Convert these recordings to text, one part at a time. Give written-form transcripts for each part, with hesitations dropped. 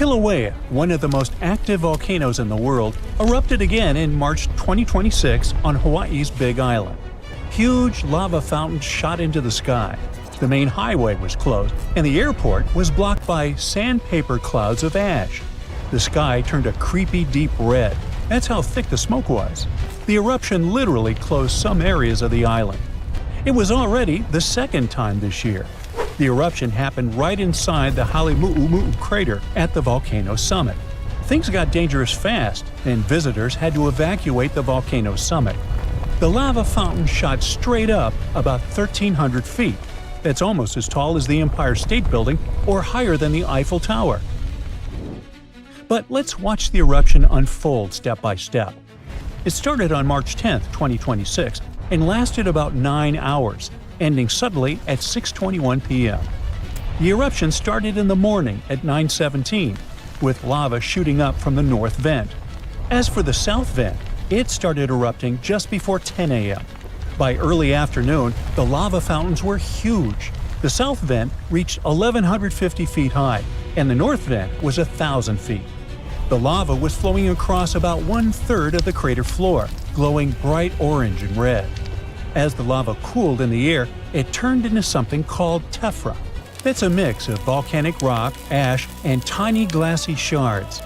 Kilauea, one of the most active volcanoes in the world, erupted again in March 2026 on Hawaii's Big Island. Huge lava fountains shot into the sky. The main highway was closed, and the airport was blocked by sandpaper clouds of ash. The sky turned a creepy deep red. That's how thick the smoke was. The eruption literally closed some areas of the island. It was already the second time this year. The eruption happened right inside the Halemu'umu'u crater at the volcano summit. Things got dangerous fast, and visitors had to evacuate the volcano summit. The lava fountain shot straight up about 1,300 feet. That's almost as tall as the Empire State Building or higher than the Eiffel Tower. But let's watch the eruption unfold step by step. It started on March 10, 2026, and lasted about 9 hours, ending suddenly at 6:21 p.m. The eruption started in the morning at 9:17, with lava shooting up from the north vent. As for the south vent, it started erupting just before 10 a.m. By early afternoon, the lava fountains were huge. The south vent reached 1,150 feet high, and the north vent was 1,000 feet. The lava was flowing across about 1/3 of the crater floor, glowing bright orange and red. As the lava cooled in the air, it turned into something called tephra. That's a mix of volcanic rock, ash, and tiny glassy shards.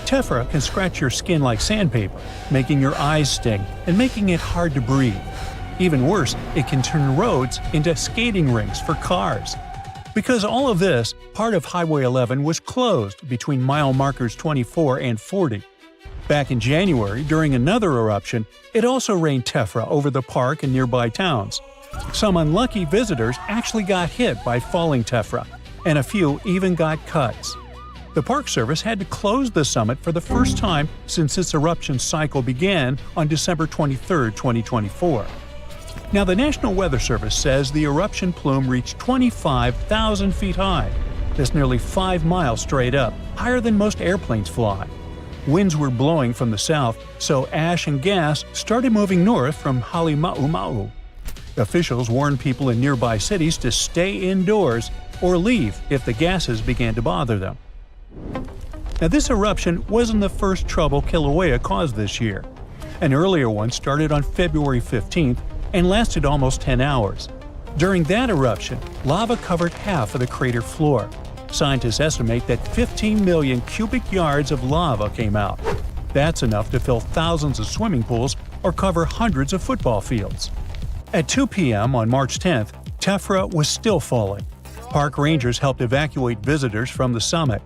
Tephra can scratch your skin like sandpaper, making your eyes sting and making it hard to breathe. Even worse, it can turn roads into skating rinks for cars. Because all of this, part of Highway 11 was closed between mile markers 24 and 40. Back in January, during another eruption, it also rained tephra over the park and nearby towns. Some unlucky visitors actually got hit by falling tephra, and a few even got cuts. The Park Service had to close the summit for the first time since its eruption cycle began on December 23, 2024. Now, the National Weather Service says the eruption plume reached 25,000 feet high. That's nearly 5 miles straight up, higher than most airplanes fly. Winds were blowing from the south, so ash and gas started moving north from Halemu'umu'u. Officials warned people in nearby cities to stay indoors or leave if the gases began to bother them. Now, this eruption wasn't the first trouble Kilauea caused this year. An earlier one started on February 15th and lasted almost 10 hours. During that eruption, lava covered half of the crater floor. Scientists estimate that 15 million cubic yards of lava came out. That's enough to fill thousands of swimming pools or cover hundreds of football fields. At 2 p.m. on March 10th, tephra was still falling. Park rangers helped evacuate visitors from the summit.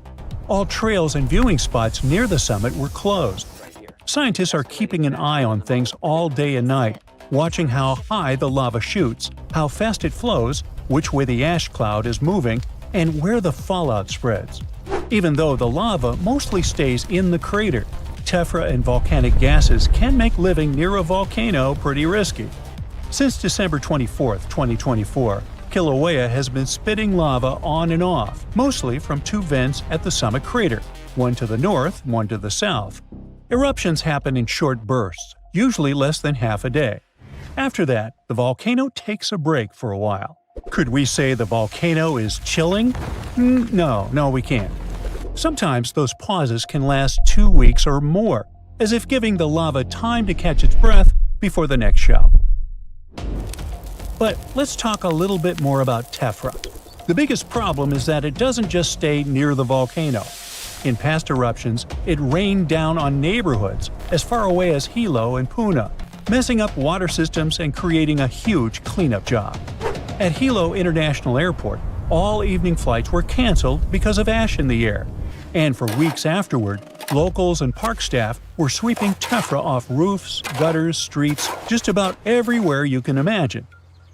All trails and viewing spots near the summit were closed. Scientists are keeping an eye on things all day and night, watching how high the lava shoots, how fast it flows, which way the ash cloud is moving, and where the fallout spreads. Even though the lava mostly stays in the crater, tephra and volcanic gases can make living near a volcano pretty risky. Since December 24, 2024, Kilauea has been spitting lava on and off, mostly from 2 vents at the summit crater, one to the north, one to the south. Eruptions happen in short bursts, usually less than half a day. After that, the volcano takes a break for a while. Could we say the volcano is chilling? No, we can't. Sometimes those pauses can last 2 weeks or more, as if giving the lava time to catch its breath before the next show. But let's talk a little bit more about tephra. The biggest problem is that it doesn't just stay near the volcano. In past eruptions, it rained down on neighborhoods as far away as Hilo and Puna, messing up water systems and creating a huge cleanup job. At Hilo International Airport, all evening flights were canceled because of ash in the air. And for weeks afterward, locals and park staff were sweeping tephra off roofs, gutters, streets, just about everywhere you can imagine.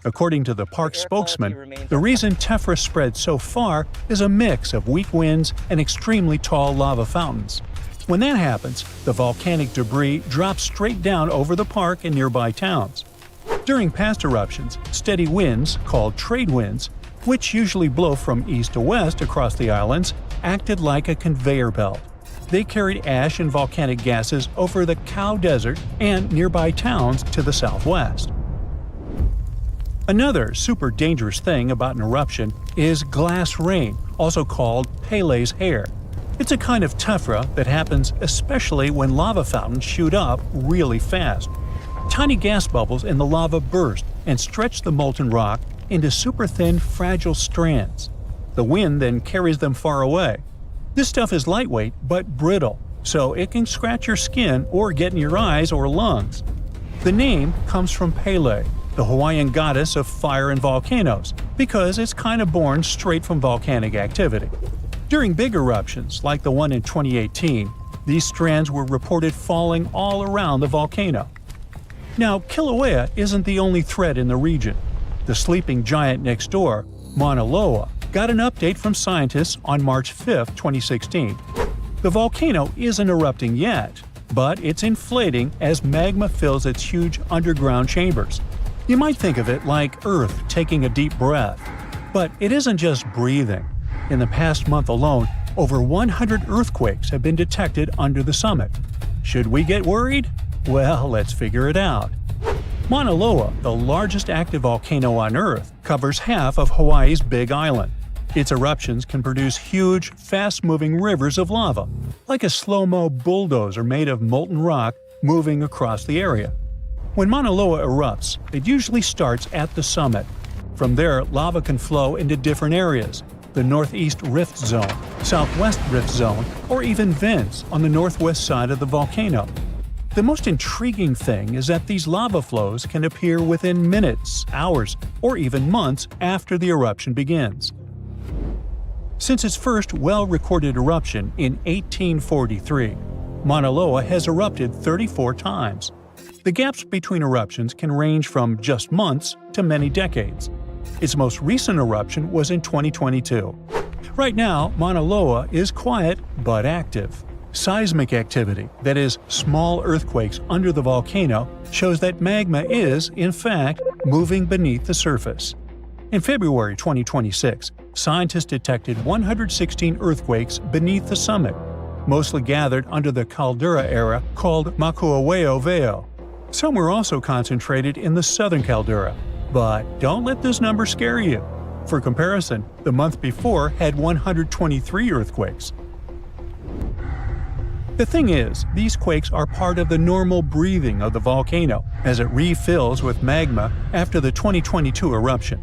According to the park spokesman, the reason tephra spread so far is a mix of weak winds and extremely tall lava fountains. When that happens, the volcanic debris drops straight down over the park and nearby towns. During past eruptions, steady winds, called trade winds, which usually blow from east to west across the islands, acted like a conveyor belt. They carried ash and volcanic gases over the Cow Desert and nearby towns to the southwest. Another super dangerous thing about an eruption is glass rain, also called Pele's hair. It's a kind of tephra that happens especially when lava fountains shoot up really fast. Tiny gas bubbles in the lava burst and stretch the molten rock into super thin, fragile strands. The wind then carries them far away. This stuff is lightweight but brittle, so it can scratch your skin or get in your eyes or lungs. The name comes from Pele, the Hawaiian goddess of fire and volcanoes, because it's kind of born straight from volcanic activity. During big eruptions, like the one in 2018, these strands were reported falling all around the volcano. Now, Kilauea isn't the only threat in the region. The sleeping giant next door, Mauna Loa, got an update from scientists on March 5, 2016. The volcano isn't erupting yet, but it's inflating as magma fills its huge underground chambers. You might think of it like Earth taking a deep breath. But it isn't just breathing. In the past month alone, over 100 earthquakes have been detected under the summit. Should we get worried? Well, let's figure it out. Mauna Loa, the largest active volcano on Earth, covers half of Hawaii's Big Island. Its eruptions can produce huge, fast-moving rivers of lava, like a slow-mo bulldozer made of molten rock moving across the area. When Mauna Loa erupts, it usually starts at the summit. From there, lava can flow into different areas: the Northeast Rift Zone, Southwest Rift Zone, or even vents on the northwest side of the volcano. The most intriguing thing is that these lava flows can appear within minutes, hours, or even months after the eruption begins. Since its first well-recorded eruption in 1843, Mauna Loa has erupted 34 times. The gaps between eruptions can range from just months to many decades. Its most recent eruption was in 2022. Right now, Mauna Loa is quiet but active. Seismic activity, that is, small earthquakes under the volcano, shows that magma is, in fact, moving beneath the surface. In February 2026, scientists detected 116 earthquakes beneath the summit, mostly gathered under the caldera era called Makuaweo Veo. Some were also concentrated in the southern caldera. But don't let this number scare you. For comparison, the month before had 123 earthquakes. The thing is, these quakes are part of the normal breathing of the volcano as it refills with magma after the 2022 eruption.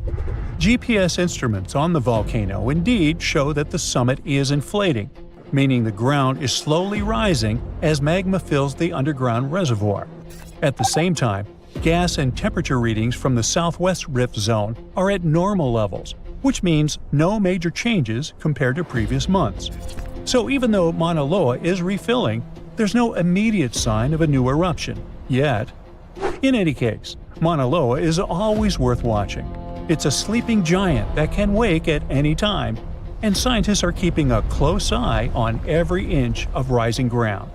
GPS instruments on the volcano indeed show that the summit is inflating, meaning the ground is slowly rising as magma fills the underground reservoir. At the same time, gas and temperature readings from the Southwest Rift Zone are at normal levels, which means no major changes compared to previous months. So even though Mauna Loa is refilling, there's no immediate sign of a new eruption, yet. In any case, Mauna Loa is always worth watching. It's a sleeping giant that can wake at any time, and scientists are keeping a close eye on every inch of rising ground.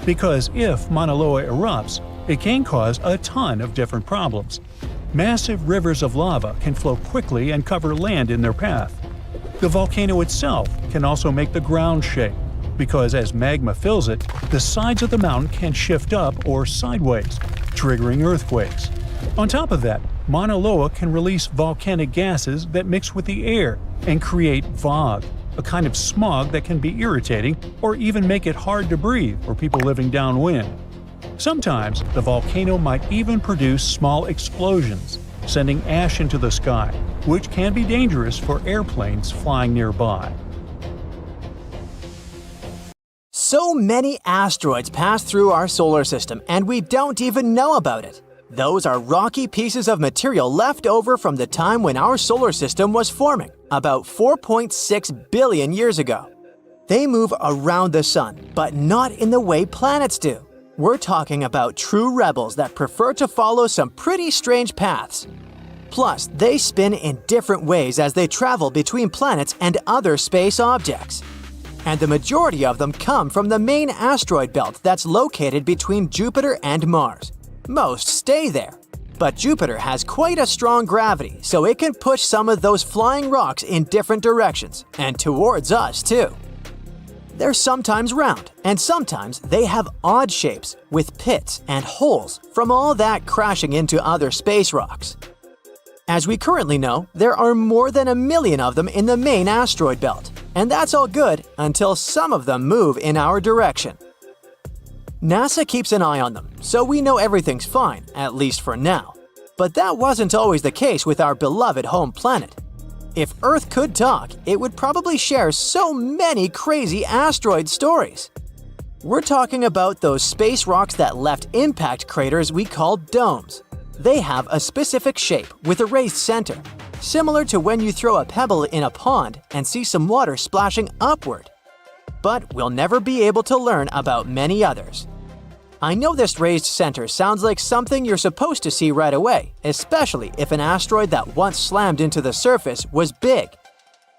Because if Mauna Loa erupts, it can cause a ton of different problems. Massive rivers of lava can flow quickly and cover land in their path. The volcano itself can also make the ground shake, because as magma fills it, the sides of the mountain can shift up or sideways, triggering earthquakes. On top of that, Mauna Loa can release volcanic gases that mix with the air and create fog, a kind of smog that can be irritating or even make it hard to breathe for people living downwind. Sometimes, the volcano might even produce small explosions, sending ash into the sky, which can be dangerous for airplanes flying nearby. So many asteroids pass through our solar system, and we don't even know about it. Those are rocky pieces of material left over from the time when our solar system was forming, about 4.6 billion years ago. They move around the sun, but not in the way planets do. We're talking about true rebels that prefer to follow some pretty strange paths. Plus, they spin in different ways as they travel between planets and other space objects. And the majority of them come from the main asteroid belt that's located between Jupiter and Mars. Most stay there. But Jupiter has quite a strong gravity, so it can push some of those flying rocks in different directions, and towards us too. They're sometimes round, and sometimes they have odd shapes with pits and holes from all that crashing into other space rocks. As we currently know, there are more than 1 million of them in the main asteroid belt. And that's all good until some of them move in our direction. NASA keeps an eye on them, so we know everything's fine, at least for now. But that wasn't always the case with our beloved home planet. If Earth could talk, it would probably share so many crazy asteroid stories. We're talking about those space rocks that left impact craters we call domes. They have a specific shape with a raised center, similar to when you throw a pebble in a pond and see some water splashing upward. But we'll never be able to learn about many others. I know this raised center sounds like something you're supposed to see right away, especially if an asteroid that once slammed into the surface was big.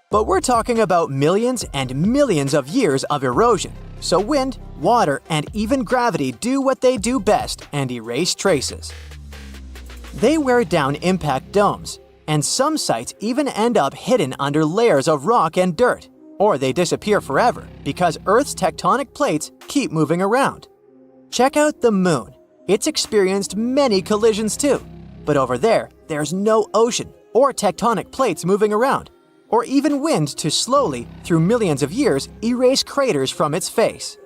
But we're talking about millions and millions of years of erosion, so wind, water, and even gravity do what they do best and erase traces. They wear down impact domes, and some sites even end up hidden under layers of rock and dirt, or they disappear forever because Earth's tectonic plates keep moving around. Check out the Moon. It's experienced many collisions too, but over there, there's no ocean or tectonic plates moving around, or even wind to slowly, through millions of years, erase craters from its face.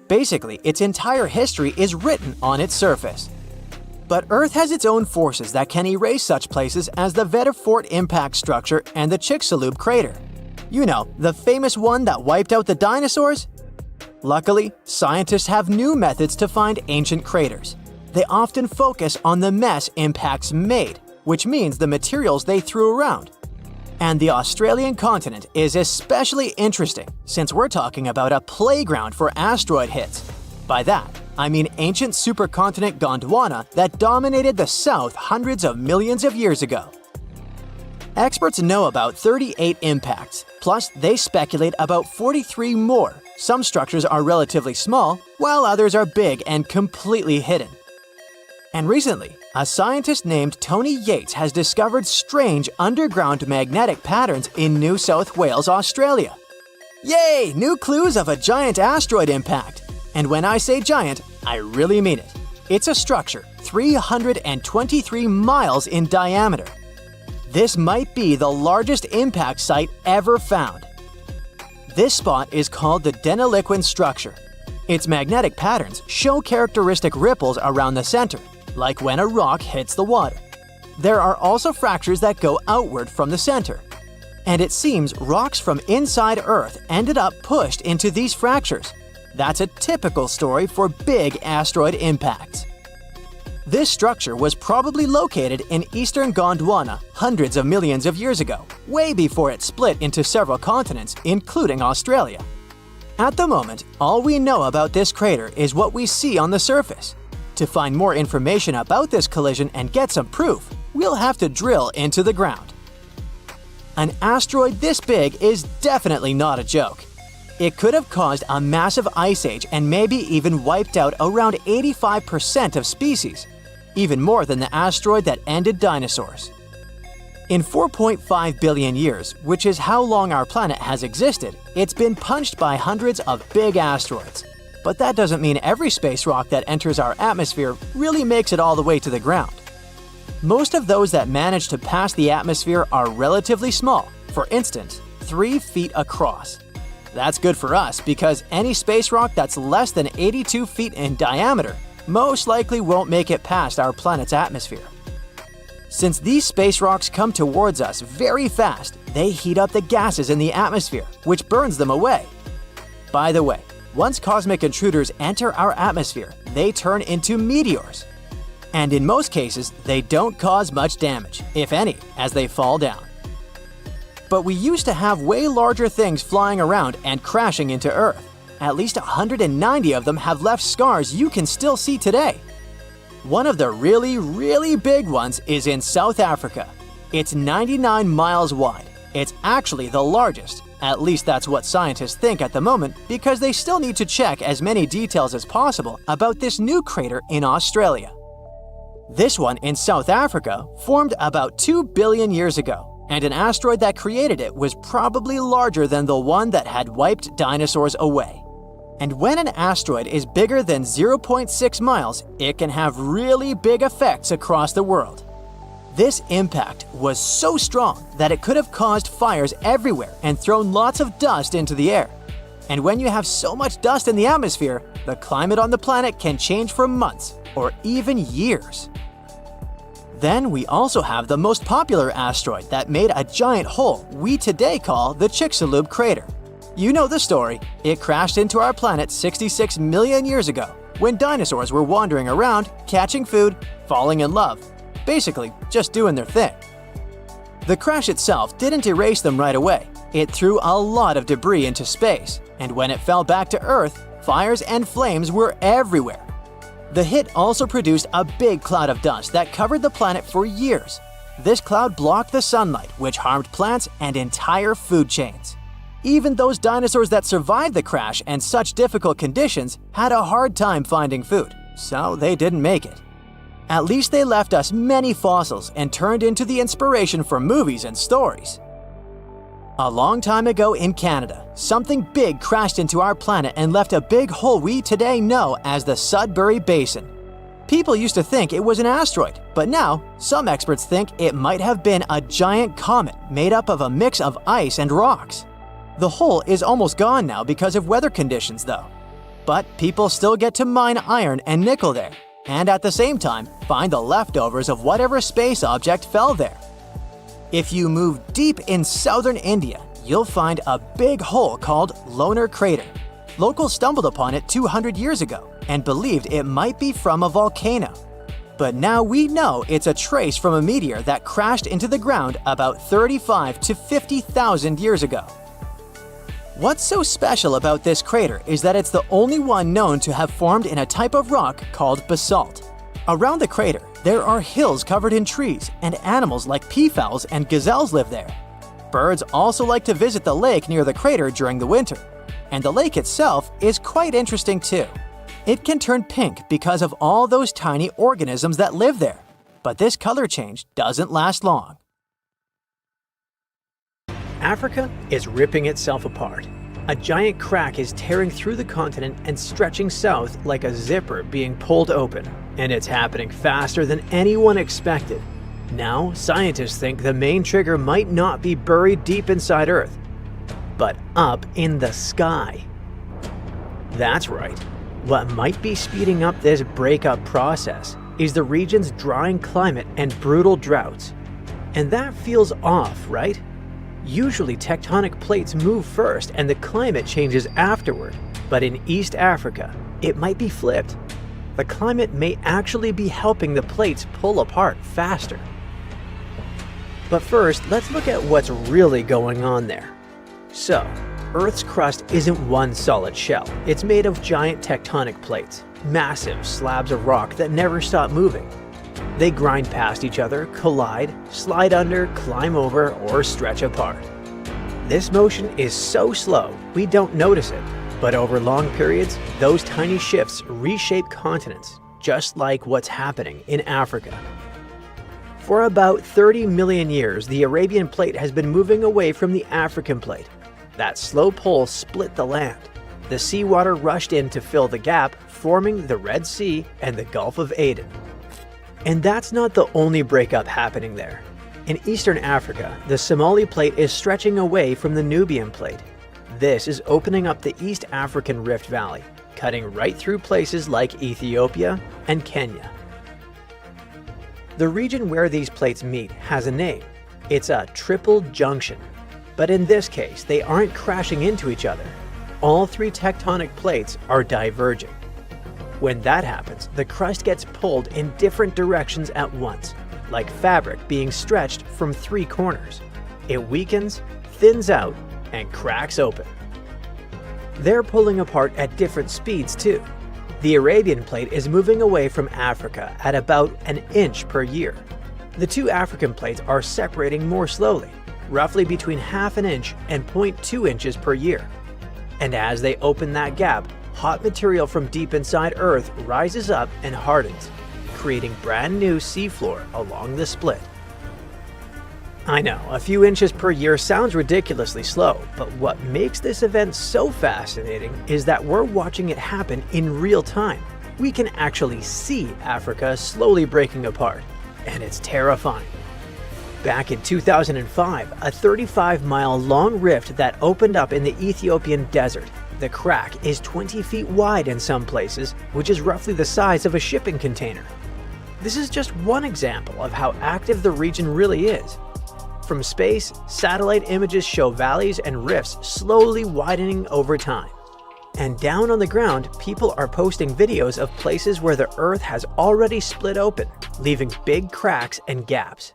Basically, its entire history is written on its surface. But Earth has its own forces that can erase such places as the Vedafort impact structure and the Chicxulub crater. You know, the famous one that wiped out the dinosaurs? Luckily, scientists have new methods to find ancient craters. They often focus on the mess impacts made, which means the materials they threw around. And the Australian continent is especially interesting since we're talking about a playground for asteroid hits. By that, I mean ancient supercontinent Gondwana that dominated the South hundreds of millions of years ago. Experts know about 38 impacts, plus they speculate about 43 more. Some structures are relatively small, while others are big and completely hidden. And recently, a scientist named Tony Yates has discovered strange underground magnetic patterns in New South Wales, Australia. Yay! New clues of a giant asteroid impact! And when I say giant, I really mean it. It's a structure 323 miles in diameter. This might be the largest impact site ever found. This spot is called the Deniliquin structure. Its magnetic patterns show characteristic ripples around the center, like when a rock hits the water. There are also fractures that go outward from the center. And it seems rocks from inside Earth ended up pushed into these fractures. That's a typical story for big asteroid impacts. This structure was probably located in eastern Gondwana hundreds of millions of years ago, way before it split into several continents, including Australia. At the moment, all we know about this crater is what we see on the surface. To find more information about this collision and get some proof, we'll have to drill into the ground. An asteroid this big is definitely not a joke. It could have caused a massive ice age and maybe even wiped out around 85% of species, even more than the asteroid that ended dinosaurs. In 4.5 billion years, which is how long our planet has existed, it's been punched by hundreds of big asteroids. But that doesn't mean every space rock that enters our atmosphere really makes it all the way to the ground. Most of those that manage to pass the atmosphere are relatively small, for instance, 3 feet across. That's good for us because any space rock that's less than 82 feet in diameter most likely won't make it past our planet's atmosphere. Since these space rocks come towards us very fast, they heat up the gases in the atmosphere, which burns them away. By the way, once cosmic intruders enter our atmosphere, they turn into meteors. And in most cases, they don't cause much damage, if any, as they fall down. But we used to have way larger things flying around and crashing into Earth. At least 190 of them have left scars you can still see today. One of the really big ones is in South Africa. It's 99 miles wide. It's actually the largest. At least that's what scientists think at the moment because they still need to check as many details as possible about this new crater in Australia. This one in South Africa formed about 2 billion years ago, and an asteroid that created it was probably larger than the one that had wiped dinosaurs away. And when an asteroid is bigger than 0.6 miles, it can have really big effects across the world. This impact was so strong that it could have caused fires everywhere and thrown lots of dust into the air. And when you have so much dust in the atmosphere, the climate on the planet can change for months or even years. Then we also have the most popular asteroid that made a giant hole we today call the Chicxulub crater. You know the story. It crashed into our planet 66 million years ago when dinosaurs were wandering around, catching food, falling in love, basically just doing their thing. The crash itself didn't erase them right away. It threw a lot of debris into space, and when it fell back to Earth, fires and flames were everywhere. The hit also produced a big cloud of dust that covered the planet for years. This cloud blocked the sunlight, which harmed plants and entire food chains. Even those dinosaurs that survived the crash and such difficult conditions had a hard time finding food, so they didn't make it. At least they left us many fossils and turned into the inspiration for movies and stories. A long time ago in Canada, something big crashed into our planet and left a big hole we today know as the Sudbury Basin. People used to think it was an asteroid, but now some experts think it might have been a giant comet made up of a mix of ice and rocks. The hole is almost gone now because of weather conditions though. But people still get to mine iron and nickel there, and at the same time find the leftovers of whatever space object fell there. If you move deep in southern India, you'll find a big hole called Lonar Crater. Locals stumbled upon it 200 years ago and believed it might be from a volcano. But now we know it's a trace from a meteor that crashed into the ground about 35 to 50,000 years ago. What's so special about this crater is that it's the only one known to have formed in a type of rock called basalt. Around the crater, there are hills covered in trees, and animals like peafowls and gazelles live there. Birds also like to visit the lake near the crater during the winter. And the lake itself is quite interesting too. It can turn pink because of all those tiny organisms that live there. But this color change doesn't last long. Africa is ripping itself apart. A giant crack is tearing through the continent and stretching south like a zipper being pulled open. And it's happening faster than anyone expected. Now, scientists think the main trigger might not be buried deep inside Earth, but up in the sky. That's right. What might be speeding up this breakup process is the region's drying climate and brutal droughts. And that feels off, right? Usually tectonic plates move first and the climate changes afterward, but in East Africa, it might be flipped. The climate may actually be helping the plates pull apart faster. But first, let's look at what's really going on there. So, Earth's crust isn't one solid shell. It's made of giant tectonic plates, massive slabs of rock that never stop moving. They grind past each other, collide, slide under, climb over, or stretch apart. This motion is so slow, we don't notice it. But over long periods, those tiny shifts reshape continents, just like what's happening in Africa. For about 30 million years, the Arabian Plate has been moving away from the African Plate. That slow pull split the land. The seawater rushed in to fill the gap, forming the Red Sea and the Gulf of Aden. And that's not the only breakup happening there. In Eastern Africa, the Somali Plate is stretching away from the Nubian Plate. This is opening up the East African Rift Valley, cutting right through places like Ethiopia and Kenya. The region where these plates meet has a name. It's a triple junction. But in this case, they aren't crashing into each other. All three tectonic plates are diverging. When that happens, the crust gets pulled in different directions at once, like fabric being stretched from three corners. It weakens, thins out, and cracks open. They're pulling apart at different speeds too. The Arabian Plate is moving away from Africa at about an inch per year. The two African plates are separating more slowly, roughly between half an inch and 0.2 inches per year. And as they open that gap, hot material from deep inside Earth rises up and hardens, creating brand new seafloor along the split. I know, a few inches per year sounds ridiculously slow, but what makes this event so fascinating is that we're watching it happen in real time. We can actually see Africa slowly breaking apart, and it's terrifying. Back in 2005, a 35-mile long rift that opened up in the Ethiopian desert. The crack is 20 feet wide in some places, which is roughly the size of a shipping container. This is just one example of how active the region really is. From space, satellite images show valleys and rifts slowly widening over time. And down on the ground, people are posting videos of places where the Earth has already split open, leaving big cracks and gaps.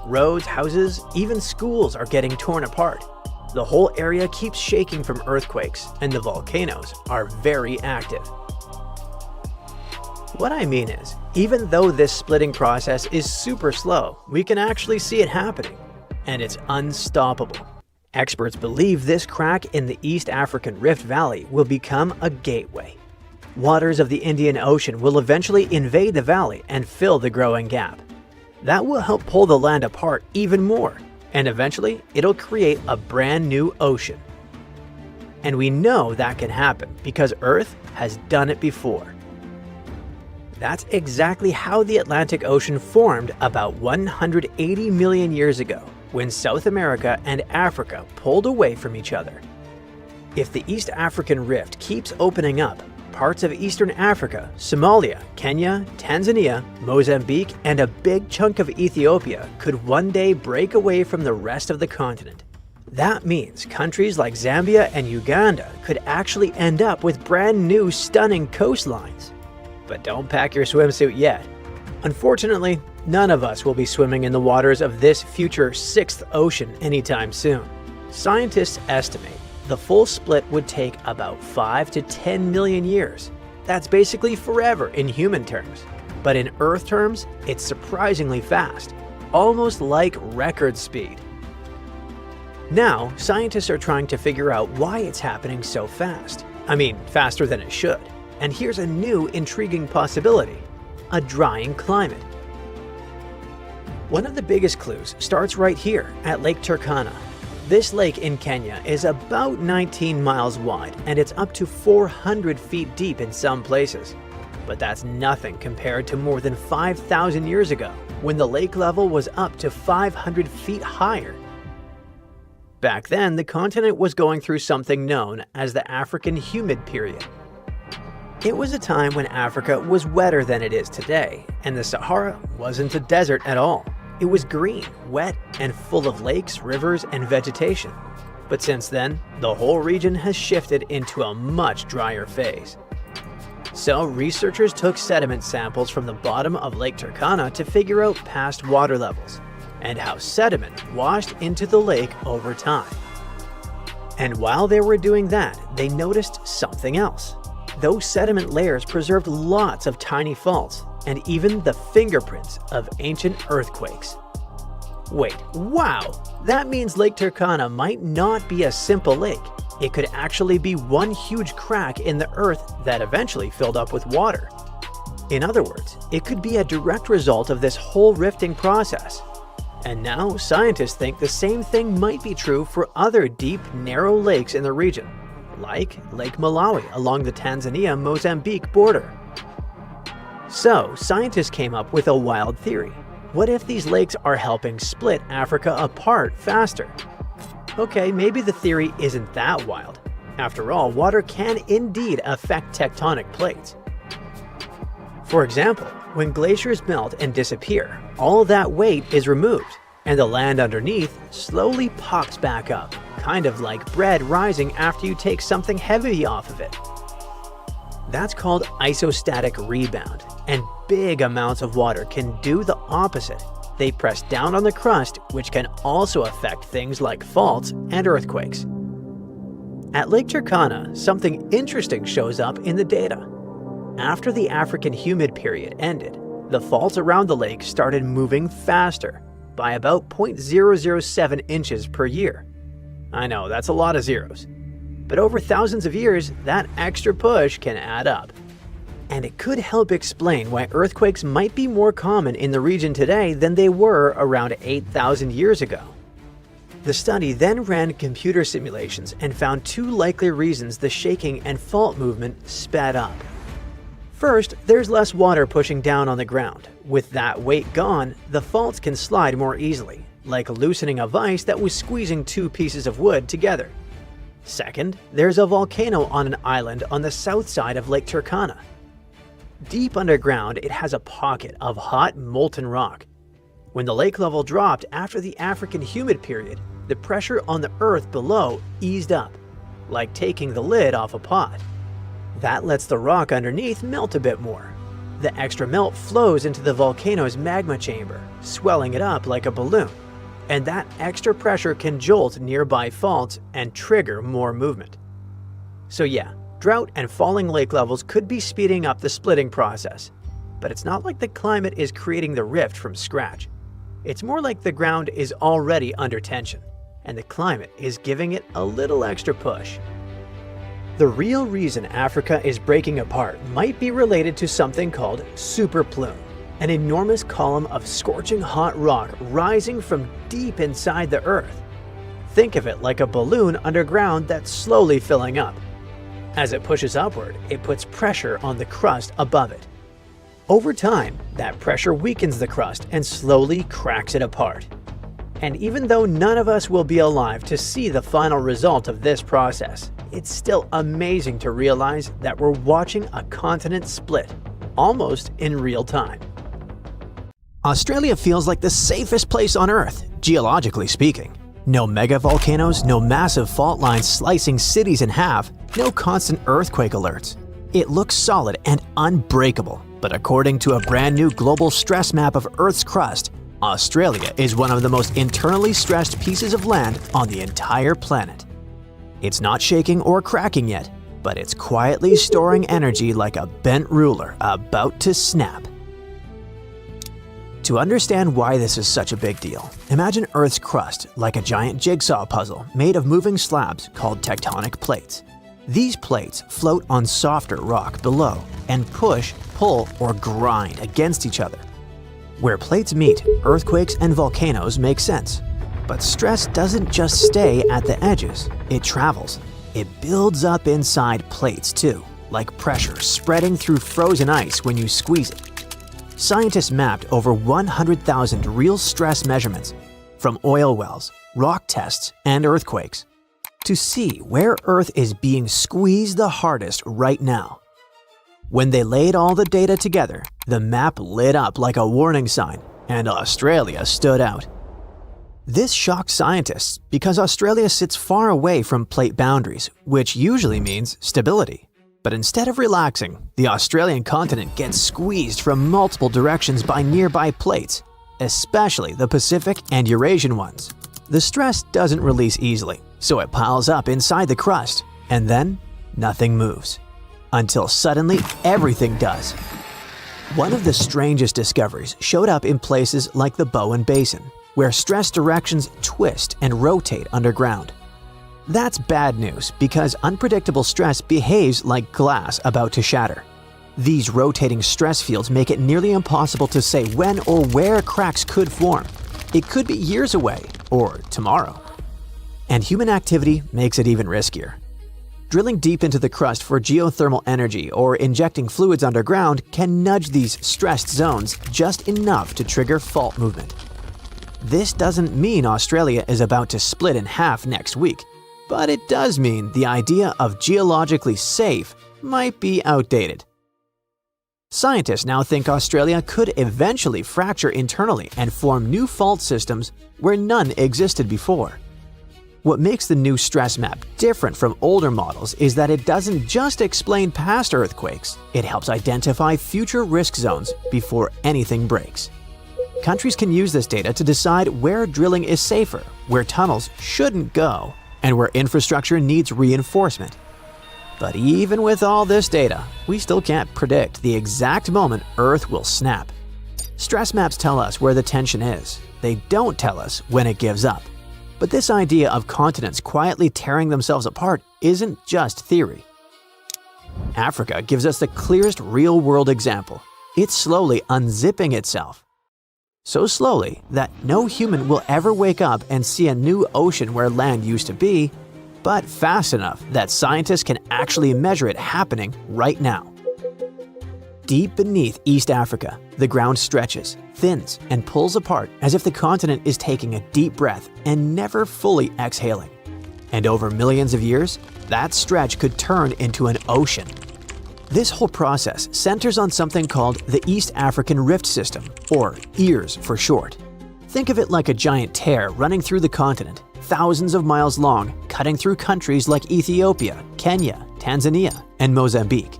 Roads, houses, even schools are getting torn apart. The whole area keeps shaking from earthquakes, and the volcanoes are very active. What I mean is, even though this splitting process is super slow, we can actually see it happening, and it's unstoppable. Experts believe this crack in the East African Rift Valley will become a gateway. Waters of the Indian Ocean will eventually invade the valley and fill the growing gap. That will help pull the land apart even more, and eventually it'll create a brand new ocean. And we know that can happen because Earth has done it before. That's exactly how the Atlantic Ocean formed about 180 million years ago, when South America and Africa pulled away from each other. If the East African Rift keeps opening up, parts of Eastern Africa, Somalia, Kenya, Tanzania, Mozambique, and a big chunk of Ethiopia could one day break away from the rest of the continent. That means countries like Zambia and Uganda could actually end up with brand new stunning coastlines. But don't pack your swimsuit yet. Unfortunately, none of us will be swimming in the waters of this future sixth ocean anytime soon. Scientists estimate the full split would take about 5 to 10 million years. That's basically forever in human terms. But in Earth terms, it's surprisingly fast, almost like record speed. Now, scientists are trying to figure out why it's happening so fast. I mean, faster than it should. And here's a new intriguing possibility: a drying climate. One of the biggest clues starts right here at Lake Turkana. This lake in Kenya is about 19 miles wide, and it's up to 400 feet deep in some places. But that's nothing compared to more than 5,000 years ago, when the lake level was up to 500 feet higher. Back then, the continent was going through something known as the African Humid Period. It was a time when Africa was wetter than it is today, and the Sahara wasn't a desert at all. It was green, wet, and full of lakes, rivers, and vegetation. But since then, the whole region has shifted into a much drier phase. So researchers took sediment samples from the bottom of Lake Turkana to figure out past water levels, and how sediment washed into the lake over time. And while they were doing that, they noticed something else. Those sediment layers preserved lots of tiny faults, and even the fingerprints of ancient earthquakes. Wait, wow! That means Lake Turkana might not be a simple lake. It could actually be one huge crack in the earth that eventually filled up with water. In other words, it could be a direct result of this whole rifting process. And now scientists think the same thing might be true for other deep, narrow lakes in the region, like Lake Malawi along the Tanzania-Mozambique border. So, scientists came up with a wild theory. What if these lakes are helping split Africa apart faster? Okay, maybe the theory isn't that wild. After all, water can indeed affect tectonic plates. For example, when glaciers melt and disappear, all that weight is removed, and the land underneath slowly pops back up, kind of like bread rising after you take something heavy off of it. That's called isostatic rebound, and big amounts of water can do the opposite. They press down on the crust, which can also affect things like faults and earthquakes. At Lake Turkana, something interesting shows up in the data. After the African Humid Period ended, the faults around the lake started moving faster, by about 0.007 inches per year. I know, that's a lot of zeros. But over thousands of years, that extra push can add up. And it could help explain why earthquakes might be more common in the region today than they were around 8,000 years ago. The study then ran computer simulations and found two likely reasons the shaking and fault movement sped up. First, there's less water pushing down on the ground. With that weight gone, the faults can slide more easily, like loosening a vise that was squeezing two pieces of wood together. Second, there's a volcano on an island on the south side of Lake Turkana. Deep underground, it has a pocket of hot, molten rock. When the lake level dropped after the African humid period, the pressure on the earth below eased up, like taking the lid off a pot. That lets the rock underneath melt a bit more. The extra melt flows into the volcano's magma chamber, swelling it up like a balloon. And that extra pressure can jolt nearby faults and trigger more movement. So yeah, drought and falling lake levels could be speeding up the splitting process. But it's not like the climate is creating the rift from scratch. It's more like the ground is already under tension, and the climate is giving it a little extra push. The real reason Africa is breaking apart might be related to something called superplume, an enormous column of scorching hot rock rising from deep inside the Earth. Think of it like a balloon underground that's slowly filling up. As it pushes upward, it puts pressure on the crust above it. Over time, that pressure weakens the crust and slowly cracks it apart. And even though none of us will be alive to see the final result of this process, it's still amazing to realize that we're watching a continent split, almost in real time. Australia feels like the safest place on Earth, geologically speaking. No megavolcanoes, no massive fault lines slicing cities in half, no constant earthquake alerts. It looks solid and unbreakable, but according to a brand new global stress map of Earth's crust, Australia is one of the most internally stressed pieces of land on the entire planet. It's not shaking or cracking yet, but it's quietly storing energy like a bent ruler about to snap. To understand why this is such a big deal, imagine Earth's crust like a giant jigsaw puzzle made of moving slabs called tectonic plates. These plates float on softer rock below and push, pull, or grind against each other. Where plates meet, earthquakes and volcanoes make sense. But stress doesn't just stay at the edges, it travels. It builds up inside plates too, like pressure spreading through frozen ice when you squeeze it. Scientists mapped over 100,000 real stress measurements from oil wells, rock tests, and earthquakes to see where Earth is being squeezed the hardest right now. When they laid all the data together, the map lit up like a warning sign, and Australia stood out. This shocked scientists because Australia sits far away from plate boundaries, which usually means stability. But instead of relaxing, the Australian continent gets squeezed from multiple directions by nearby plates, especially the Pacific and Eurasian ones. The stress doesn't release easily, so it piles up inside the crust, and then nothing moves. Until suddenly everything does. One of the strangest discoveries showed up in places like the Bowen Basin, where stress directions twist and rotate underground. That's bad news because unpredictable stress behaves like glass about to shatter. These rotating stress fields make it nearly impossible to say when or where cracks could form. It could be years away or tomorrow. And human activity makes it even riskier. Drilling deep into the crust for geothermal energy or injecting fluids underground can nudge these stressed zones just enough to trigger fault movement. This doesn't mean Australia is about to split in half next week, but it does mean the idea of geologically safe might be outdated. Scientists now think Australia could eventually fracture internally and form new fault systems where none existed before. What makes the new stress map different from older models is that it doesn't just explain past earthquakes, it helps identify future risk zones before anything breaks. Countries can use this data to decide where drilling is safer, where tunnels shouldn't go, and where infrastructure needs reinforcement. But even with all this data, we still can't predict the exact moment Earth will snap. Stress maps tell us where the tension is. They don't tell us when it gives up. But this idea of continents quietly tearing themselves apart isn't just theory. Africa gives us the clearest real-world example. It's slowly unzipping itself. So slowly that no human will ever wake up and see a new ocean where land used to be, but fast enough that scientists can actually measure it happening right now. Deep beneath East Africa, the ground stretches, thins, and pulls apart as if the continent is taking a deep breath and never fully exhaling. And over millions of years, that stretch could turn into an ocean. This whole process centers on something called the East African Rift System, or EARS for short. Think of it like a giant tear running through the continent, thousands of miles long, cutting through countries like Ethiopia, Kenya, Tanzania, and Mozambique.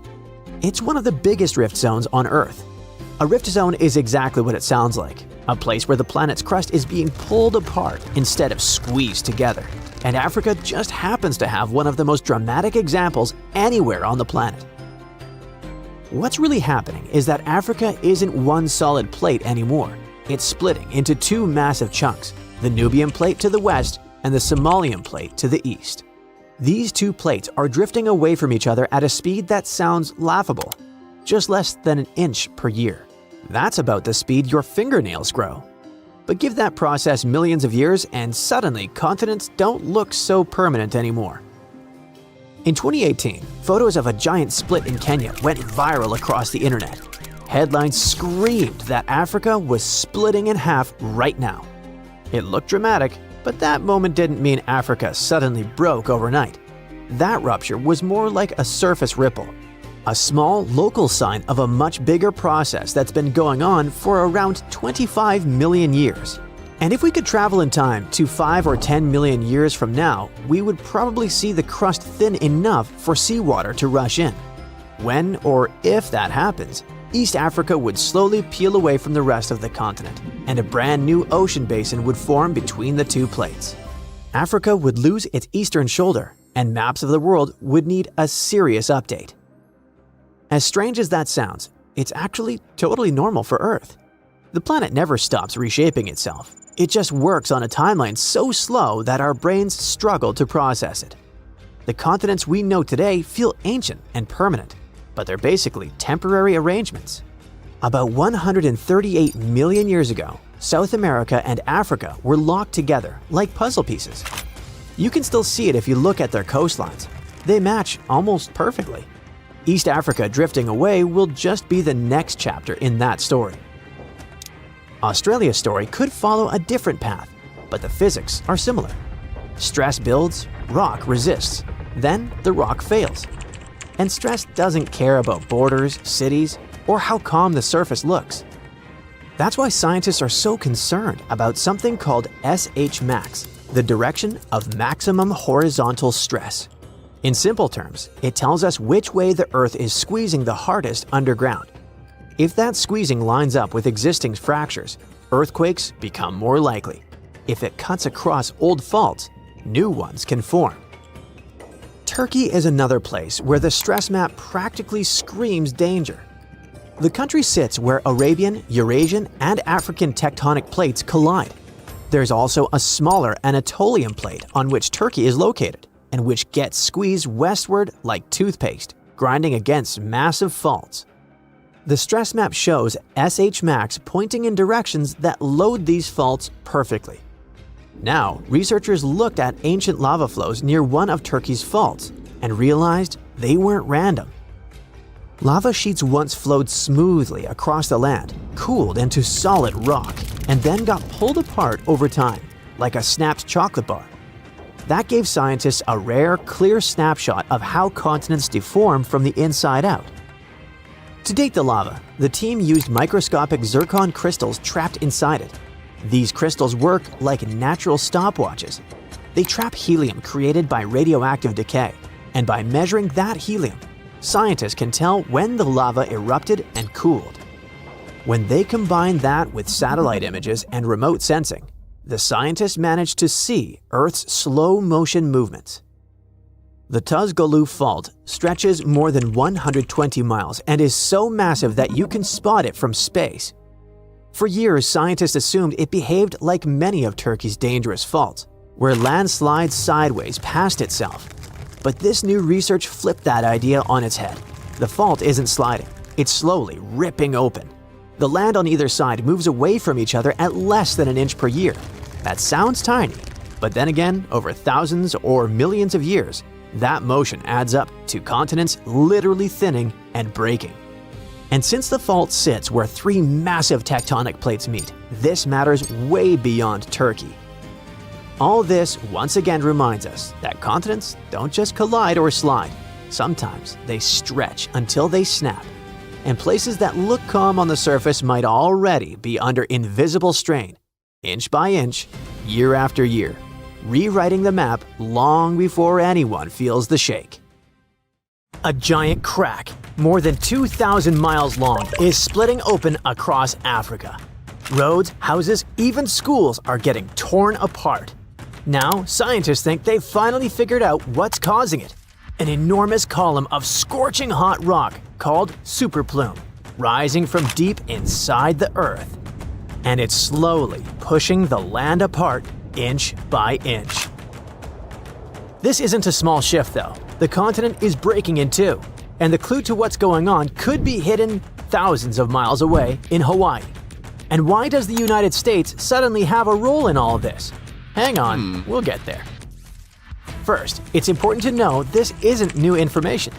It's one of the biggest rift zones on Earth. A rift zone is exactly what it sounds like, a place where the planet's crust is being pulled apart instead of squeezed together. And Africa just happens to have one of the most dramatic examples anywhere on the planet. What's really happening is that Africa isn't one solid plate anymore. It's splitting into two massive chunks, the Nubian plate to the west and the Somalian plate to the east. These two plates are drifting away from each other at a speed that sounds laughable, just less than an inch per year. That's about the speed your fingernails grow. But give that process millions of years and suddenly continents don't look so permanent anymore. In 2018, photos of a giant split in Kenya went viral across the internet. Headlines screamed that Africa was splitting in half right now. It looked dramatic, but that moment didn't mean Africa suddenly broke overnight. That rupture was more like a surface ripple, a small local sign of a much bigger process that's been going on for around 25 million years. And if we could travel in time to 5 or 10 million years from now, we would probably see the crust thin enough for seawater to rush in. When or if that happens, East Africa would slowly peel away from the rest of the continent, and a brand new ocean basin would form between the two plates. Africa would lose its eastern shoulder, and maps of the world would need a serious update. As strange as that sounds, it's actually totally normal for Earth. The planet never stops reshaping itself. It just works on a timeline so slow that our brains struggle to process it. The continents we know today feel ancient and permanent, but they're basically temporary arrangements. About 138 million years ago, South America and Africa were locked together like puzzle pieces. You can still see it if you look at their coastlines. They match almost perfectly. East Africa drifting away will just be the next chapter in that story. Australia's story could follow a different path, but the physics are similar. Stress builds, rock resists, then the rock fails. And stress doesn't care about borders, cities, or how calm the surface looks. That's why scientists are so concerned about something called SH max, the direction of maximum horizontal stress. In simple terms, it tells us which way the Earth is squeezing the hardest underground. If that squeezing lines up with existing fractures, earthquakes become more likely. If it cuts across old faults, new ones can form. Turkey is another place where the stress map practically screams danger. The country sits where Arabian, Eurasian, and African tectonic plates collide. There's also a smaller Anatolian plate on which Turkey is located, and which gets squeezed westward like toothpaste, grinding against massive faults. The stress map shows SH max pointing in directions that load these faults perfectly. Now, researchers looked at ancient lava flows near one of Turkey's faults and realized they weren't random. Lava sheets once flowed smoothly across the land, cooled into solid rock, and then got pulled apart over time, like a snapped chocolate bar. That gave scientists a rare, clear snapshot of how continents deform from the inside out. To date the lava, the team used microscopic zircon crystals trapped inside it. These crystals work like natural stopwatches. They trap helium created by radioactive decay, and by measuring that helium, scientists can tell when the lava erupted and cooled. When they combine that with satellite images and remote sensing, the scientists managed to see Earth's slow-motion movements. The Tuzgolu Fault stretches more than 120 miles and is so massive that you can spot it from space. For years, scientists assumed it behaved like many of Turkey's dangerous faults, where land slides sideways past itself. But this new research flipped that idea on its head. The fault isn't sliding, it's slowly ripping open. The land on either side moves away from each other at less than an inch per year. That sounds tiny, but then again, over thousands or millions of years, that motion adds up to continents literally thinning and breaking. And since the fault sits where three massive tectonic plates meet, this matters way beyond Turkey. All this once again reminds us that continents don't just collide or slide. Sometimes they stretch until they snap. And places that look calm on the surface might already be under invisible strain, inch by inch, year after year, rewriting the map long before anyone feels the shake. A giant crack, more than 2,000 miles long, is splitting open across Africa. Roads, houses, even schools are getting torn apart. Now, scientists think they've finally figured out what's causing it. An enormous column of scorching hot rock called superplume, rising from deep inside the Earth. And it's slowly pushing the land apart inch by inch. This isn't a small shift though. The continent is breaking in two, and the clue to what's going on could be hidden thousands of miles away in Hawaii. And why does the United States suddenly have a role in all this? Hang on, we'll get there. First, it's important to know this isn't new information.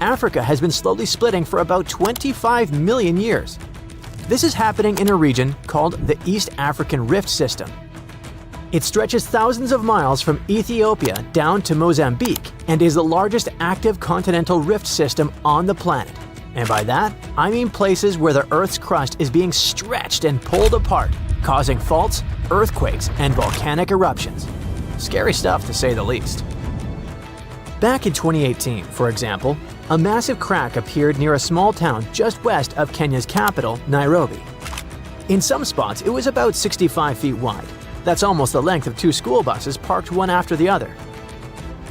Africa has been slowly splitting for about 25 million years. This is happening in a region called the East African Rift System. It stretches thousands of miles from Ethiopia down to Mozambique and is the largest active continental rift system on the planet. And by that, I mean places where the Earth's crust is being stretched and pulled apart, causing faults, earthquakes, and volcanic eruptions. Scary stuff to say the least. Back in 2018, for example, a massive crack appeared near a small town just west of Kenya's capital, Nairobi. In some spots, it was about 65 feet wide. That's almost the length of two school buses parked one after the other.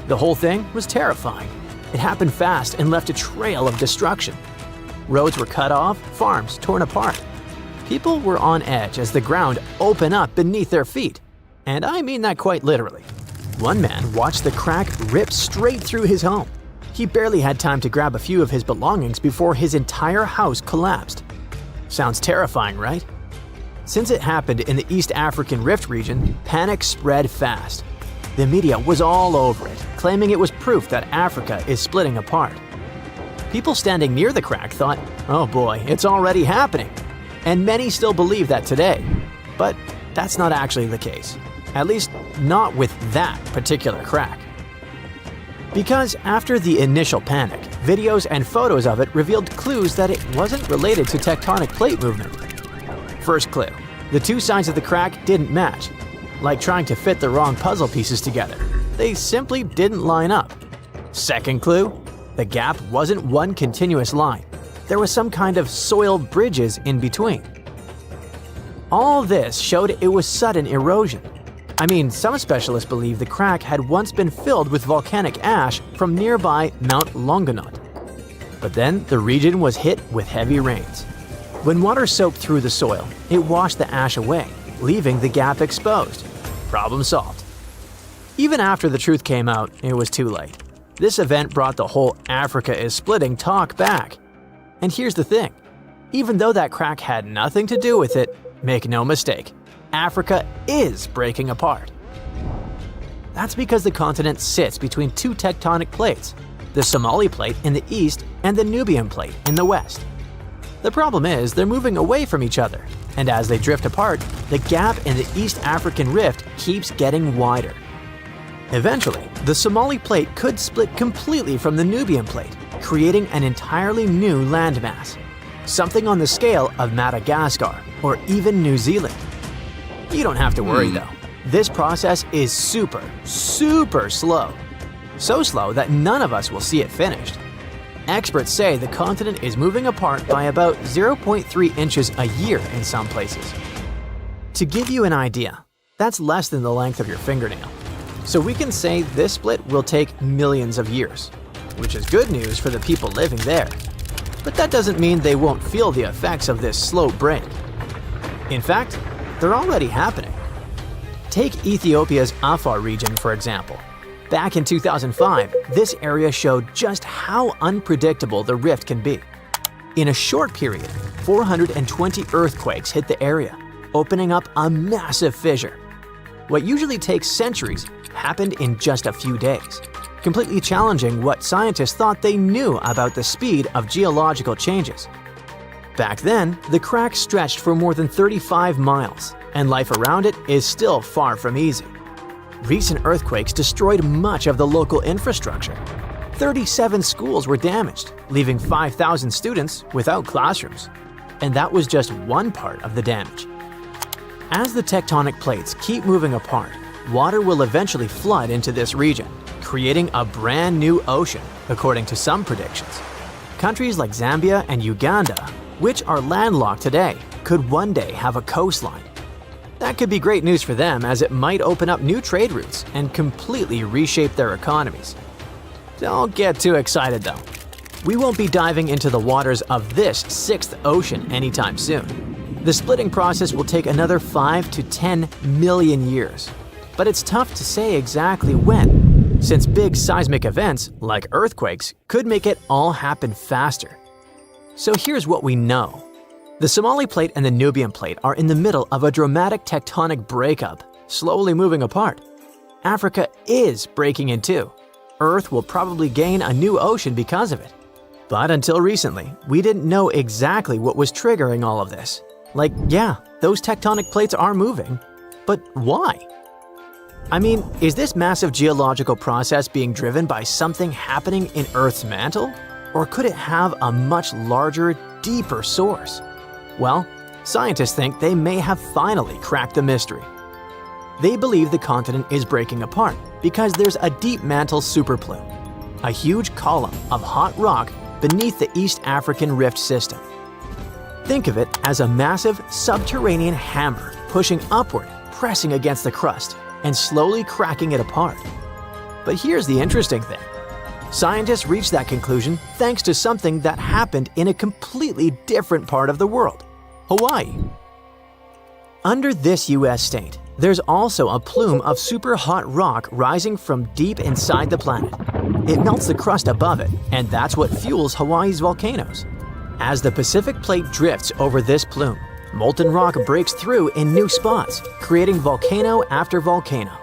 The whole thing was terrifying. It happened fast and left a trail of destruction. Roads were cut off, farms torn apart. People were on edge as the ground opened up beneath their feet. And I mean that quite literally. One man watched the crack rip straight through his home. He barely had time to grab a few of his belongings before his entire house collapsed. Sounds terrifying, right? Since it happened in the East African Rift region, panic spread fast. The media was all over it, claiming it was proof that Africa is splitting apart. People standing near the crack thought, oh boy, it's already happening. And many still believe that today. But that's not actually the case. At least not with that particular crack. Because after the initial panic, videos and photos of it revealed clues that it wasn't related to tectonic plate movement. First clue, the two sides of the crack didn't match. Like trying to fit the wrong puzzle pieces together. They simply didn't line up. Second clue, the gap wasn't one continuous line. There was some kind of soil bridges in between. All this showed it was sudden erosion. I mean, some specialists believe the crack had once been filled with volcanic ash from nearby Mount Longonot. But then the region was hit with heavy rains. When water soaked through the soil, it washed the ash away, leaving the gap exposed. Problem solved. Even after the truth came out, it was too late. This event brought the whole Africa is splitting talk back. And here's the thing. Even though that crack had nothing to do with it, make no mistake, Africa is breaking apart. That's because the continent sits between two tectonic plates, the Somali plate in the east and the Nubian plate in the west. The problem is they're moving away from each other, and as they drift apart, the gap in the East African rift keeps getting wider. Eventually, the Somali plate could split completely from the Nubian plate, creating an entirely new landmass, something on the scale of Madagascar or even New Zealand. You don't have to worry though. This process is super slow. So slow that none of us will see it finished. Experts say the continent is moving apart by about 0.3 inches a year in some places. To give you an idea, that's less than the length of your fingernail. So we can say this split will take millions of years, which is good news for the people living there. But that doesn't mean they won't feel the effects of this slow break. In fact, they're already happening. Take Ethiopia's Afar region, for example. Back in 2005, this area showed just how unpredictable the rift can be. In a short period, 420 earthquakes hit the area, opening up a massive fissure. What usually takes centuries happened in just a few days, completely challenging what scientists thought they knew about the speed of geological changes. Back then, the crack stretched for more than 35 miles, and life around it is still far from easy. Recent earthquakes destroyed much of the local infrastructure. 37 schools were damaged, leaving 5,000 students without classrooms. And that was just one part of the damage. As the tectonic plates keep moving apart, water will eventually flood into this region, creating a brand new ocean, according to some predictions. Countries like Zambia and Uganda, which are landlocked today, could one day have a coastline. That could be great news for them, as it might open up new trade routes and completely reshape their economies. Don't get too excited though. We won't be diving into the waters of this sixth ocean anytime soon. The splitting process will take another 5 to 10 million years. But it's tough to say exactly when, since big seismic events, like earthquakes, could make it all happen faster. So here's what we know. The Somali Plate and the Nubian Plate are in the middle of a dramatic tectonic breakup, slowly moving apart. Africa is breaking in two. Earth will probably gain a new ocean because of it. But until recently, we didn't know exactly what was triggering all of this. Like, yeah, those tectonic plates are moving, but why? I mean, is this massive geological process being driven by something happening in Earth's mantle? Or could it have a much larger, deeper source? Well, scientists think they may have finally cracked the mystery. They believe the continent is breaking apart because there's a deep mantle superplume, a huge column of hot rock beneath the East African Rift system. Think of it as a massive subterranean hammer pushing upward, pressing against the crust, and slowly cracking it apart. But here's the interesting thing. Scientists reached that conclusion thanks to something that happened in a completely different part of the world, Hawaii. Under this US state, there's also a plume of super hot rock rising from deep inside the planet. It melts the crust above it, and that's what fuels Hawaii's volcanoes. As the Pacific Plate drifts over this plume, molten rock breaks through in new spots, creating volcano after volcano.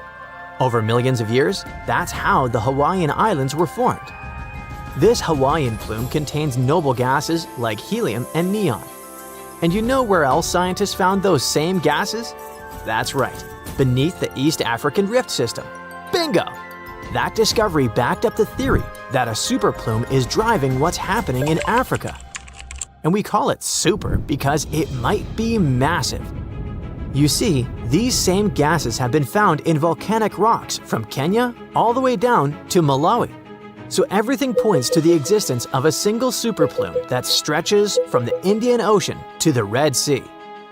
Over millions of years, that's how the Hawaiian Islands were formed. This Hawaiian plume contains noble gases like helium and neon. And you know where else scientists found those same gases? That's right, beneath the East African Rift system. Bingo! That discovery backed up the theory that a superplume is driving what's happening in Africa. And we call it super because it might be massive. You see, these same gases have been found in volcanic rocks from Kenya all the way down to Malawi. So everything points to the existence of a single superplume that stretches from the Indian Ocean to the Red Sea,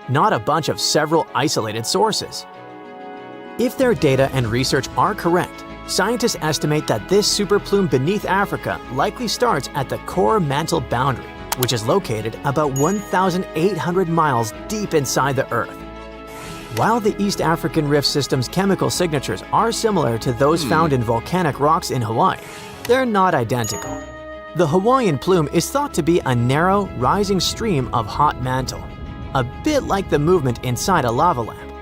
not a bunch of several isolated sources. If their data and research are correct, scientists estimate that this superplume beneath Africa likely starts at the core mantle boundary, which is located about 1,800 miles deep inside the Earth. While the East African Rift system's chemical signatures are similar to those found in volcanic rocks in Hawaii, they're not identical. The Hawaiian plume is thought to be a narrow, rising stream of hot mantle, a bit like the movement inside a lava lamp.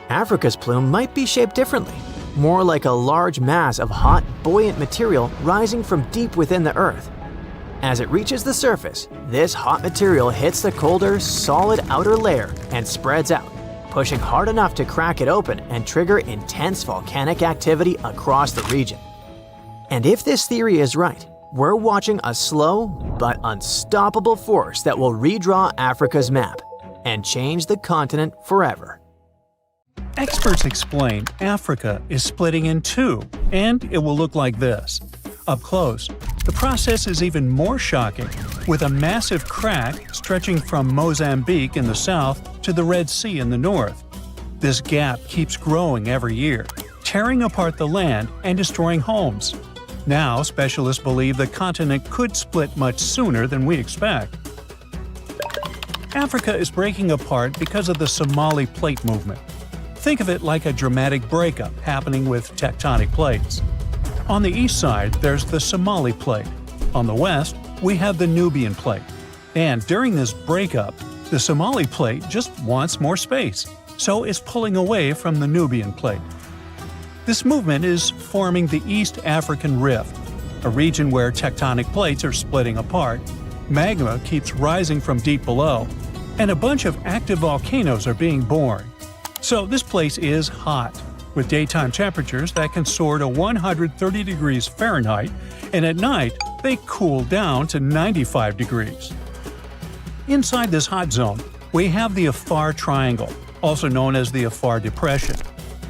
Africa's plume might be shaped differently, more like a large mass of hot, buoyant material rising from deep within the Earth. As it reaches the surface, this hot material hits the colder, solid outer layer and spreads out, pushing hard enough to crack it open and trigger intense volcanic activity across the region. And if this theory is right, we're watching a slow but unstoppable force that will redraw Africa's map and change the continent forever. Experts explain Africa is splitting in two, and it will look like this. Up close, the process is even more shocking, with a massive crack stretching from Mozambique in the south to the Red Sea in the north. This gap keeps growing every year, tearing apart the land and destroying homes. Now, specialists believe the continent could split much sooner than we expect. Africa is breaking apart because of the Somali Plate movement. Think of it like a dramatic breakup happening with tectonic plates. On the east side, there's the Somali Plate. On the west, we have the Nubian Plate. And during this breakup, the Somali Plate just wants more space, so it's pulling away from the Nubian Plate. This movement is forming the East African Rift, a region where tectonic plates are splitting apart, magma keeps rising from deep below, and a bunch of active volcanoes are being born. So this place is hot, with daytime temperatures that can soar to 130 degrees Fahrenheit, and at night they cool down to 95 degrees. Inside this hot zone, we have the Afar Triangle, also known as the Afar Depression,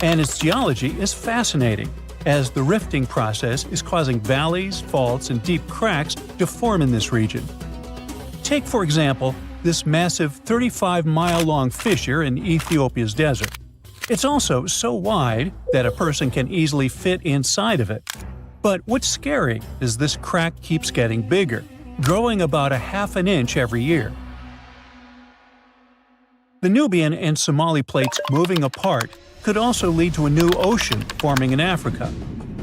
and its geology is fascinating, as the rifting process is causing valleys, faults, and deep cracks to form in this region. Take, for example, this massive 35-mile-long fissure in Ethiopia's desert. It's also so wide that a person can easily fit inside of it. But what's scary is this crack keeps getting bigger, growing about a half an inch every year. The Nubian and Somali plates moving apart could also lead to a new ocean forming in Africa.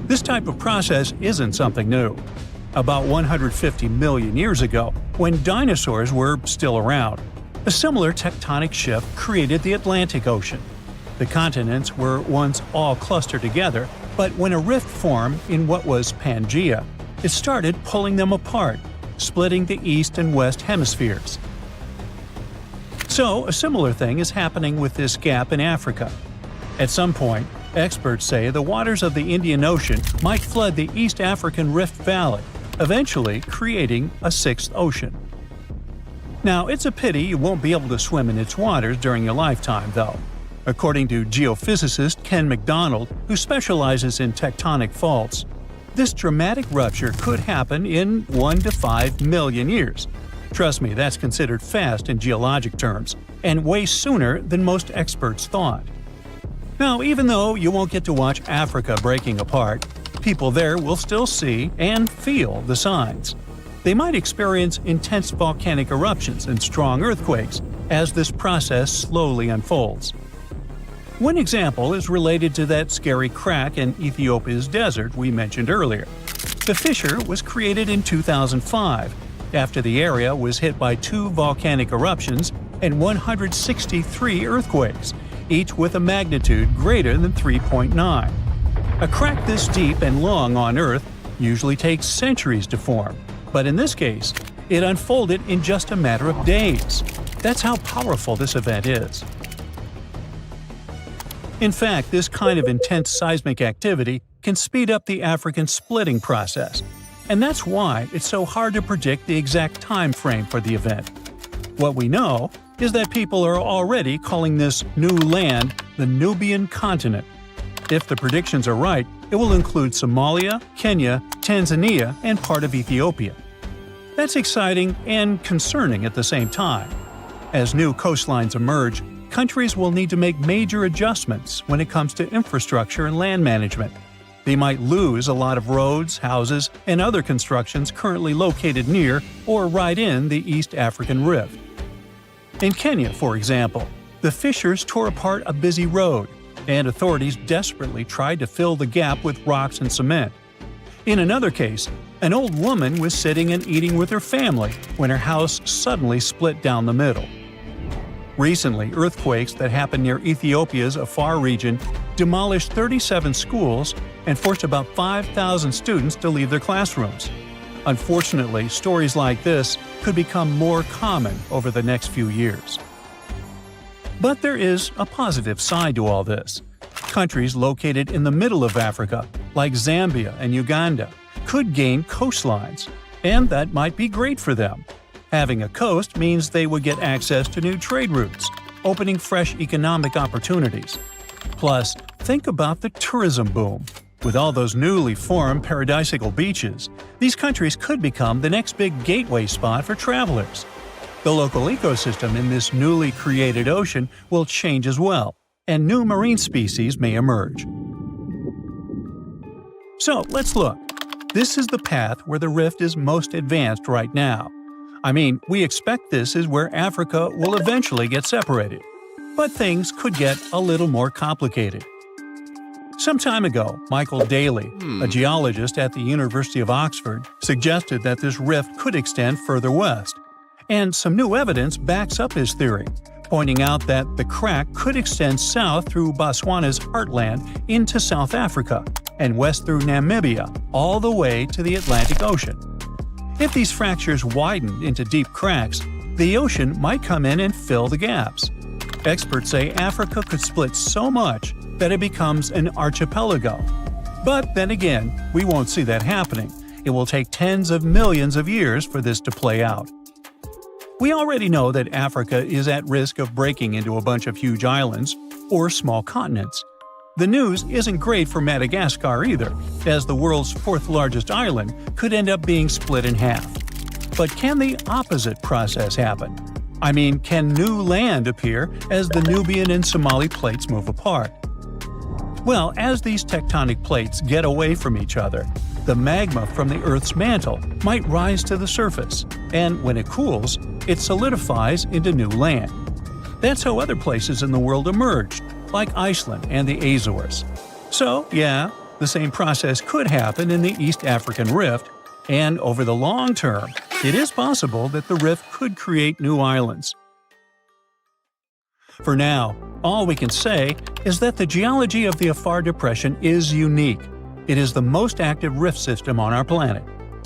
This type of process isn't something new. About 150 million years ago, when dinosaurs were still around, a similar tectonic shift created the Atlantic Ocean. The continents were once all clustered together, but when a rift formed in what was Pangaea, it started pulling them apart, splitting the east and west hemispheres. So, a similar thing is happening with this gap in Africa. At some point, experts say the waters of the Indian Ocean might flood the East African Rift Valley, eventually creating a sixth ocean. Now, it's a pity you won't be able to swim in its waters during your lifetime, though. According to geophysicist Ken McDonald, who specializes in tectonic faults, this dramatic rupture could happen in 1 to 5 million years. Trust me, that's considered fast in geologic terms, and way sooner than most experts thought. Now, even though you won't get to watch Africa breaking apart, people there will still see and feel the signs. They might experience intense volcanic eruptions and strong earthquakes as this process slowly unfolds. One example is related to that scary crack in Ethiopia's desert we mentioned earlier. The fissure was created in 2005, after the area was hit by 2 volcanic eruptions and 163 earthquakes, each with a magnitude greater than 3.9. A crack this deep and long on Earth usually takes centuries to form, but in this case, it unfolded in just a matter of days. That's how powerful this event is. In fact, this kind of intense seismic activity can speed up the African splitting process, and that's why it's so hard to predict the exact time frame for the event. What we know is that people are already calling this new land the Nubian continent. If the predictions are right, it will include Somalia, Kenya, Tanzania, and part of Ethiopia. That's exciting and concerning at the same time. As new coastlines emerge, countries will need to make major adjustments when it comes to infrastructure and land management. They might lose a lot of roads, houses, and other constructions currently located near or right in the East African Rift. In Kenya, for example, the fissures tore apart a busy road, and authorities desperately tried to fill the gap with rocks and cement. In another case, an old woman was sitting and eating with her family when her house suddenly split down the middle. Recently, earthquakes that happened near Ethiopia's Afar region demolished 37 schools and forced about 5,000 students to leave their classrooms. Unfortunately, stories like this could become more common over the next few years. But there is a positive side to all this. Countries located in the middle of Africa, like Zambia and Uganda, could gain coastlines, and that might be great for them. Having a coast means they would get access to new trade routes, opening fresh economic opportunities. Plus, think about the tourism boom. With all those newly formed paradisical beaches, these countries could become the next big gateway spot for travelers. The local ecosystem in this newly created ocean will change as well, and new marine species may emerge. So, let's look. This is the path where the rift is most advanced right now. I mean, we expect this is where Africa will eventually get separated. But things could get a little more complicated. Some time ago, Michael Daly, a geologist at the University of Oxford, suggested that this rift could extend further west. And some new evidence backs up his theory, pointing out that the crack could extend south through Botswana's heartland into South Africa, and west through Namibia, all the way to the Atlantic Ocean. If these fractures widened into deep cracks, the ocean might come in and fill the gaps. Experts say Africa could split so much that it becomes an archipelago. But then again, we won't see that happening. It will take tens of millions of years for this to play out. We already know that Africa is at risk of breaking into a bunch of huge islands or small continents. The news isn't great for Madagascar either, as the world's fourth largest island could end up being split in half. But can the opposite process happen? I mean, can new land appear as the Nubian and Somali plates move apart? Well, as these tectonic plates get away from each other, the magma from the Earth's mantle might rise to the surface, and when it cools, it solidifies into new land. That's how other places in the world emerged, like Iceland and the Azores. So, yeah, the same process could happen in the East African Rift, and over the long term, it is possible that the rift could create new islands. For now, all we can say is that the geology of the Afar Depression is unique. It is the most active rift system on our planet.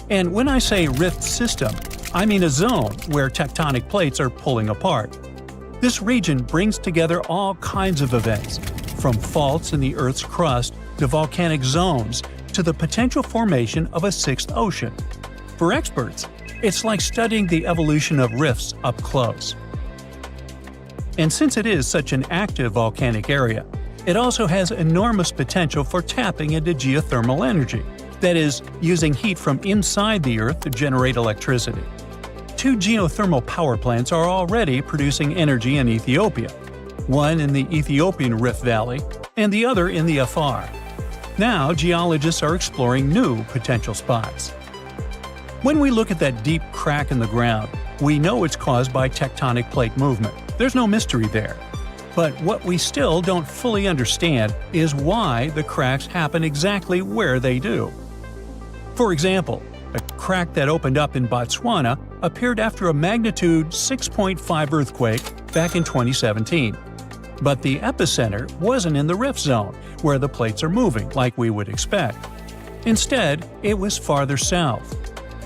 And when I say rift system, I mean a zone where tectonic plates are pulling apart. This region brings together all kinds of events, from faults in the Earth's crust to volcanic zones to the potential formation of a sixth ocean. For experts, it's like studying the evolution of rifts up close. And since it is such an active volcanic area, it also has enormous potential for tapping into geothermal energy, that is, using heat from inside the Earth to generate electricity. 2 geothermal power plants are already producing energy in Ethiopia, one in the Ethiopian Rift Valley and the other in the Afar. Now, geologists are exploring new potential spots. When we look at that deep crack in the ground, we know it's caused by tectonic plate movement. There's no mystery there. But what we still don't fully understand is why the cracks happen exactly where they do. For example, a crack that opened up in Botswana appeared after a magnitude 6.5 earthquake back in 2017. But the epicenter wasn't in the rift zone, where the plates are moving like we would expect. Instead, it was farther south.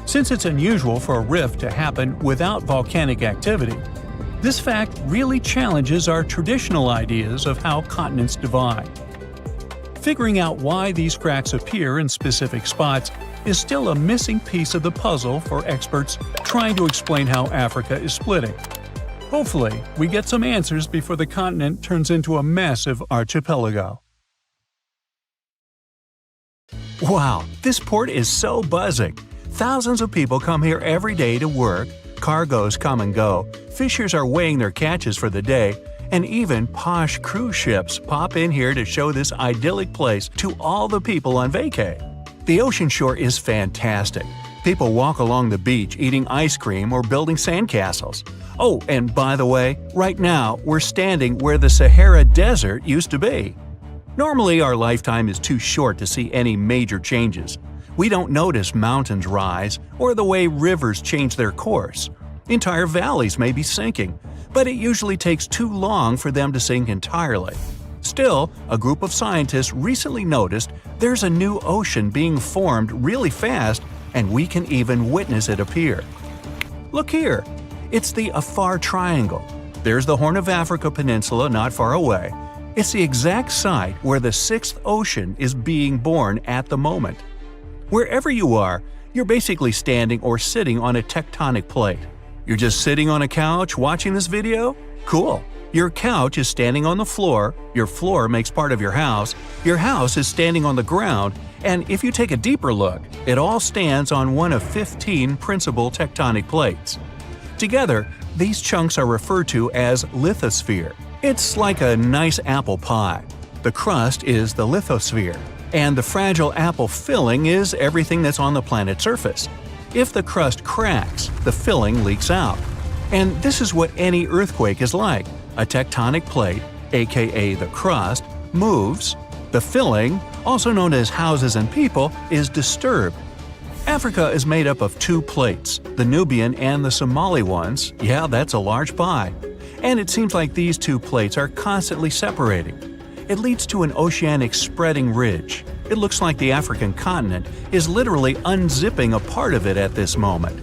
Since it's unusual for a rift to happen without volcanic activity, this fact really challenges our traditional ideas of how continents divide. Figuring out why these cracks appear in specific spots is still a missing piece of the puzzle for experts trying to explain how Africa is splitting. Hopefully, we get some answers before the continent turns into a massive archipelago. Wow, this port is so buzzing! Thousands of people come here every day to work, cargoes come and go, fishers are weighing their catches for the day, and even posh cruise ships pop in here to show this idyllic place to all the people on vacay. The ocean shore is fantastic. People walk along the beach eating ice cream or building sandcastles. Oh, and by the way, right now we're standing where the Sahara Desert used to be. Normally our lifetime is too short to see any major changes. We don't notice mountains rise or the way rivers change their course. Entire valleys may be sinking, but it usually takes too long for them to sink entirely. Still, a group of scientists recently noticed there's a new ocean being formed really fast, and we can even witness it appear. Look here! It's the Afar Triangle. There's the Horn of Africa Peninsula not far away. It's the exact site where the sixth ocean is being born at the moment. Wherever you are, you're basically standing or sitting on a tectonic plate. You're just sitting on a couch watching this video? Cool! Your couch is standing on the floor, your floor makes part of your house is standing on the ground, and if you take a deeper look, it all stands on one of 15 principal tectonic plates. Together, these chunks are referred to as lithosphere. It's like a nice apple pie. The crust is the lithosphere, and the fragile apple filling is everything that's on the planet's surface. If the crust cracks, the filling leaks out. And this is what any earthquake is like. A tectonic plate, aka the crust, moves. The filling, also known as houses and people, is disturbed. Africa is made up of 2 plates, the Nubian and the Somali ones. Yeah, that's a large pie. And it seems like these 2 plates are constantly separating. It leads to an oceanic spreading ridge. It looks like the African continent is literally unzipping a part of it at this moment.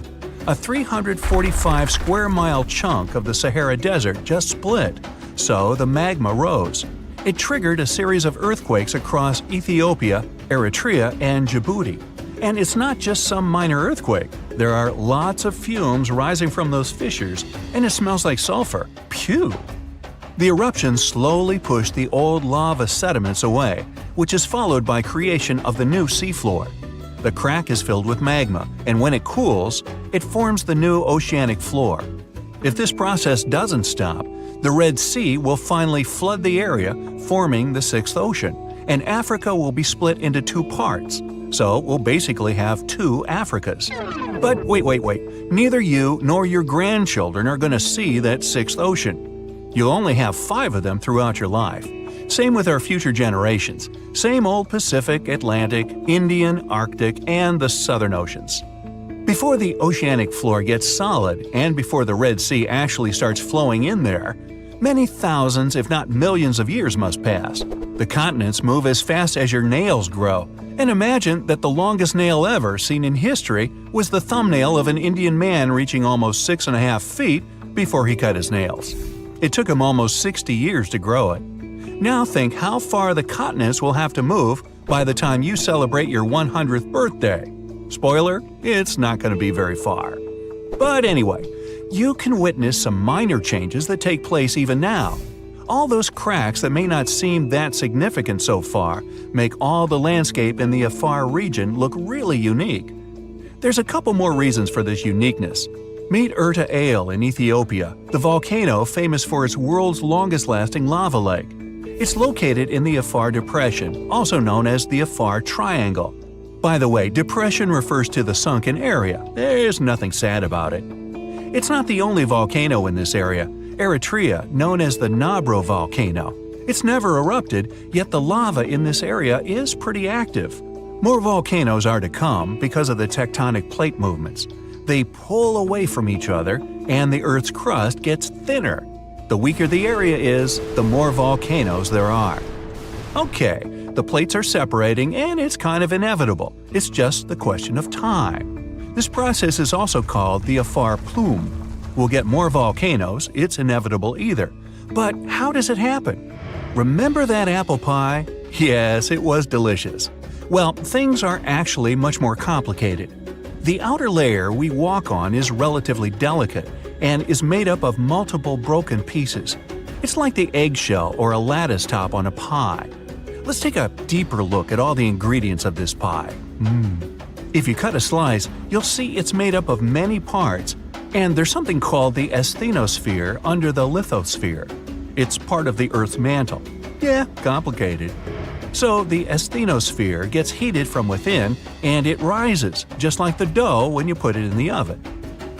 A 345 square mile chunk of the Sahara Desert just split, so the magma rose. It triggered a series of earthquakes across Ethiopia, Eritrea, and Djibouti. And it's not just some minor earthquake. There are lots of fumes rising from those fissures, and it smells like sulfur. Phew! The eruptions slowly push the old lava sediments away, which is followed by creation of the new seafloor. The crack is filled with magma, and when it cools, it forms the new oceanic floor. If this process doesn't stop, the Red Sea will finally flood the area, forming the Sixth Ocean, and Africa will be split into two parts. So we'll basically have two Africas. But wait. Neither you nor your grandchildren are going to see that Sixth Ocean. You'll only have 5 of them throughout your life. Same with our future generations. Same old Pacific, Atlantic, Indian, Arctic, and the Southern Oceans. Before the oceanic floor gets solid, and before the Red Sea actually starts flowing in there, many thousands, if not millions of years must pass. The continents move as fast as your nails grow. And imagine that the longest nail ever seen in history was the thumbnail of an Indian man reaching almost 6.5 feet before he cut his nails. It took him almost 60 years to grow it. Now think how far the continents will have to move by the time you celebrate your 100th birthday. Spoiler, it's not going to be very far. But anyway, you can witness some minor changes that take place even now. All those cracks that may not seem that significant so far make all the landscape in the Afar region look really unique. There's a couple more reasons for this uniqueness. Meet Erupted in Ethiopia, the volcano famous for its world's longest-lasting lava lake. It's located in the Afar Depression, also known as the Afar Triangle. By the way, depression refers to the sunken area. There's nothing sad about it. It's not the only volcano in this area. Eritrea, known as the Nabro volcano. It's never erupted, yet the lava in this area is pretty active. More volcanoes are to come because of the tectonic plate movements. They pull away from each other, and the Earth's crust gets thinner. The weaker the area is, the more volcanoes there are. Okay, the plates are separating, and it's kind of inevitable. It's just the question of time. This process is also called the Afar plume. We'll get more volcanoes, it's inevitable either. But how does it happen? Remember that apple pie? Yes, it was delicious. Well, things are actually much more complicated. The outer layer we walk on is relatively delicate and is made up of multiple broken pieces. It's like the eggshell or a lattice top on a pie. Let's take a deeper look at all the ingredients of this pie. If you cut a slice, you'll see it's made up of many parts, and there's something called the asthenosphere under the lithosphere. It's part of the Earth's mantle. Yeah, complicated. So the asthenosphere gets heated from within, and it rises, just like the dough when you put it in the oven.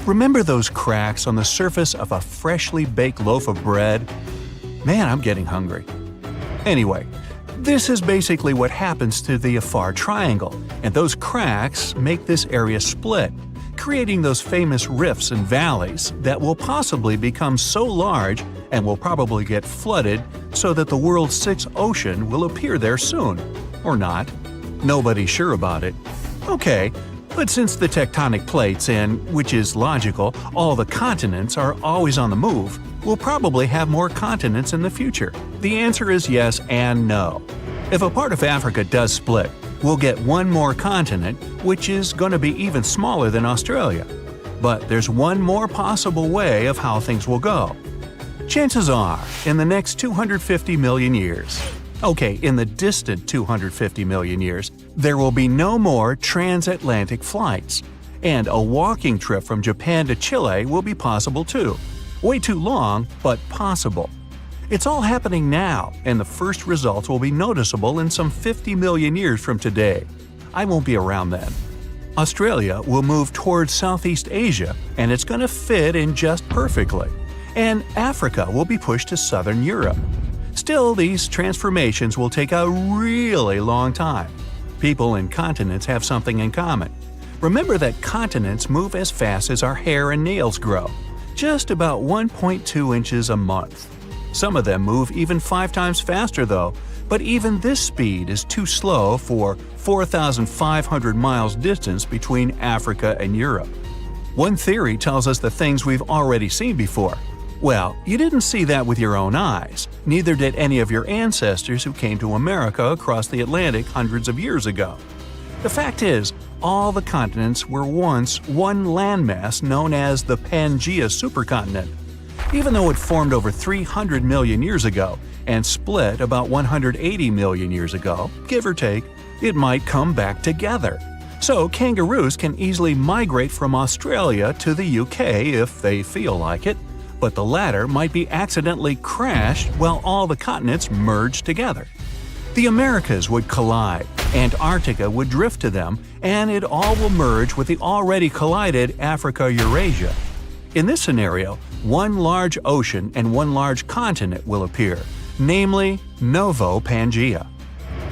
Remember those cracks on the surface of a freshly baked loaf of bread? Man, I'm getting hungry. Anyway, this is basically what happens to the Afar Triangle, and those cracks make this area split, creating those famous rifts and valleys that will possibly become so large and will probably get flooded so that the world's sixth ocean will appear there soon. Or not. Nobody's sure about it. Okay, but since the tectonic plates and, which is logical, all the continents are always on the move, we'll probably have more continents in the future. The answer is yes and no. If a part of Africa does split, we'll get one more continent, which is going to be even smaller than Australia. But there's one more possible way of how things will go. Chances are, in the next 250 million years, in the distant 250 million years, there will be no more transatlantic flights. And a walking trip from Japan to Chile will be possible too. Way too long, but possible. It's all happening now, and the first results will be noticeable in some 50 million years from today. I won't be around then. Australia will move towards Southeast Asia, and it's going to fit in just perfectly. And Africa will be pushed to Southern Europe. Still, these transformations will take a really long time. People and continents have something in common. Remember that continents move as fast as our hair and nails grow, just about 1.2 inches a month. Some of them move even 5 times faster though, But even this speed is too slow for 4,500 miles distance between Africa and Europe. One theory tells us the things we've already seen before. Well, you didn't see that with your own eyes. Neither did any of your ancestors who came to America across the Atlantic hundreds of years ago. The fact is, all the continents were once one landmass known as the Pangaea supercontinent. Even though it formed over 300 million years ago and split about 180 million years ago, give or take, it might come back together. So kangaroos can easily migrate from Australia to the UK if they feel like it, but the latter might be accidentally crashed while all the continents merge together. The Americas would collide, Antarctica would drift to them, and it all will merge with the already collided Africa-Eurasia. In this scenario, one large ocean and one large continent will appear, namely Novo Pangaea.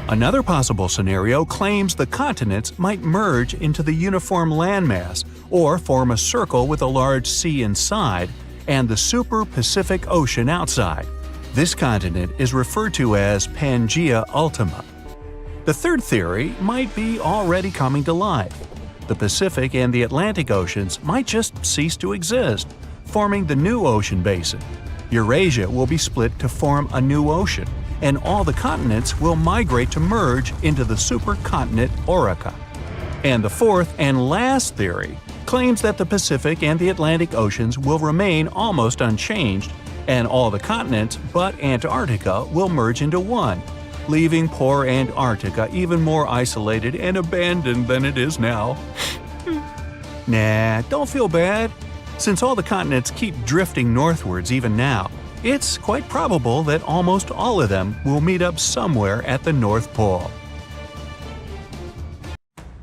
Another possible scenario claims the continents might merge into the uniform landmass or form a circle with a large sea inside and the super Pacific Ocean outside. This continent is referred to as Pangaea Ultima. The third theory might be already coming to life. The Pacific and the Atlantic Oceans might just cease to exist, forming the new ocean basin. Eurasia will be split to form a new ocean, and all the continents will migrate to merge into the supercontinent Orica. And the fourth and last theory claims that the Pacific and the Atlantic Oceans will remain almost unchanged, and all the continents but Antarctica will merge into one, leaving poor Antarctica even more isolated and abandoned than it is now. Nah, don't feel bad. Since all the continents keep drifting northwards even now, it's quite probable that almost all of them will meet up somewhere at the North Pole.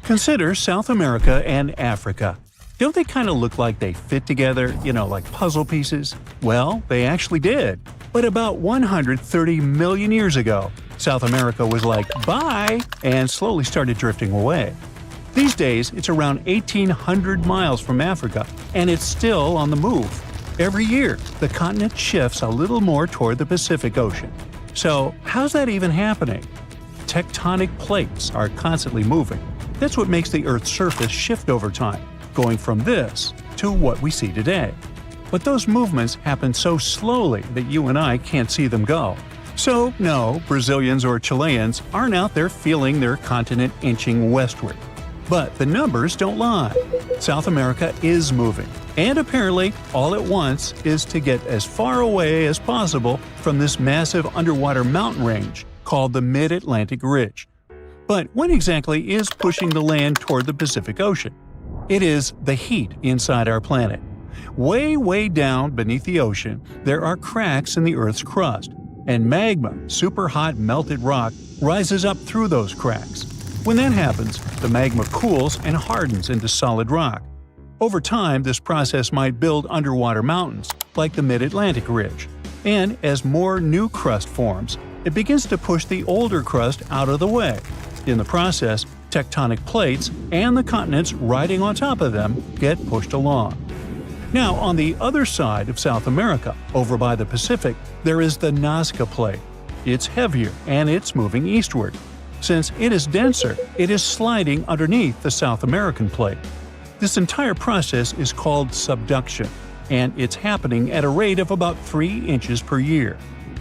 Consider South America and Africa. Don't they kind of look like they fit together, like puzzle pieces? Well, they actually did. But about 130 million years ago, South America was like, bye, and slowly started drifting away. These days, it's around 1,800 miles from Africa, and it's still on the move. Every year, the continent shifts a little more toward the Pacific Ocean. So, how's that even happening? Tectonic plates are constantly moving. That's what makes the Earth's surface shift over time, going from this to what we see today. But those movements happen so slowly that you and I can't see them go. So, no, Brazilians or Chileans aren't out there feeling their continent inching westward. But the numbers don't lie. South America is moving, and apparently all it wants is to get as far away as possible from this massive underwater mountain range called the Mid-Atlantic Ridge. But what exactly is pushing the land toward the Pacific Ocean? It is the heat inside our planet. Way down beneath the ocean, there are cracks in the Earth's crust, and magma, super hot melted rock, rises up through those cracks. When that happens, the magma cools and hardens into solid rock. Over time, this process might build underwater mountains, like the Mid-Atlantic Ridge. And as more new crust forms, it begins to push the older crust out of the way. In the process, tectonic plates and the continents riding on top of them get pushed along. Now, on the other side of South America, over by the Pacific, there is the Nazca Plate. It's heavier and it's moving eastward. Since it is denser, it is sliding underneath the South American Plate. This entire process is called subduction, and it's happening at a rate of about 3 inches per year.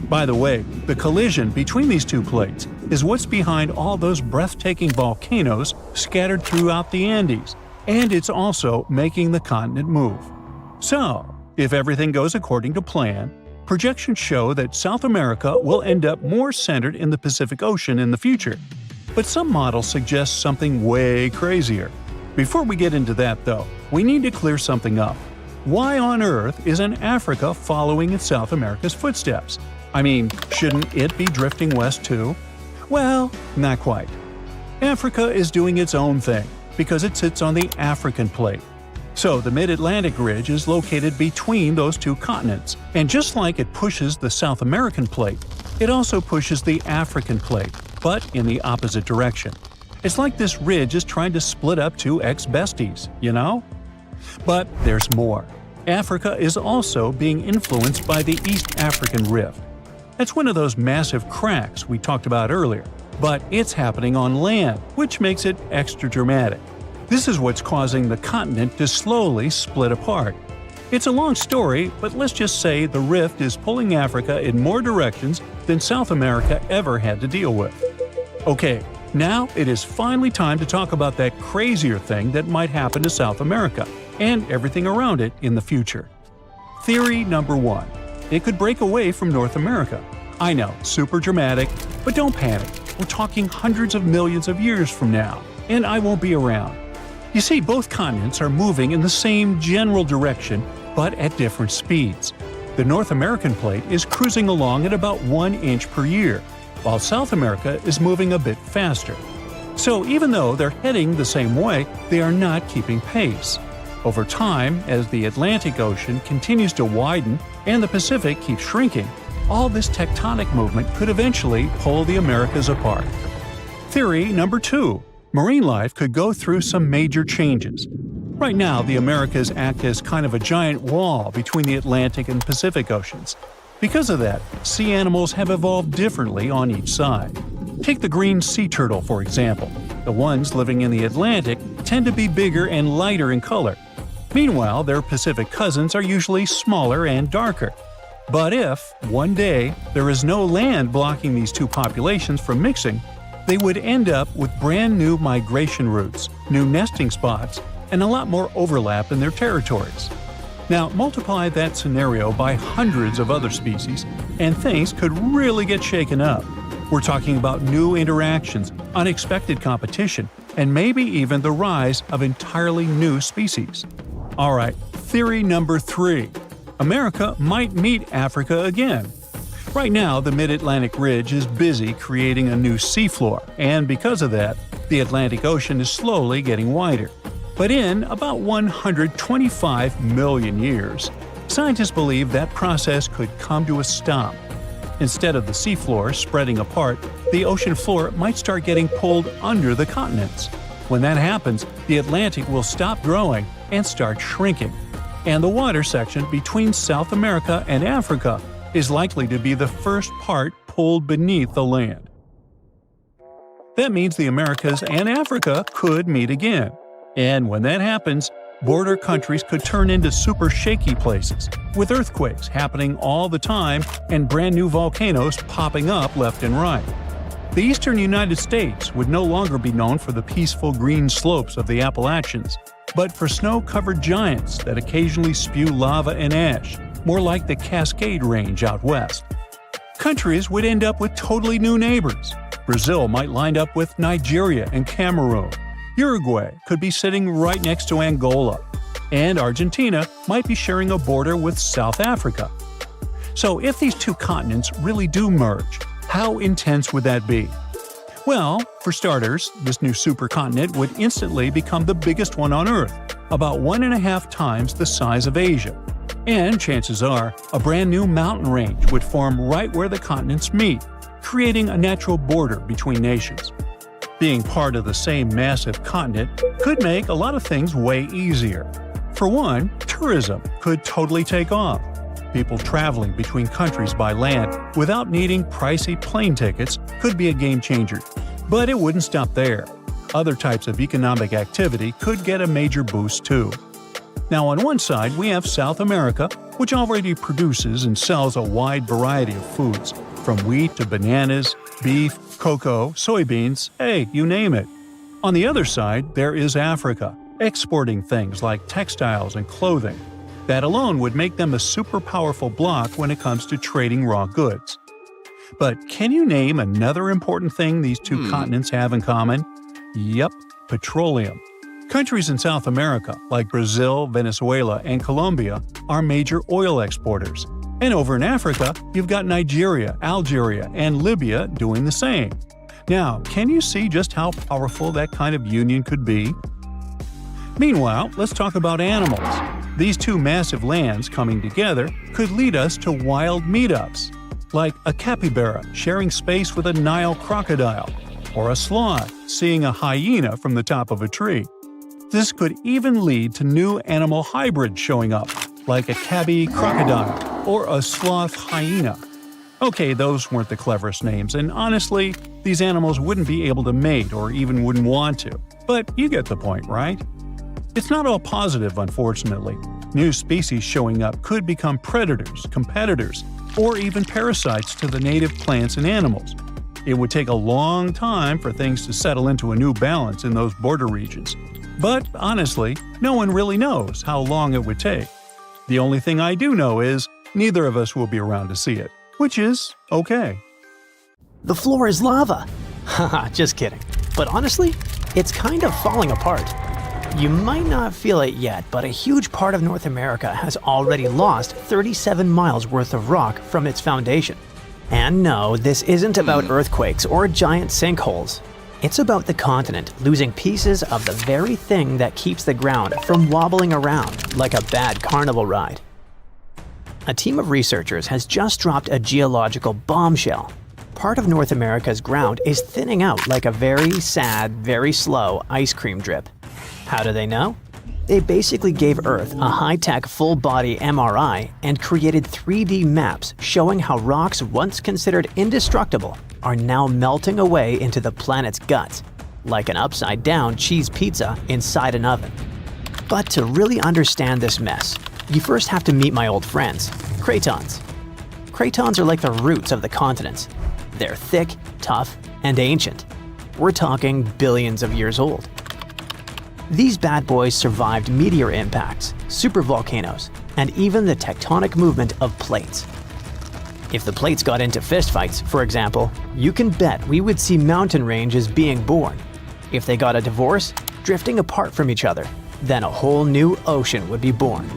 By the way, the collision between these two plates is what's behind all those breathtaking volcanoes scattered throughout the Andes, and it's also making the continent move. So, if everything goes according to plan, projections show that South America will end up more centered in the Pacific Ocean in the future. But some models suggest something way crazier. Before we get into that, though, we need to clear something up. Why on earth isn't Africa following in South America's footsteps? I mean, shouldn't it be drifting west too? Well, not quite. Africa is doing its own thing because it sits on the African Plate. So the Mid-Atlantic Ridge is located between those two continents, and just like it pushes the South American Plate, it also pushes the African Plate, but in the opposite direction. It's like this ridge is trying to split up two ex-besties, you know? But there's more. Africa is also being influenced by the East African Rift. That's one of those massive cracks we talked about earlier, but it's happening on land, which makes it extra dramatic. This is what's causing the continent to slowly split apart. It's a long story, but let's just say the rift is pulling Africa in more directions than South America ever had to deal with. Okay, now it is finally time to talk about that crazier thing that might happen to South America and everything around it in the future. Theory number 1. It could break away from North America. I know, super dramatic, but don't panic. We're talking hundreds of millions of years from now, and I won't be around. You see, both continents are moving in the same general direction, but at different speeds. The North American plate is cruising along at about 1 inch per year, while South America is moving a bit faster. So even though they're heading the same way, they are not keeping pace. Over time, as the Atlantic Ocean continues to widen and the Pacific keeps shrinking, all this tectonic movement could eventually pull the Americas apart. Theory number 2. Marine life could go through some major changes. Right now, the Americas act as kind of a giant wall between the Atlantic and Pacific Oceans. Because of that, sea animals have evolved differently on each side. Take the green sea turtle, for example. The ones living in the Atlantic tend to be bigger and lighter in color. Meanwhile, their Pacific cousins are usually smaller and darker. But if, one day, there is no land blocking these two populations from mixing, they would end up with brand new migration routes, new nesting spots, and a lot more overlap in their territories. Now, multiply that scenario by hundreds of other species, and things could really get shaken up. We're talking about new interactions, unexpected competition, and maybe even the rise of entirely new species. Alright, theory number 3. America might meet Africa again. Right now, the Mid-Atlantic Ridge is busy creating a new seafloor, and because of that, the Atlantic Ocean is slowly getting wider. But in about 125 million years, scientists believe that process could come to a stop. Instead of the seafloor spreading apart, the ocean floor might start getting pulled under the continents. When that happens, the Atlantic will stop growing and start shrinking. And the water section between South America and Africa is likely to be the first part pulled beneath the land. That means the Americas and Africa could meet again. And when that happens, border countries could turn into super shaky places, with earthquakes happening all the time and brand new volcanoes popping up left and right. The eastern United States would no longer be known for the peaceful green slopes of the Appalachians, but for snow-covered giants that occasionally spew lava and ash, more like the Cascade Range out west. Countries would end up with totally new neighbors. Brazil might line up with Nigeria and Cameroon. Uruguay could be sitting right next to Angola. And Argentina might be sharing a border with South Africa. So if these two continents really do merge, how intense would that be? Well, for starters, this new supercontinent would instantly become the biggest one on Earth, about 1.5 times the size of Asia. And chances are, a brand new mountain range would form right where the continents meet, creating a natural border between nations. Being part of the same massive continent could make a lot of things way easier. For one, tourism could totally take off. People traveling between countries by land without needing pricey plane tickets could be a game changer. But it wouldn't stop there. Other types of economic activity could get a major boost too. Now on one side we have South America, which already produces and sells a wide variety of foods, from wheat to bananas, beef, cocoa, soybeans, hey, you name it. On the other side, there is Africa, exporting things like textiles and clothing. That alone would make them a super powerful bloc when it comes to trading raw goods. But can you name another important thing these two continents have in common? Yep, petroleum. Countries in South America, like Brazil, Venezuela, and Colombia, are major oil exporters. And over in Africa, you've got Nigeria, Algeria, and Libya doing the same. Now, can you see just how powerful that kind of union could be? Meanwhile, let's talk about animals. These two massive lands coming together could lead us to wild meetups, like a capybara sharing space with a Nile crocodile, or a sloth seeing a hyena from the top of a tree. This could even lead to new animal hybrids showing up, like a tabby crocodile or a sloth hyena. Okay, those weren't the cleverest names, and honestly, these animals wouldn't be able to mate or even wouldn't want to. But you get the point, right? It's not all positive, unfortunately. New species showing up could become predators, competitors, or even parasites to the native plants and animals. It would take a long time for things to settle into a new balance in those border regions. But honestly, no one really knows how long it would take. The only thing I do know is neither of us will be around to see it, which is okay. The floor is lava. Haha, just kidding. But honestly, it's kind of falling apart. You might not feel it yet, but a huge part of North America has already lost 37 miles worth of rock from its foundation. And no, this isn't about earthquakes or giant sinkholes. It's about the continent losing pieces of the very thing that keeps the ground from wobbling around like a bad carnival ride. A team of researchers has just dropped a geological bombshell. Part of North America's ground is thinning out like a very sad, very slow ice cream drip. How do they know? They basically gave Earth a high-tech full-body MRI and created 3D maps showing how rocks once considered indestructible are now melting away into the planet's guts, like an upside-down cheese pizza inside an oven. But to really understand this mess, you first have to meet my old friends, cratons. Cratons are like the roots of the continents. They're thick, tough, and ancient. We're talking billions of years old. These bad boys survived meteor impacts, supervolcanoes, and even the tectonic movement of plates. If the plates got into fistfights, for example, you can bet we would see mountain ranges being born. If they got a divorce, drifting apart from each other, then a whole new ocean would be born.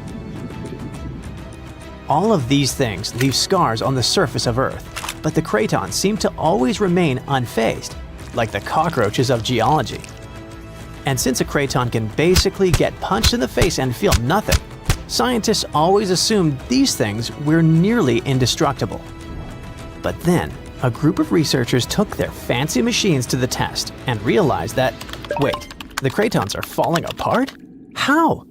All of these things leave scars on the surface of Earth, but the cratons seem to always remain unfazed, like the cockroaches of geology. And since a craton can basically get punched in the face and feel nothing, scientists always assumed these things were nearly indestructible. But then, a group of researchers took their fancy machines to the test and realized that, wait, the cratons are falling apart? How?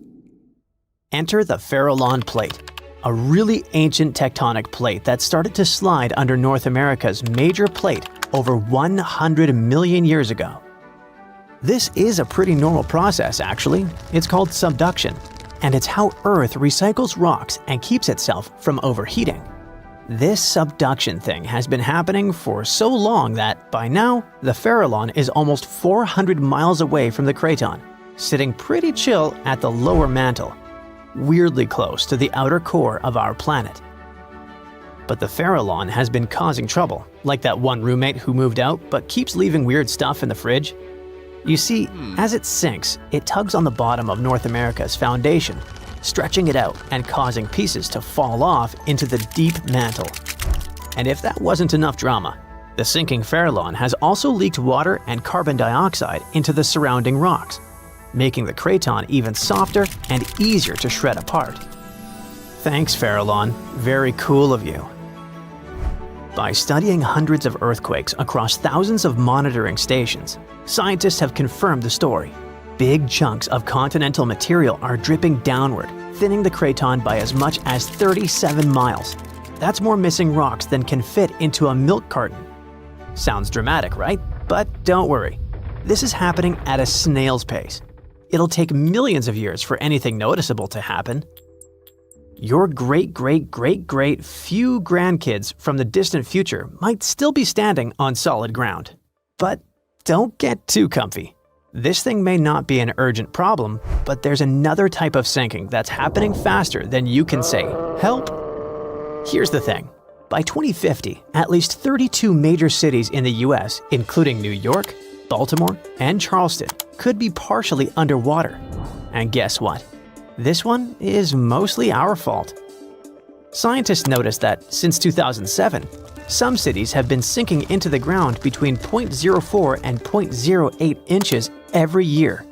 Enter the Farallon Plate, a really ancient tectonic plate that started to slide under North America's major plate over 100 million years ago. This is a pretty normal process, actually. It's called subduction, and it's how Earth recycles rocks and keeps itself from overheating. This subduction thing has been happening for so long that, by now, the Farallon is almost 400 miles away from the craton, sitting pretty chill at the lower mantle, weirdly close to the outer core of our planet. But the Farallon has been causing trouble, like that one roommate who moved out but keeps leaving weird stuff in the fridge. You see, as it sinks, it tugs on the bottom of North America's foundation, stretching it out and causing pieces to fall off into the deep mantle. And if that wasn't enough drama, the sinking Farallon has also leaked water and carbon dioxide into the surrounding rocks, making the craton even softer and easier to shred apart. Thanks, Farallon. Very cool of you. By studying hundreds of earthquakes across thousands of monitoring stations, scientists have confirmed the story. Big chunks of continental material are dripping downward, thinning the craton by as much as 37 miles. That's more missing rocks than can fit into a milk carton. Sounds dramatic, right? But don't worry. This is happening at a snail's pace. It'll take millions of years for anything noticeable to happen. Your great-great-great-great few grandkids from the distant future might still be standing on solid ground. But don't get too comfy. This thing may not be an urgent problem, but there's another type of sinking that's happening faster than you can say, "Help." Here's the thing. By 2050, at least 32 major cities in the US, including New York, Baltimore, and Charleston, could be partially underwater. And guess what? This one is mostly our fault. Scientists noticed that since 2007, some cities have been sinking into the ground between 0.04 and 0.08 inches every year.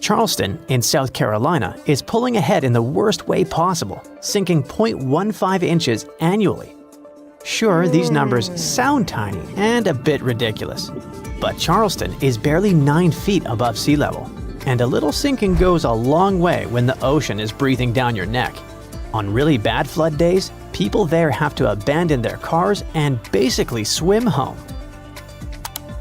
Charleston, in South Carolina, is pulling ahead in the worst way possible, sinking 0.15 inches annually. Sure, these numbers sound tiny and a bit ridiculous, but Charleston is barely 9 feet above sea level, and a little sinking goes a long way when the ocean is breathing down your neck. On really bad flood days, people there have to abandon their cars and basically swim home.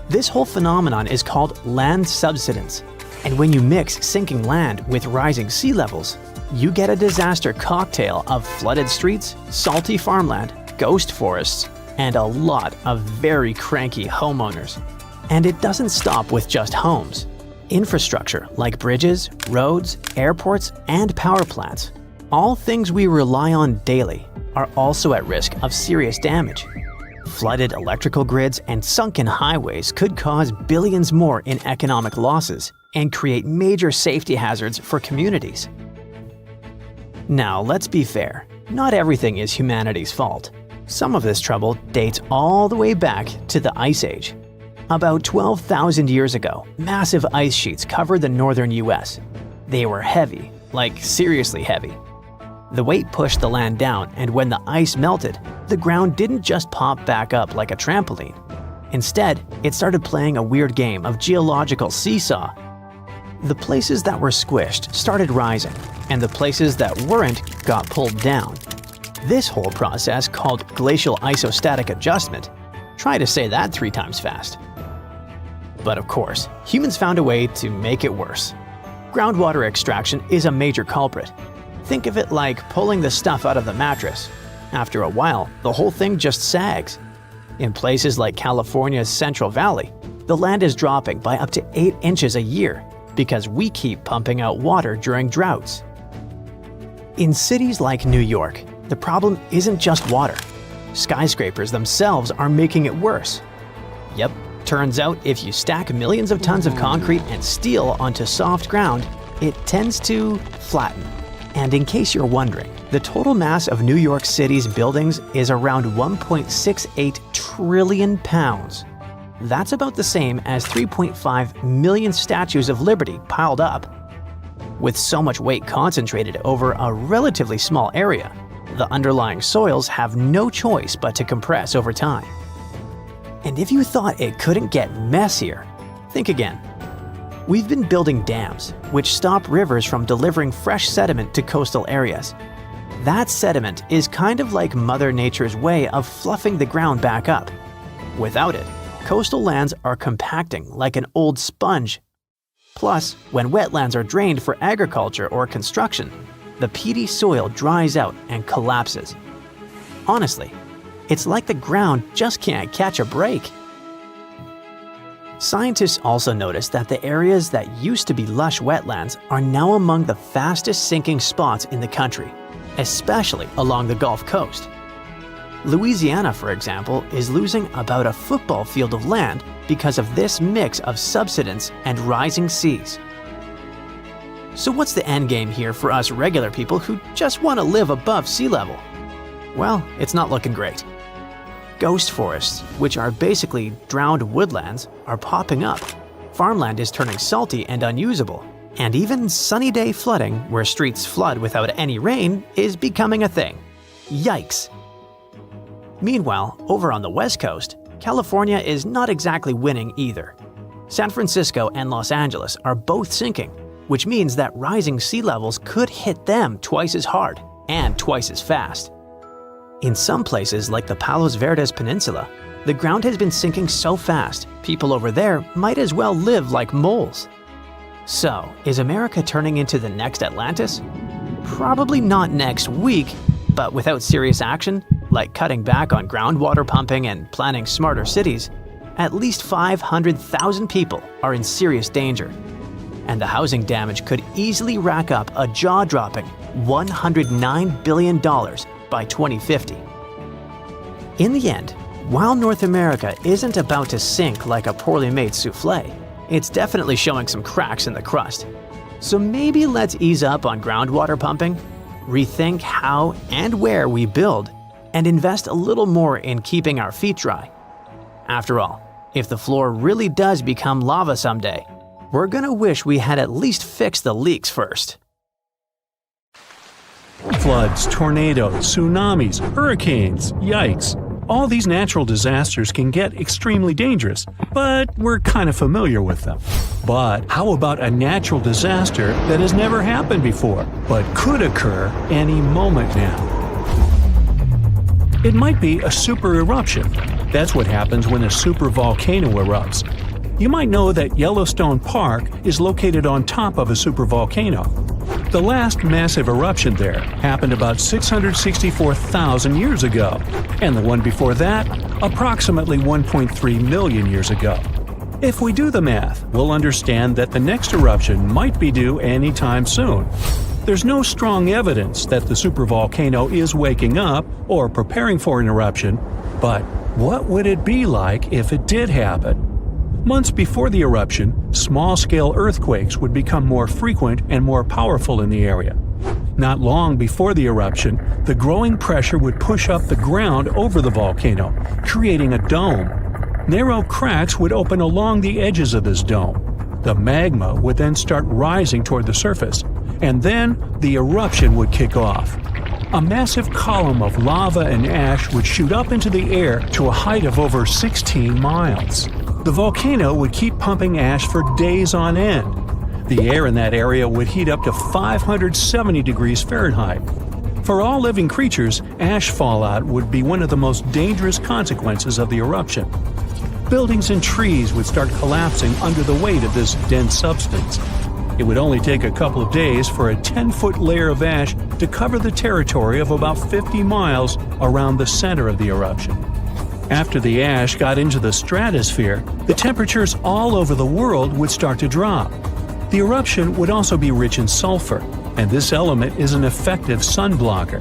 This whole phenomenon is called land subsidence, and when you mix sinking land with rising sea levels, you get a disaster cocktail of flooded streets, salty farmland, ghost forests, and a lot of very cranky homeowners. And it doesn't stop with just homes. Infrastructure like bridges, roads, airports, and power plants, all things we rely on daily, are also at risk of serious damage. Flooded electrical grids and sunken highways could cause billions more in economic losses and create major safety hazards for communities. Now, let's be fair. Not everything is humanity's fault. Some of this trouble dates all the way back to the Ice Age. About 12,000 years ago, massive ice sheets covered the northern US. They were heavy, like seriously heavy. The weight pushed the land down, and when the ice melted, the ground didn't just pop back up like a trampoline. Instead, it started playing a weird game of geological seesaw. The places that were squished started rising, and the places that weren't got pulled down. This whole process, called glacial isostatic adjustment, try to say that 3 times fast. But of course, humans found a way to make it worse. Groundwater extraction is a major culprit. Think of it like pulling the stuff out of the mattress. After a while, the whole thing just sags. In places like California's Central Valley, the land is dropping by up to 8 inches a year because we keep pumping out water during droughts. In cities like New York, the problem isn't just water. Skyscrapers themselves are making it worse. Yep, turns out if you stack millions of tons of concrete and steel onto soft ground, it tends to flatten. And in case you're wondering, the total mass of New York City's buildings is around 1.68 trillion pounds. That's about the same as 3.5 million statues of liberty piled up. With so much weight concentrated over a relatively small area, the underlying soils have no choice but to compress over time. And if you thought it couldn't get messier, think again. We've been building dams, which stop rivers from delivering fresh sediment to coastal areas. That sediment is kind of like Mother Nature's way of fluffing the ground back up. Without it, coastal lands are compacting like an old sponge. Plus, when wetlands are drained for agriculture or construction, the peaty soil dries out and collapses. Honestly, it's like the ground just can't catch a break. Scientists also noticed that the areas that used to be lush wetlands are now among the fastest sinking spots in the country, especially along the Gulf Coast. Louisiana, for example, is losing about a football field of land because of this mix of subsidence and rising seas. So what's the endgame here for us regular people who just want to live above sea level? Well, it's not looking great. Ghost forests, which are basically drowned woodlands, are popping up. Farmland is turning salty and unusable. And even sunny day flooding, where streets flood without any rain, is becoming a thing. Yikes! Meanwhile, over on the West Coast, California is not exactly winning either. San Francisco and Los Angeles are both sinking, which means that rising sea levels could hit them twice as hard and twice as fast. In some places like the Palos Verdes Peninsula, the ground has been sinking so fast, people over there might as well live like moles. So, is America turning into the next Atlantis? Probably not next week, but without serious action, like cutting back on groundwater pumping and planning smarter cities, at least 500,000 people are in serious danger. And the housing damage could easily rack up a jaw-dropping $109 billion by 2050. In the end, while North America isn't about to sink like a poorly made souffle, it's definitely showing some cracks in the crust. So maybe let's ease up on groundwater pumping, rethink how and where we build, and invest a little more in keeping our feet dry. After all, if the floor really does become lava someday, we're gonna wish we had at least fixed the leaks first. Floods, tornadoes, tsunamis, hurricanes, yikes. All these natural disasters can get extremely dangerous, but we're kind of familiar with them. But how about a natural disaster that has never happened before, but could occur any moment now? It might be a super eruption. That's what happens when a supervolcano erupts. You might know that Yellowstone Park is located on top of a supervolcano. The last massive eruption there happened about 664,000 years ago, and the one before that, approximately 1.3 million years ago. If we do the math, we'll understand that the next eruption might be due anytime soon. There's no strong evidence that the supervolcano is waking up or preparing for an eruption, but what would it be like if it did happen? Months before the eruption, small-scale earthquakes would become more frequent and more powerful in the area. Not long before the eruption, the growing pressure would push up the ground over the volcano, creating a dome. Narrow cracks would open along the edges of this dome. The magma would then start rising toward the surface, and then the eruption would kick off. A massive column of lava and ash would shoot up into the air to a height of over 16 miles. The volcano would keep pumping ash for days on end. The air in that area would heat up to 570 degrees Fahrenheit. For all living creatures, ash fallout would be one of the most dangerous consequences of the eruption. Buildings and trees would start collapsing under the weight of this dense substance. It would only take a couple of days for a 10-foot layer of ash to cover the territory of about 50 miles around the center of the eruption. After the ash got into the stratosphere, the temperatures all over the world would start to drop. The eruption would also be rich in sulfur, and this element is an effective sun blocker.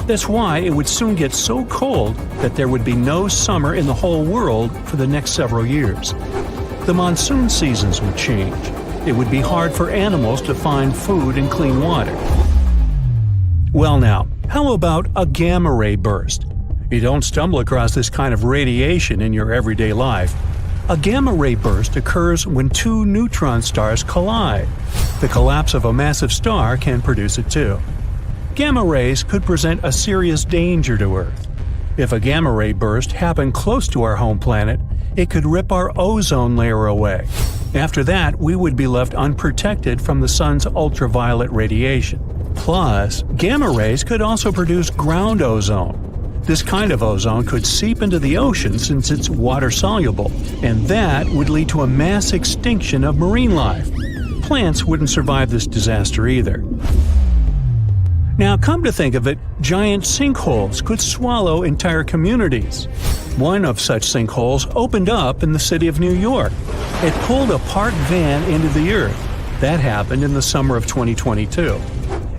That's why it would soon get so cold that there would be no summer in the whole world for the next several years. The monsoon seasons would change. It would be hard for animals to find food and clean water. Well now, how about a gamma ray burst? You don't stumble across this kind of radiation in your everyday life. A gamma ray burst occurs when two neutron stars collide. The collapse of a massive star can produce it too. Gamma rays could present a serious danger to Earth. If a gamma ray burst happened close to our home planet, it could rip our ozone layer away. After that, we would be left unprotected from the sun's ultraviolet radiation. Plus, gamma rays could also produce ground ozone. This kind of ozone could seep into the ocean since it's water-soluble, and that would lead to a mass extinction of marine life. Plants wouldn't survive this disaster either. Now, come to think of it, giant sinkholes could swallow entire communities. One of such sinkholes opened up in the city of New York. It pulled a parked van into the earth. That happened in the summer of 2022.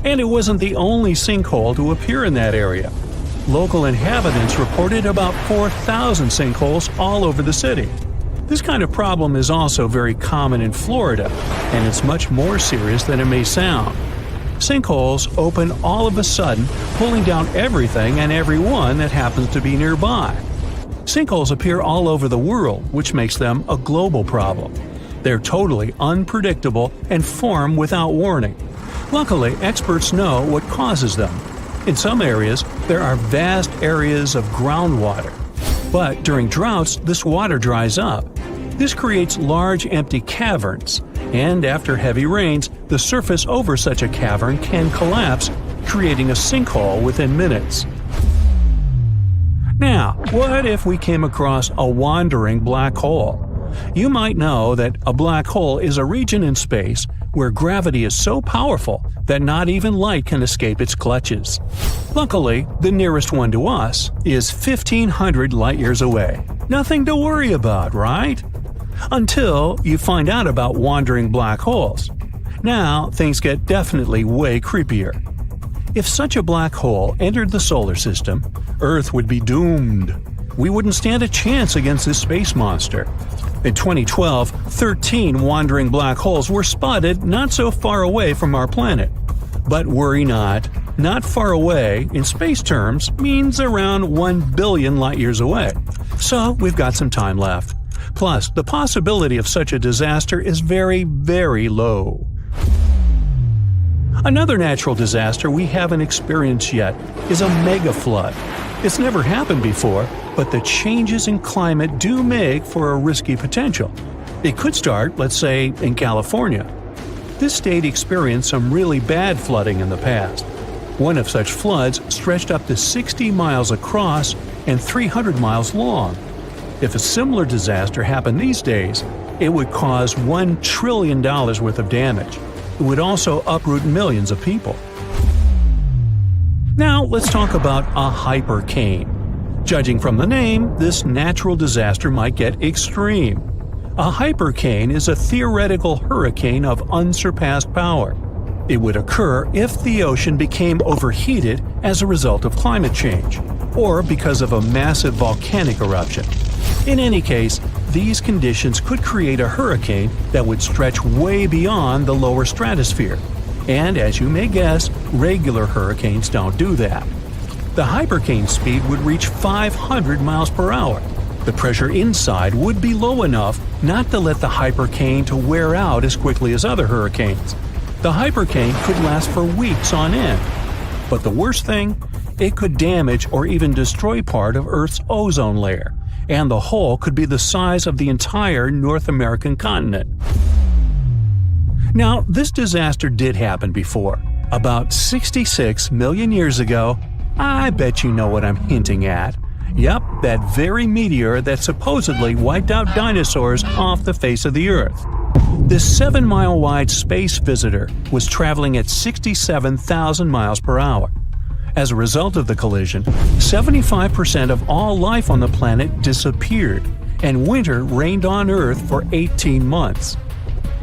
And it wasn't the only sinkhole to appear in that area. Local inhabitants reported about 4,000 sinkholes all over the city. This kind of problem is also very common in Florida, and it's much more serious than it may sound. Sinkholes open all of a sudden, pulling down everything and everyone that happens to be nearby. Sinkholes appear all over the world, which makes them a global problem. They're totally unpredictable and form without warning. Luckily, experts know what causes them. In some areas, there are vast areas of groundwater. But during droughts, this water dries up. This creates large empty caverns, and after heavy rains, the surface over such a cavern can collapse, creating a sinkhole within minutes. Now, what if we came across a wandering black hole? You might know that a black hole is a region in space where gravity is so powerful that not even light can escape its clutches. Luckily, the nearest one to us is 1,500 light-years away. Nothing to worry about, right? Until you find out about wandering black holes. Now, things get definitely way creepier. If such a black hole entered the solar system, Earth would be doomed. We wouldn't stand a chance against this space monster. In 2012, 13 wandering black holes were spotted not so far away from our planet. But worry not. Not far away, in space terms, means around 1 billion light-years away. So we've got some time left. Plus, the possibility of such a disaster is very, very low. Another natural disaster we haven't experienced yet is a mega flood. It's never happened before, but the changes in climate do make for a risky potential. It could start, let's say, in California. This state experienced some really bad flooding in the past. One of such floods stretched up to 60 miles across and 300 miles long. If a similar disaster happened these days, it would cause $1 trillion worth of damage. It would also uproot millions of people. Now let's talk about a hypercane. Judging from the name, this natural disaster might get extreme. A hypercane is a theoretical hurricane of unsurpassed power. It would occur if the ocean became overheated as a result of climate change, or because of a massive volcanic eruption. In any case, these conditions could create a hurricane that would stretch way beyond the lower stratosphere. And as you may guess, regular hurricanes don't do that. The hypercane speed would reach 500 miles per hour. The pressure inside would be low enough not to let the hypercane to wear out as quickly as other hurricanes. The hypercane could last for weeks on end. But the worst thing? It could damage or even destroy part of Earth's ozone layer, and the hole could be the size of the entire North American continent. Now, this disaster did happen before. About 66 million years ago. I bet you know what I'm hinting at. Yep, that very meteor that supposedly wiped out dinosaurs off the face of the Earth. This 7-mile-wide space visitor was traveling at 67,000 miles per hour. As a result of the collision, 75% of all life on the planet disappeared, and winter reigned on Earth for 18 months.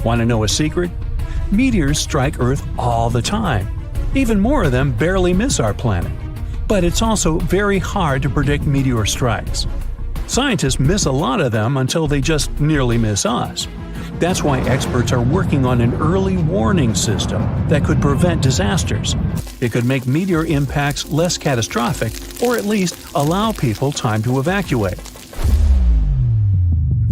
Want to know a secret? Meteors strike Earth all the time. Even more of them barely miss our planet. But it's also very hard to predict meteor strikes. Scientists miss a lot of them until they just nearly miss us. That's why experts are working on an early warning system that could prevent disasters. It could make meteor impacts less catastrophic, or at least allow people time to evacuate.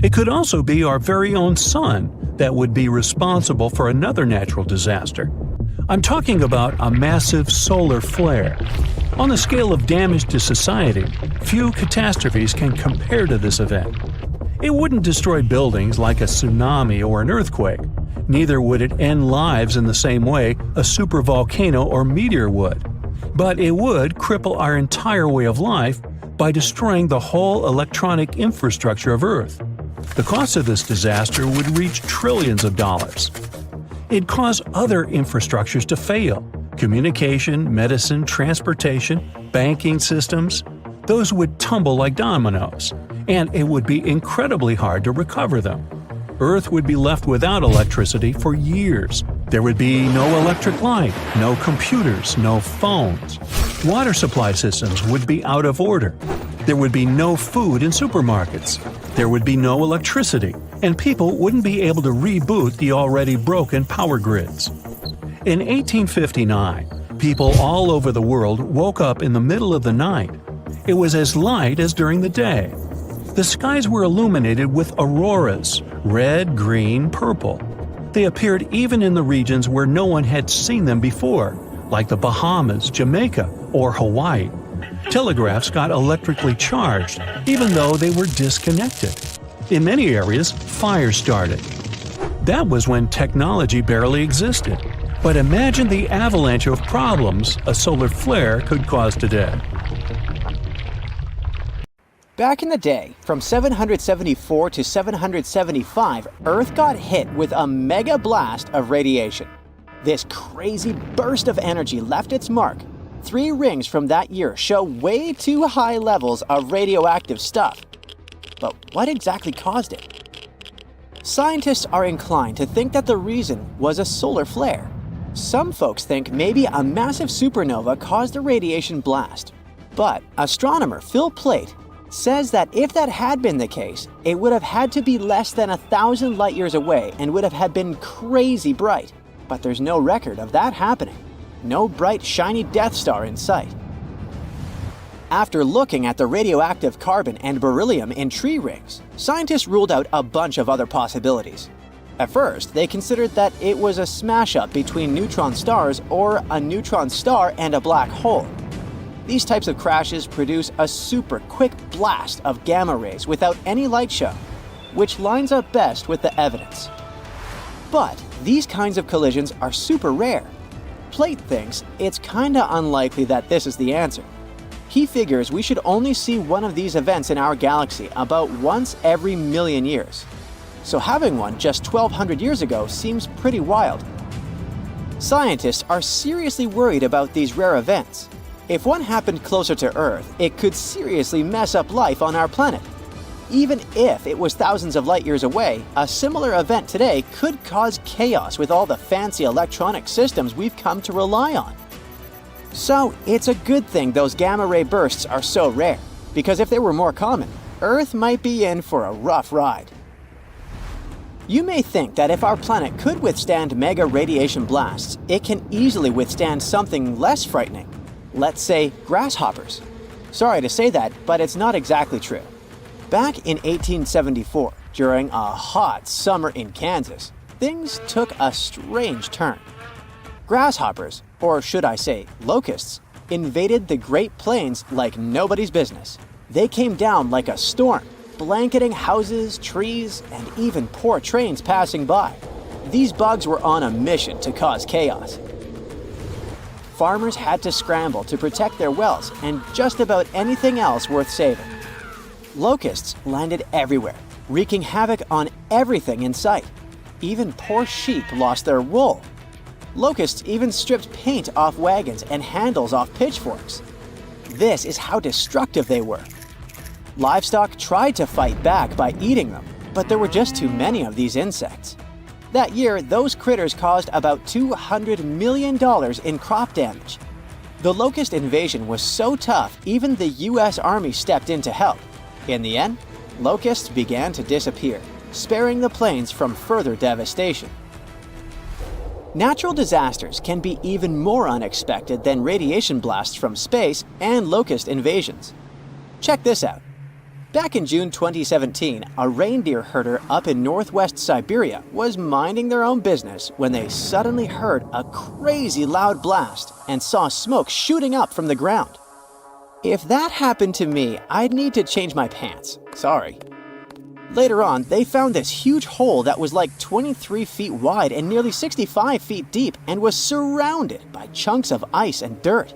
It could also be our very own sun that would be responsible for another natural disaster. I'm talking about a massive solar flare. On the scale of damage to society, few catastrophes can compare to this event. It wouldn't destroy buildings like a tsunami or an earthquake. Neither would it end lives in the same way a supervolcano or meteor would. But it would cripple our entire way of life by destroying the whole electronic infrastructure of Earth. The cost of this disaster would reach trillions of dollars. It'd cause other infrastructures to fail. Communication, medicine, transportation, banking systems, those would tumble like dominoes, and it would be incredibly hard to recover them. Earth would be left without electricity for years. There would be no electric light, no computers, no phones. Water supply systems would be out of order. There would be no food in supermarkets. There would be no electricity, and people wouldn't be able to reboot the already broken power grids. In 1859, people all over the world woke up in the middle of the night. It was as light as during the day. The skies were illuminated with auroras, red, green, purple. They appeared even in the regions where no one had seen them before, like the Bahamas, Jamaica, or Hawaii. Telegraphs got electrically charged, even though they were disconnected. In many areas, fires started. That was when technology barely existed. But imagine the avalanche of problems a solar flare could cause today. Back in the day, from 774 to 775, Earth got hit with a mega blast of radiation. This crazy burst of energy left its mark. 3 rings from that year show way too high levels of radioactive stuff. But what exactly caused it? Scientists are inclined to think that the reason was a solar flare. Some folks think maybe a massive supernova caused the radiation blast. But astronomer Phil Plait says that if that had been the case, it would have had to be less than 1,000 light years away and would have been crazy bright. But there's no record of that happening. No bright, shiny Death Star in sight. After looking at the radioactive carbon and beryllium in tree rings, scientists ruled out a bunch of other possibilities. At first, they considered that it was a smash-up between neutron stars or a neutron star and a black hole. These types of crashes produce a super quick blast of gamma rays without any light show, which lines up best with the evidence. But these kinds of collisions are super rare. Plate thinks it's kinda unlikely that this is the answer. He figures we should only see one of these events in our galaxy about once every million years. So having one just 1,200 years ago seems pretty wild. Scientists are seriously worried about these rare events. If one happened closer to Earth, it could seriously mess up life on our planet. Even if it was thousands of light years away, a similar event today could cause chaos with all the fancy electronic systems we've come to rely on. So it's a good thing those gamma-ray bursts are so rare, because if they were more common, Earth might be in for a rough ride. You may think that if our planet could withstand mega radiation blasts, it can easily withstand something less frightening. Let's say grasshoppers. Sorry to say that, but it's not exactly true. Back in 1874, during a hot summer in Kansas, things took a strange turn. Grasshoppers, or should I say locusts, invaded the Great Plains like nobody's business. They came down like a storm, blanketing houses, trees, and even poor trains passing by. These bugs were on a mission to cause chaos. Farmers had to scramble to protect their wells and just about anything else worth saving. Locusts landed everywhere, wreaking havoc on everything in sight. Even poor sheep lost their wool. Locusts even stripped paint off wagons and handles off pitchforks. This is how destructive they were. Livestock tried to fight back by eating them, but there were just too many of these insects. That year, those critters caused about $200 million in crop damage. The locust invasion was so tough, even the US Army stepped in to help. In the end, locusts began to disappear, sparing the plains from further devastation. Natural disasters can be even more unexpected than radiation blasts from space and locust invasions. Check this out. Back in June 2017, a reindeer herder up in northwest Siberia was minding their own business when they suddenly heard a crazy loud blast and saw smoke shooting up from the ground. If that happened to me, I'd need to change my pants. Sorry. Later on, they found this huge hole that was like 23 feet wide and nearly 65 feet deep and was surrounded by chunks of ice and dirt.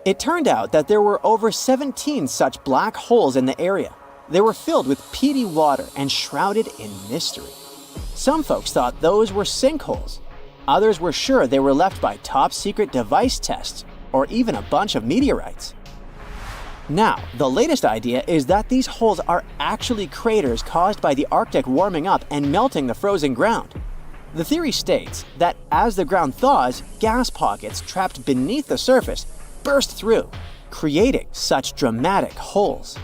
It turned out that there were over 17 such black holes in the area. They were filled with peaty water and shrouded in mystery. Some folks thought those were sinkholes. Others were sure they were left by top-secret device tests or even a bunch of meteorites. Now, the latest idea is that these holes are actually craters caused by the Arctic warming up and melting the frozen ground. The theory states that as the ground thaws, gas pockets trapped beneath the surface burst through, creating such dramatic holes.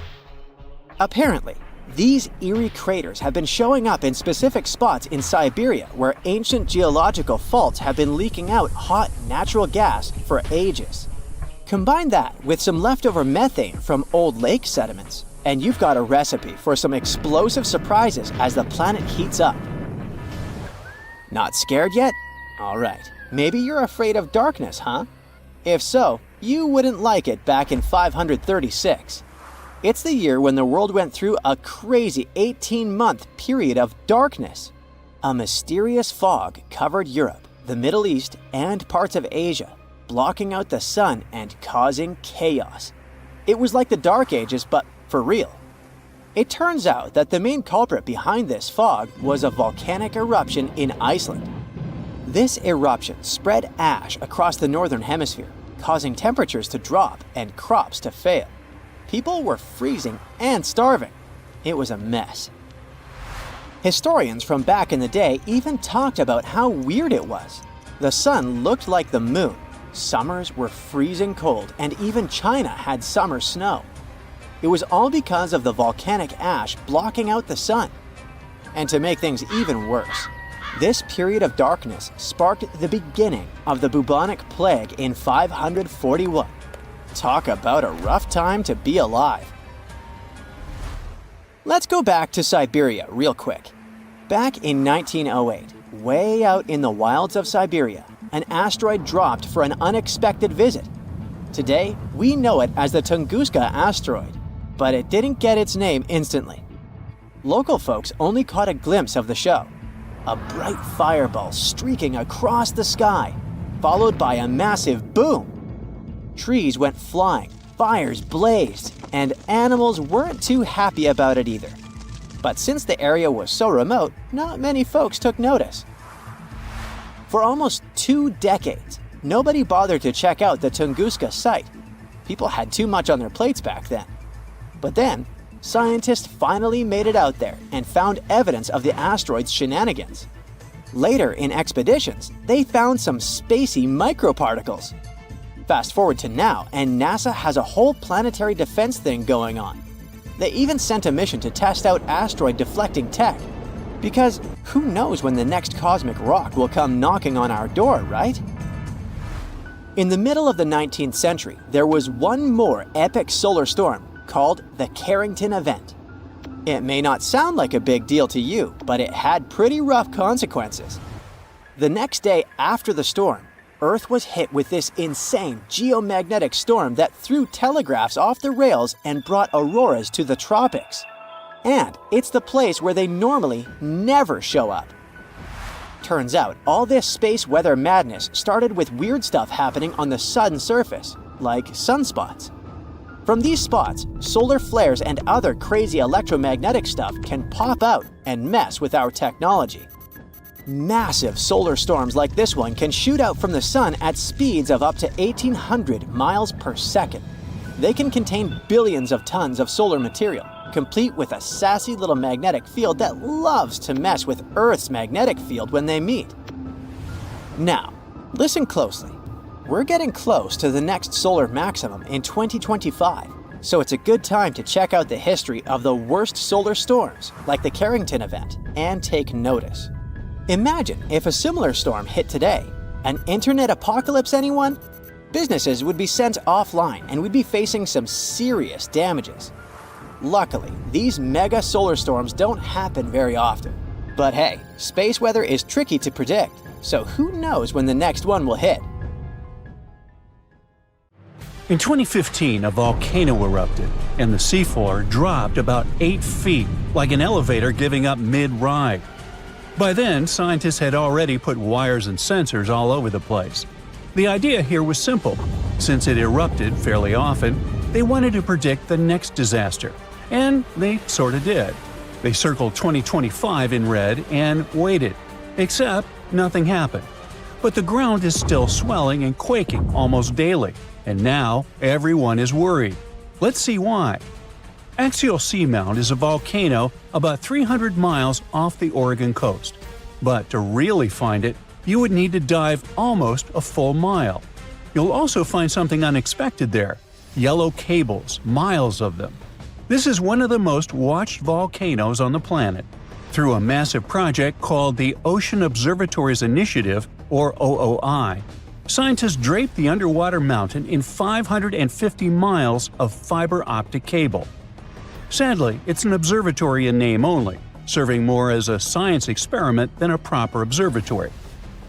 Apparently, these eerie craters have been showing up in specific spots in Siberia where ancient geological faults have been leaking out hot natural gas for ages. Combine that with some leftover methane from old lake sediments, and you've got a recipe for some explosive surprises as the planet heats up. Not scared yet? All right, maybe you're afraid of darkness, huh? If so, you wouldn't like it back in 536. It's the year when the world went through a crazy 18-month period of darkness. A mysterious fog covered Europe, the Middle East, and parts of Asia, blocking out the sun and causing chaos. It was like the Dark Ages, but for real. It turns out that the main culprit behind this fog was a volcanic eruption in Iceland. This eruption spread ash across the northern hemisphere, causing temperatures to drop and crops to fail. People were freezing and starving. It was a mess. Historians from back in the day even talked about how weird it was. The sun looked like the moon, summers were freezing cold, and even China had summer snow. It was all because of the volcanic ash blocking out the sun. And to make things even worse, this period of darkness sparked the beginning of the bubonic plague in 541. Talk about a rough time to be alive. Let's go back to Siberia real quick. Back in 1908, way out in the wilds of Siberia, an asteroid dropped for an unexpected visit. Today, we know it as the Tunguska asteroid, but it didn't get its name instantly. Local folks only caught a glimpse of the show. A bright fireball streaking across the sky, followed by a massive boom. Trees went flying, fires blazed, and animals weren't too happy about it either. But since the area was so remote, not many folks took notice. For almost 2 decades, nobody bothered to check out the Tunguska site. People had too much on their plates back then. But then, scientists finally made it out there and found evidence of the asteroid's shenanigans. Later in expeditions, they found some spacey microparticles. Fast forward to now, and NASA has a whole planetary defense thing going on. They even sent a mission to test out asteroid deflecting tech. Because who knows when the next cosmic rock will come knocking on our door, right? In the middle of the 19th century, there was one more epic solar storm called the Carrington Event. It may not sound like a big deal to you, but it had pretty rough consequences. The next day after the storm, Earth was hit with this insane geomagnetic storm that threw telegraphs off the rails and brought auroras to the tropics. And it's the place where they normally never show up. Turns out, all this space weather madness started with weird stuff happening on the sun's surface, like sunspots. From these spots, solar flares and other crazy electromagnetic stuff can pop out and mess with our technology. Massive solar storms like this one can shoot out from the sun at speeds of up to 1,800 miles per second. They can contain billions of tons of solar material, complete with a sassy little magnetic field that loves to mess with Earth's magnetic field when they meet. Now, listen closely. We're getting close to the next solar maximum in 2025, so it's a good time to check out the history of the worst solar storms, like the Carrington Event, and take notice. Imagine if a similar storm hit today. An internet apocalypse, anyone? Businesses would be sent offline and we'd be facing some serious damages. Luckily, these mega solar storms don't happen very often. But hey, space weather is tricky to predict, so who knows when the next one will hit? In 2015, a volcano erupted, and the seafloor dropped about 8 feet, like an elevator giving up mid-ride. By then, scientists had already put wires and sensors all over the place. The idea here was simple. Since it erupted fairly often, they wanted to predict the next disaster. And they sorta did. They circled 2025 in red and waited. Except nothing happened. But the ground is still swelling and quaking almost daily. And now everyone is worried. Let's see why. Axial Seamount is a volcano about 300 miles off the Oregon coast. But to really find it, you would need to dive almost a full mile. You'll also find something unexpected there – yellow cables, miles of them. This is one of the most watched volcanoes on the planet. Through a massive project called the Ocean Observatories Initiative, or OOI, scientists draped the underwater mountain in 550 miles of fiber optic cable. Sadly, it's an observatory in name only, serving more as a science experiment than a proper observatory.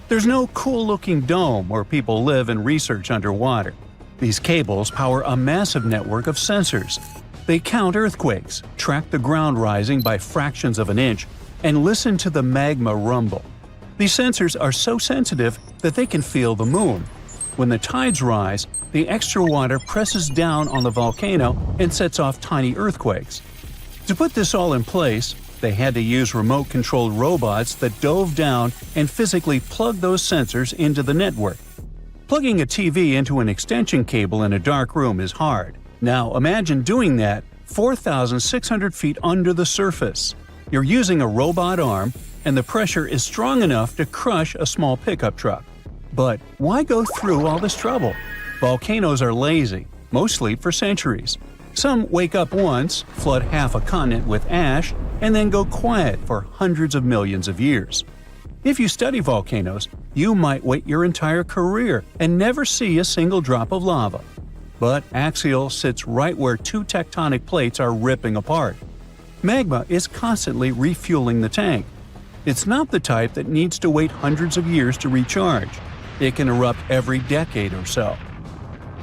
There's no cool-looking dome where people live and research underwater. These cables power a massive network of sensors. They count earthquakes, track the ground rising by fractions of an inch, and listen to the magma rumble. These sensors are so sensitive that they can feel the moon. When the tides rise, the extra water presses down on the volcano and sets off tiny earthquakes. To put this all in place, they had to use remote-controlled robots that dove down and physically plugged those sensors into the network. Plugging a TV into an extension cable in a dark room is hard. Now imagine doing that 4,600 feet under the surface. You're using a robot arm, and the pressure is strong enough to crush a small pickup truck. But why go through all this trouble? Volcanoes are lazy, most sleep for centuries. Some wake up once, flood half a continent with ash, and then go quiet for hundreds of millions of years. If you study volcanoes, you might wait your entire career and never see a single drop of lava. But Axial sits right where 2 tectonic plates are ripping apart. Magma is constantly refueling the tank. It's not the type that needs to wait hundreds of years to recharge. It can erupt every decade or so.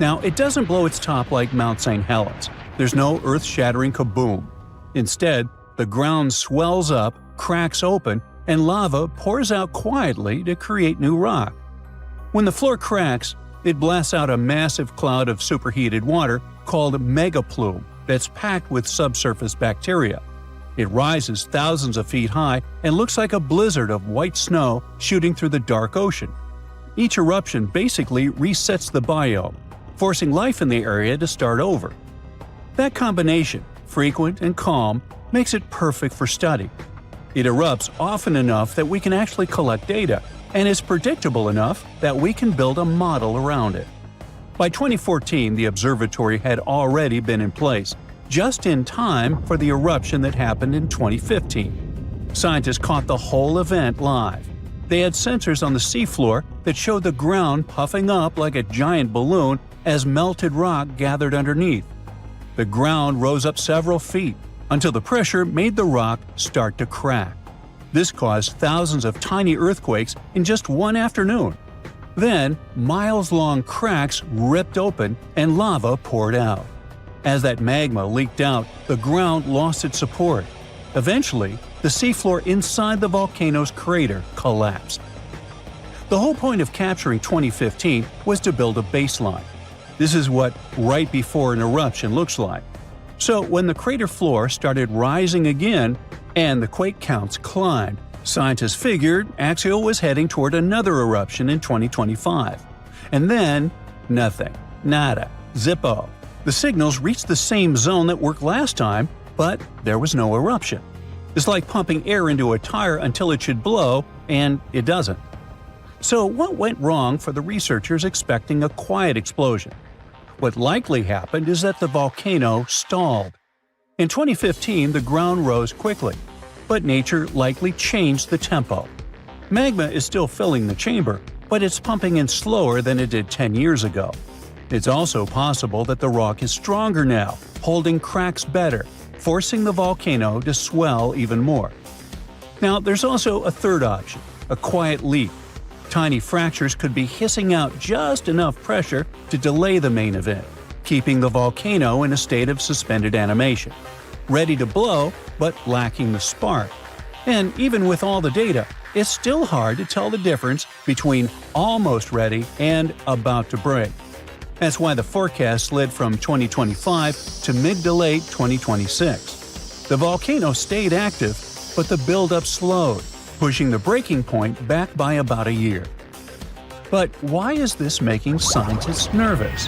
Now, it doesn't blow its top like Mount St. Helens. There's no earth-shattering kaboom. Instead, the ground swells up, cracks open, and lava pours out quietly to create new rock. When the floor cracks, it blasts out a massive cloud of superheated water called megaplume that's packed with subsurface bacteria. It rises thousands of feet high and looks like a blizzard of white snow shooting through the dark ocean. Each eruption basically resets the biome, forcing life in the area to start over. That combination, frequent and calm, makes it perfect for study. It erupts often enough that we can actually collect data, and is predictable enough that we can build a model around it. By 2014, the observatory had already been in place, just in time for the eruption that happened in 2015. Scientists caught the whole event live. They had sensors on the seafloor that showed the ground puffing up like a giant balloon as melted rock gathered underneath. The ground rose up several feet until the pressure made the rock start to crack. This caused thousands of tiny earthquakes in just one afternoon. Then, miles-long cracks ripped open and lava poured out. As that magma leaked out, the ground lost its support. Eventually, the seafloor inside the volcano's crater collapsed. The whole point of capturing 2015 was to build a baseline. This is what right before an eruption looks like. So when the crater floor started rising again and the quake counts climbed, scientists figured Axial was heading toward another eruption in 2025. And then, nothing. Nada. Zippo. The signals reached the same zone that worked last time, but there was no eruption. It's like pumping air into a tire until it should blow, and it doesn't. So what went wrong for the researchers expecting a quiet explosion? What likely happened is that the volcano stalled. In 2015, the ground rose quickly, but nature likely changed the tempo. Magma is still filling the chamber, but it's pumping in slower than it did 10 years ago. It's also possible that the rock is stronger now, holding cracks better, forcing the volcano to swell even more. Now, there's also a third option, a quiet leak. Tiny fractures could be hissing out just enough pressure to delay the main event, keeping the volcano in a state of suspended animation, ready to blow but lacking the spark. And even with all the data, it's still hard to tell the difference between almost ready and about to break. That's why the forecast slid from 2025 to mid to late 2026. The volcano stayed active, but the buildup slowed, pushing the breaking point back by about a year. But why is this making scientists nervous?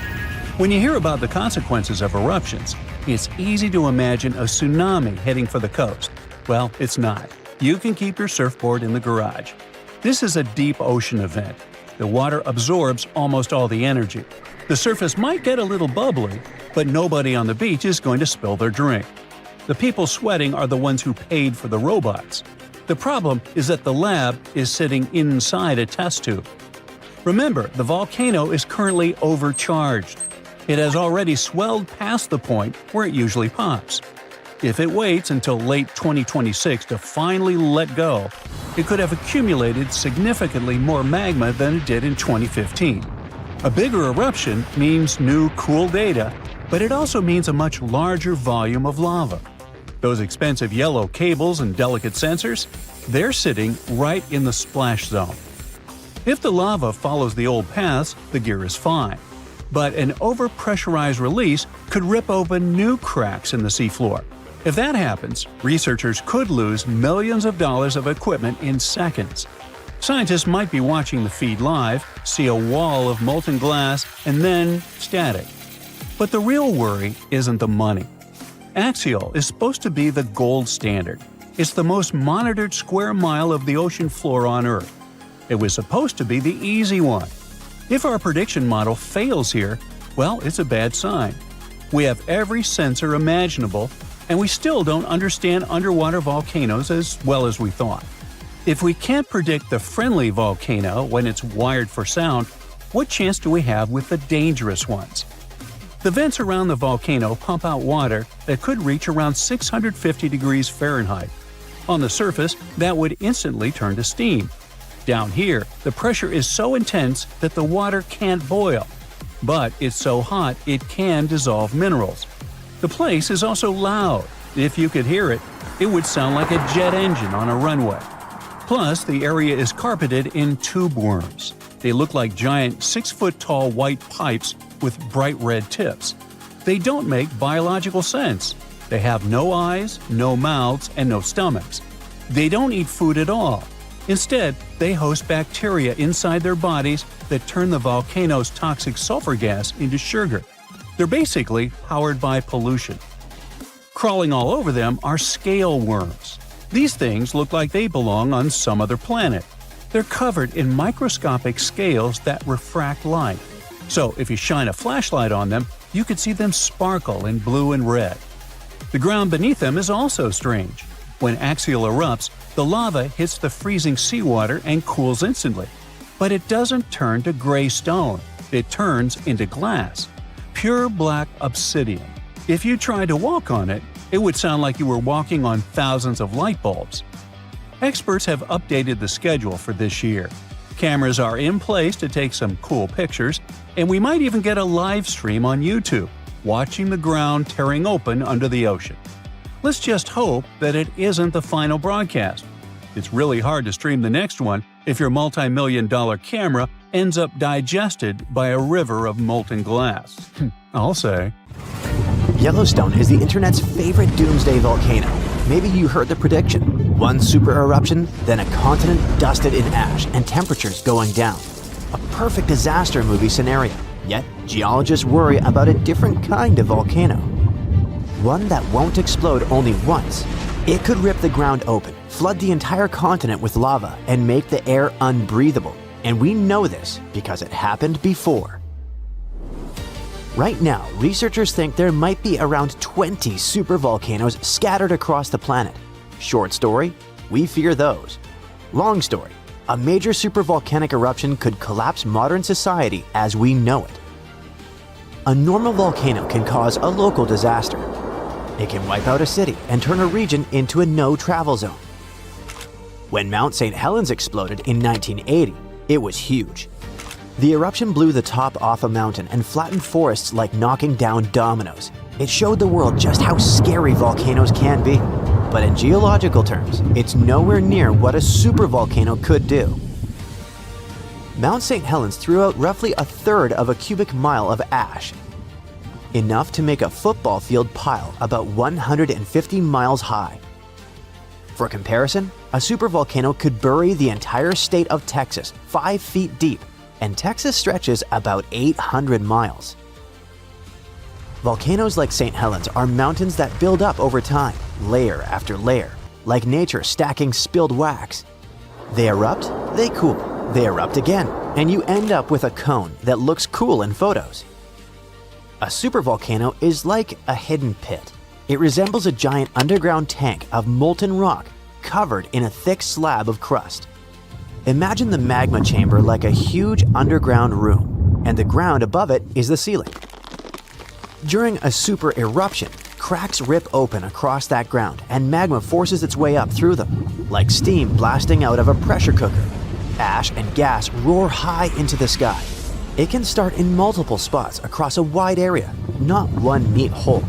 When you hear about the consequences of eruptions, it's easy to imagine a tsunami heading for the coast. Well, it's not. You can keep your surfboard in the garage. This is a deep ocean event. The water absorbs almost all the energy. The surface might get a little bubbly, but nobody on the beach is going to spill their drink. The people sweating are the ones who paid for the robots. The problem is that the lab is sitting inside a test tube. Remember, the volcano is currently overcharged. It has already swelled past the point where it usually pops. If it waits until late 2026 to finally let go, it could have accumulated significantly more magma than it did in 2015. A bigger eruption means new, cool data, but it also means a much larger volume of lava. Those expensive yellow cables and delicate sensors, they're sitting right in the splash zone. If the lava follows the old paths, the gear is fine. But an overpressurized release could rip open new cracks in the seafloor. If that happens, researchers could lose millions of dollars of equipment in seconds. Scientists might be watching the feed live, see a wall of molten glass, and then static. But the real worry isn't the money. Axial is supposed to be the gold standard. It's the most monitored square mile of the ocean floor on Earth. It was supposed to be the easy one. If our prediction model fails here, well, it's a bad sign. We have every sensor imaginable, and we still don't understand underwater volcanoes as well as we thought. If we can't predict the friendly volcano when it's wired for sound, what chance do we have with the dangerous ones? The vents around the volcano pump out water that could reach around 650 degrees Fahrenheit. On the surface, that would instantly turn to steam. Down here, the pressure is so intense that the water can't boil. But it's so hot it can dissolve minerals. The place is also loud. If you could hear it, it would sound like a jet engine on a runway. Plus, the area is carpeted in tube worms. They look like giant 6-foot-tall white pipes with bright red tips. They don't make biological sense. They have no eyes, no mouths, and no stomachs. They don't eat food at all. Instead, they host bacteria inside their bodies that turn the volcano's toxic sulfur gas into sugar. They're basically powered by pollution. Crawling all over them are scale worms. These things look like they belong on some other planet. They're covered in microscopic scales that refract light. So if you shine a flashlight on them, you can see them sparkle in blue and red. The ground beneath them is also strange. When axial erupts, the lava hits the freezing seawater and cools instantly. But it doesn't turn to gray stone. It turns into glass. Pure black obsidian. If you tried to walk on it, it would sound like you were walking on thousands of light bulbs. Experts have updated the schedule for this year. Cameras are in place to take some cool pictures, and we might even get a live stream on YouTube, watching the ground tearing open under the ocean. Let's just hope that it isn't the final broadcast. It's really hard to stream the next one if your multi-million-dollar camera ends up digested by a river of molten glass. I'll say. Yellowstone is the internet's favorite doomsday volcano. Maybe you heard the prediction. One super eruption, then a continent dusted in ash and temperatures going down. A perfect disaster movie scenario. Yet, geologists worry about a different kind of volcano. One that won't explode only once. It could rip the ground open, flood the entire continent with lava, and make the air unbreathable. And we know this because it happened before. Right now, researchers think there might be around 20 supervolcanoes scattered across the planet. Short story, we fear those. Long story, a major supervolcanic eruption could collapse modern society as we know it. A normal volcano can cause a local disaster. It can wipe out a city and turn a region into a no-travel zone. When Mount St. Helens exploded in 1980, it was huge. The eruption blew the top off a mountain and flattened forests like knocking down dominoes. It showed the world just how scary volcanoes can be. But in geological terms, it's nowhere near what a supervolcano could do. Mount St. Helens threw out roughly a third of a cubic mile of ash, enough to make a football field pile about 150 miles high. For comparison, a supervolcano could bury the entire state of Texas 5 feet deep, and Texas stretches about 800 miles. Volcanoes like St. Helens are mountains that build up over time, layer after layer, like nature stacking spilled wax. They erupt, they cool, they erupt again, and you end up with a cone that looks cool in photos. A supervolcano is like a hidden pit. It resembles a giant underground tank of molten rock covered in a thick slab of crust. Imagine the magma chamber like a huge underground room, and the ground above it is the ceiling. During a super eruption, cracks rip open across that ground and magma forces its way up through them, like steam blasting out of a pressure cooker. Ash and gas roar high into the sky. It can start in multiple spots across a wide area, not one neat hole.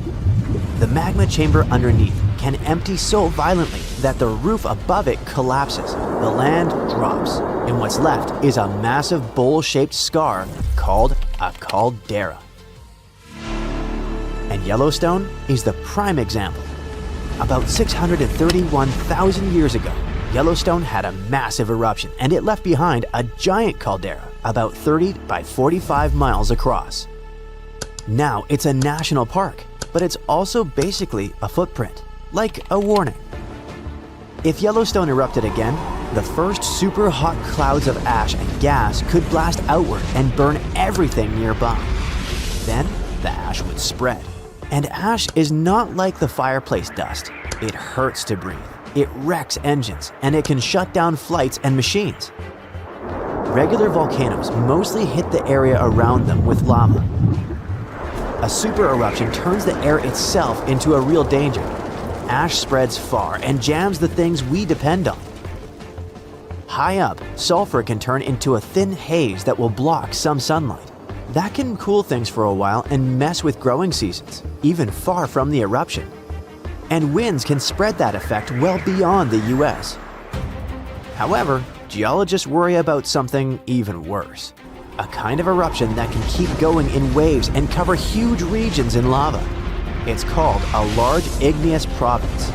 The magma chamber underneath can empty so violently that the roof above it collapses, the land drops, and what's left is a massive bowl-shaped scar called a caldera. And Yellowstone is the prime example. About 631,000 years ago, Yellowstone had a massive eruption and it left behind a giant caldera about 30 by 45 miles across. Now it's a national park, but it's also basically a footprint, like a warning. If Yellowstone erupted again, the first super hot clouds of ash and gas could blast outward and burn everything nearby. Then the ash would spread. And ash is not like the fireplace dust. It hurts to breathe, it wrecks engines, and it can shut down flights and machines. Regular volcanoes mostly hit the area around them with lava. A super eruption turns the air itself into a real danger. Ash spreads far and jams the things we depend on. High up, sulfur can turn into a thin haze that will block some sunlight. That can cool things for a while and mess with growing seasons, even far from the eruption. And winds can spread that effect well beyond the US. However, geologists worry about something even worse. A kind of eruption that can keep going in waves and cover huge regions in lava. It's called a large igneous province.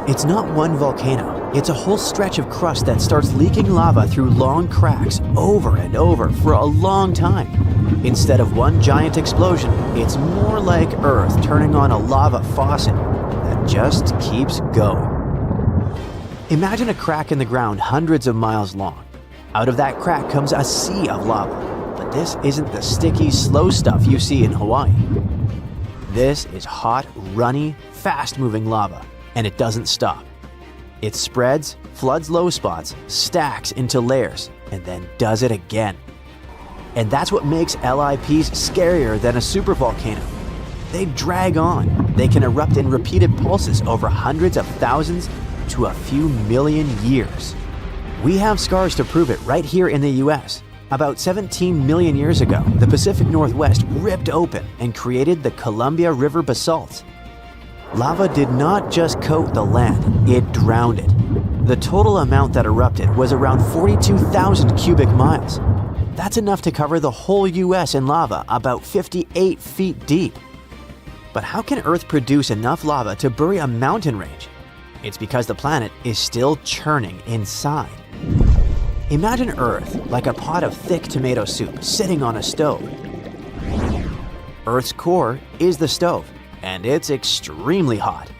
It's not one volcano, it's a whole stretch of crust that starts leaking lava through long cracks over and over for a long time. Instead of one giant explosion, it's more like Earth turning on a lava faucet that just keeps going. Imagine a crack in the ground hundreds of miles long. Out of that crack comes a sea of lava, but this isn't the sticky, slow stuff you see in Hawaii. This is hot, runny, fast-moving lava, and it doesn't stop. It spreads, floods low spots, stacks into layers, and then does it again. And that's what makes LIPs scarier than a supervolcano. They drag on. They can erupt in repeated pulses over hundreds of thousands to a few million years. We have scars to prove it right here in the US. About 17 million years ago, the Pacific Northwest ripped open and created the Columbia River basalt. Lava did not just coat the land, it drowned it. The total amount that erupted was around 42,000 cubic miles. That's enough to cover the whole US in lava about 58 feet deep. But how can Earth produce enough lava to bury a mountain range? It's because the planet is still churning inside. Imagine Earth like a pot of thick tomato soup sitting on a stove. Earth's core is the stove, and it's extremely hot.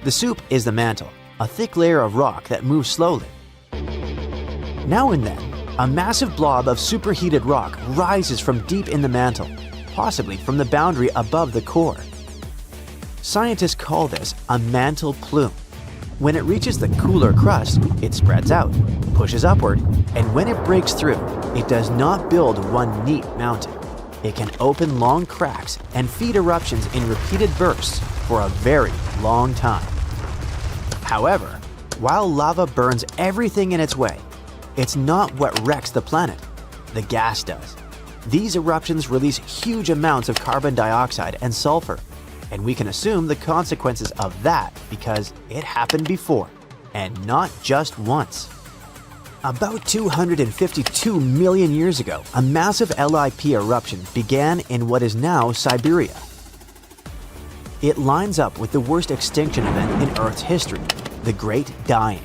The soup is the mantle, a thick layer of rock that moves slowly. Now and then, a massive blob of superheated rock rises from deep in the mantle, possibly from the boundary above the core. Scientists call this a mantle plume. When it reaches the cooler crust, it spreads out, pushes upward, and when it breaks through, it does not build one neat mountain. It can open long cracks and feed eruptions in repeated bursts for a very long time. However, while lava burns everything in its way, it's not what wrecks the planet. The gas does. These eruptions release huge amounts of carbon dioxide and sulfur, and we can assume the consequences of that because it happened before, and not just once. About 252 million years ago, a massive LIP eruption began in what is now Siberia. It lines up with the worst extinction event in Earth's history, the Great Dying.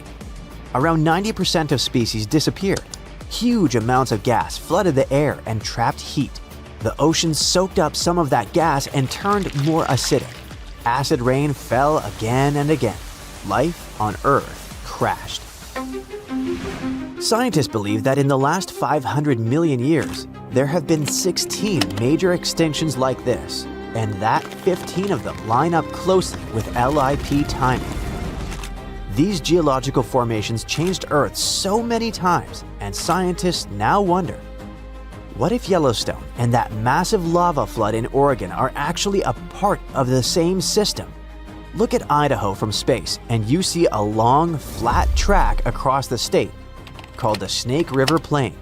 Around 90% of species disappeared. Huge amounts of gas flooded the air and trapped heat. The ocean soaked up some of that gas and turned more acidic. Acid rain fell again and again. Life on Earth crashed. Scientists believe that in the last 500 million years, there have been 16 major extinctions like this, and that 15 of them line up closely with LIP timing. These geological formations changed Earth so many times, and scientists now wonder, what if Yellowstone and that massive lava flood in Oregon are actually a part of the same system? Look at Idaho from space and you see a long, flat track across the state called the Snake River Plain.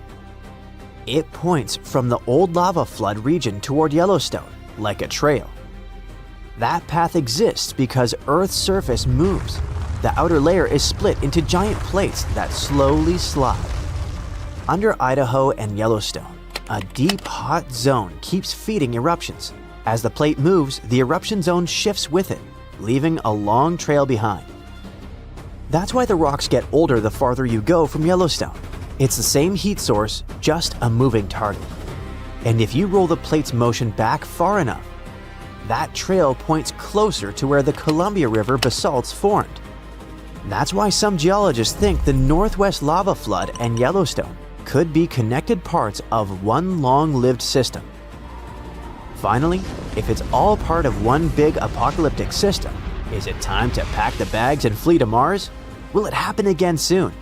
It points from the old lava flood region toward Yellowstone like a trail. That path exists because Earth's surface moves. The outer layer is split into giant plates that slowly slide. Under Idaho and Yellowstone, a deep, hot zone keeps feeding eruptions. As the plate moves, the eruption zone shifts with it, leaving a long trail behind. That's why the rocks get older the farther you go from Yellowstone. It's the same heat source, just a moving target. And if you roll the plate's motion back far enough, that trail points closer to where the Columbia River basalts formed. That's why some geologists think the Northwest lava flood and Yellowstone could be connected parts of one long-lived system. Finally, if it's all part of one big apocalyptic system, is it time to pack the bags and flee to Mars? Will it happen again soon?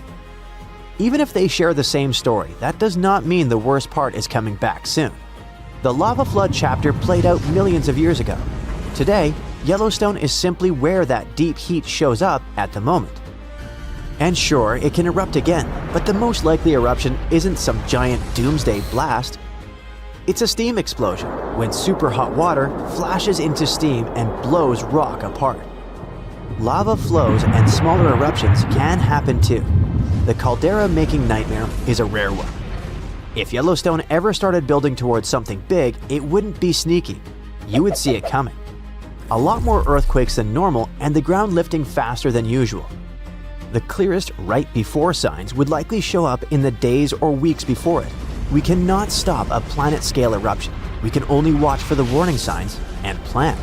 Even if they share the same story, that does not mean the worst part is coming back soon. The lava flood chapter played out millions of years ago. Today, Yellowstone is simply where that deep heat shows up at the moment. And sure, it can erupt again, but the most likely eruption isn't some giant doomsday blast. It's a steam explosion, when super hot water flashes into steam and blows rock apart. Lava flows and smaller eruptions can happen too. the caldera-making nightmare is a rare one. If Yellowstone ever started building towards something big, it wouldn't be sneaky. You would see it coming. A lot more earthquakes than normal and the ground lifting faster than usual. The clearest right before signs would likely show up in the days or weeks before it. We cannot stop a planet-scale eruption. We can only watch for the warning signs and plan.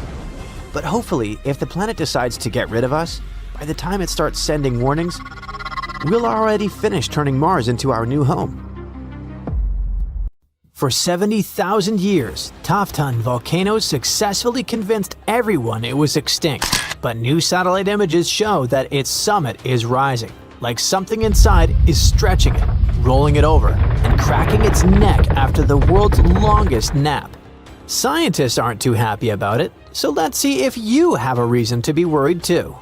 But hopefully, if the planet decides to get rid of us, by the time it starts sending warnings, we'll already finish turning Mars into our new home. For 70,000 years, Tofton volcano successfully convinced everyone it was extinct, but new satellite images show that its summit is rising, like something inside is stretching it, rolling it over, and cracking its neck after the world's longest nap. Scientists aren't too happy about it, so let's see if you have a reason to be worried too.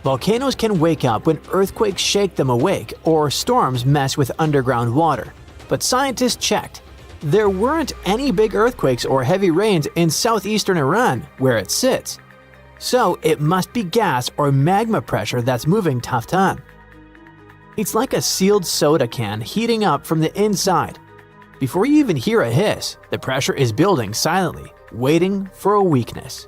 Volcanoes can wake up when earthquakes shake them awake or storms mess with underground water. But scientists checked. There weren't any big earthquakes or heavy rains in southeastern Iran, where it sits. So it must be gas or magma pressure that's moving Tofton. It's like a sealed soda can heating up from the inside. Before you even hear a hiss, the pressure is building silently, waiting for a weakness.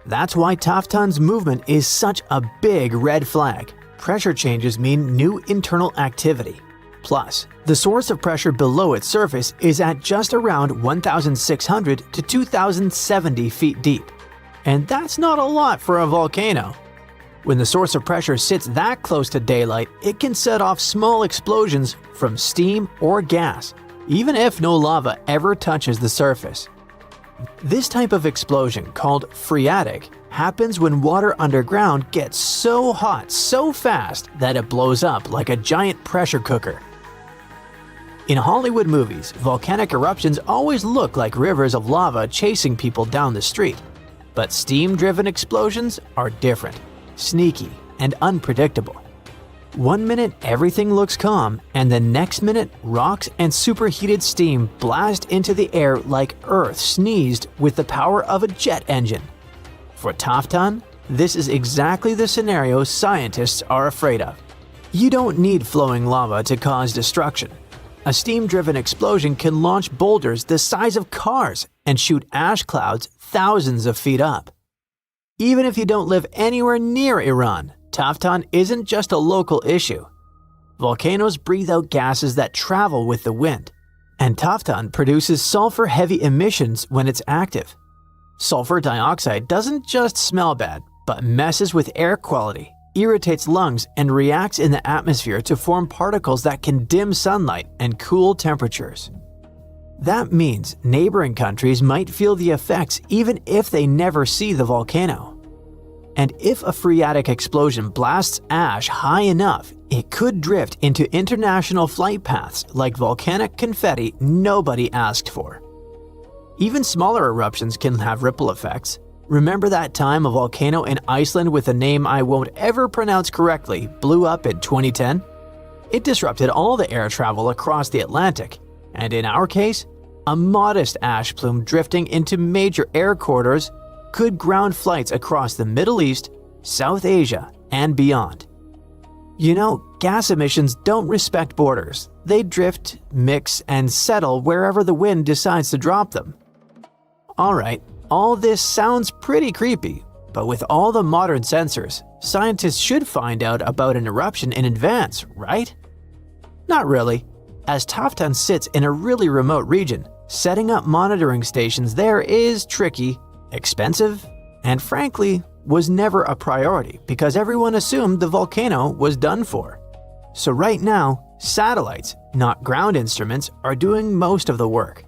That's why Tofton's movement is such a big red flag. Pressure changes mean new internal activity. Plus, the source of pressure below its surface is at just around 1,600 to 2,070 feet deep. And that's not a lot for a volcano. When the source of pressure sits that close to daylight, it can set off small explosions from steam or gas, even if no lava ever touches the surface. This type of explosion, called phreatic, happens when water underground gets so hot so fast that it blows up like a giant pressure cooker. In Hollywood movies, volcanic eruptions always look like rivers of lava chasing people down the street. But steam-driven explosions are different, sneaky, and unpredictable. One minute everything looks calm, and the next minute rocks and superheated steam blast into the air like Earth sneezed with the power of a jet engine. For Tofton, this is exactly the scenario scientists are afraid of. You don't need flowing lava to cause destruction. A steam-driven explosion can launch boulders the size of cars and shoot ash clouds thousands of feet up. Even if you don't live anywhere near Iran, Tofton isn't just a local issue. Volcanoes breathe out gases that travel with the wind, and Tofton produces sulfur-heavy emissions when it's active. Sulfur dioxide doesn't just smell bad, but messes with air quality, irritates lungs, and reacts in the atmosphere to form particles that can dim sunlight and cool temperatures. That means neighboring countries might feel the effects even if they never see the volcano. And if a phreatic explosion blasts ash high enough, it could drift into international flight paths like volcanic confetti nobody asked for. Even smaller eruptions can have ripple effects. Remember that time a volcano in Iceland with a name I won't ever pronounce correctly blew up in 2010? It disrupted all the air travel across the Atlantic, and in our case, a modest ash plume drifting into major air corridors could ground flights across the Middle East, South Asia, and beyond. You know, gas emissions don't respect borders. They drift, mix, and settle wherever the wind decides to drop them. Alright, all this sounds pretty creepy, but with all the modern sensors, scientists should find out about an eruption in advance, right? Not really. As Tofton sits in a really remote region, setting up monitoring stations there is tricky, expensive, and frankly, was never a priority because everyone assumed the volcano was done for. So right now, satellites, not ground instruments, are doing most of the work.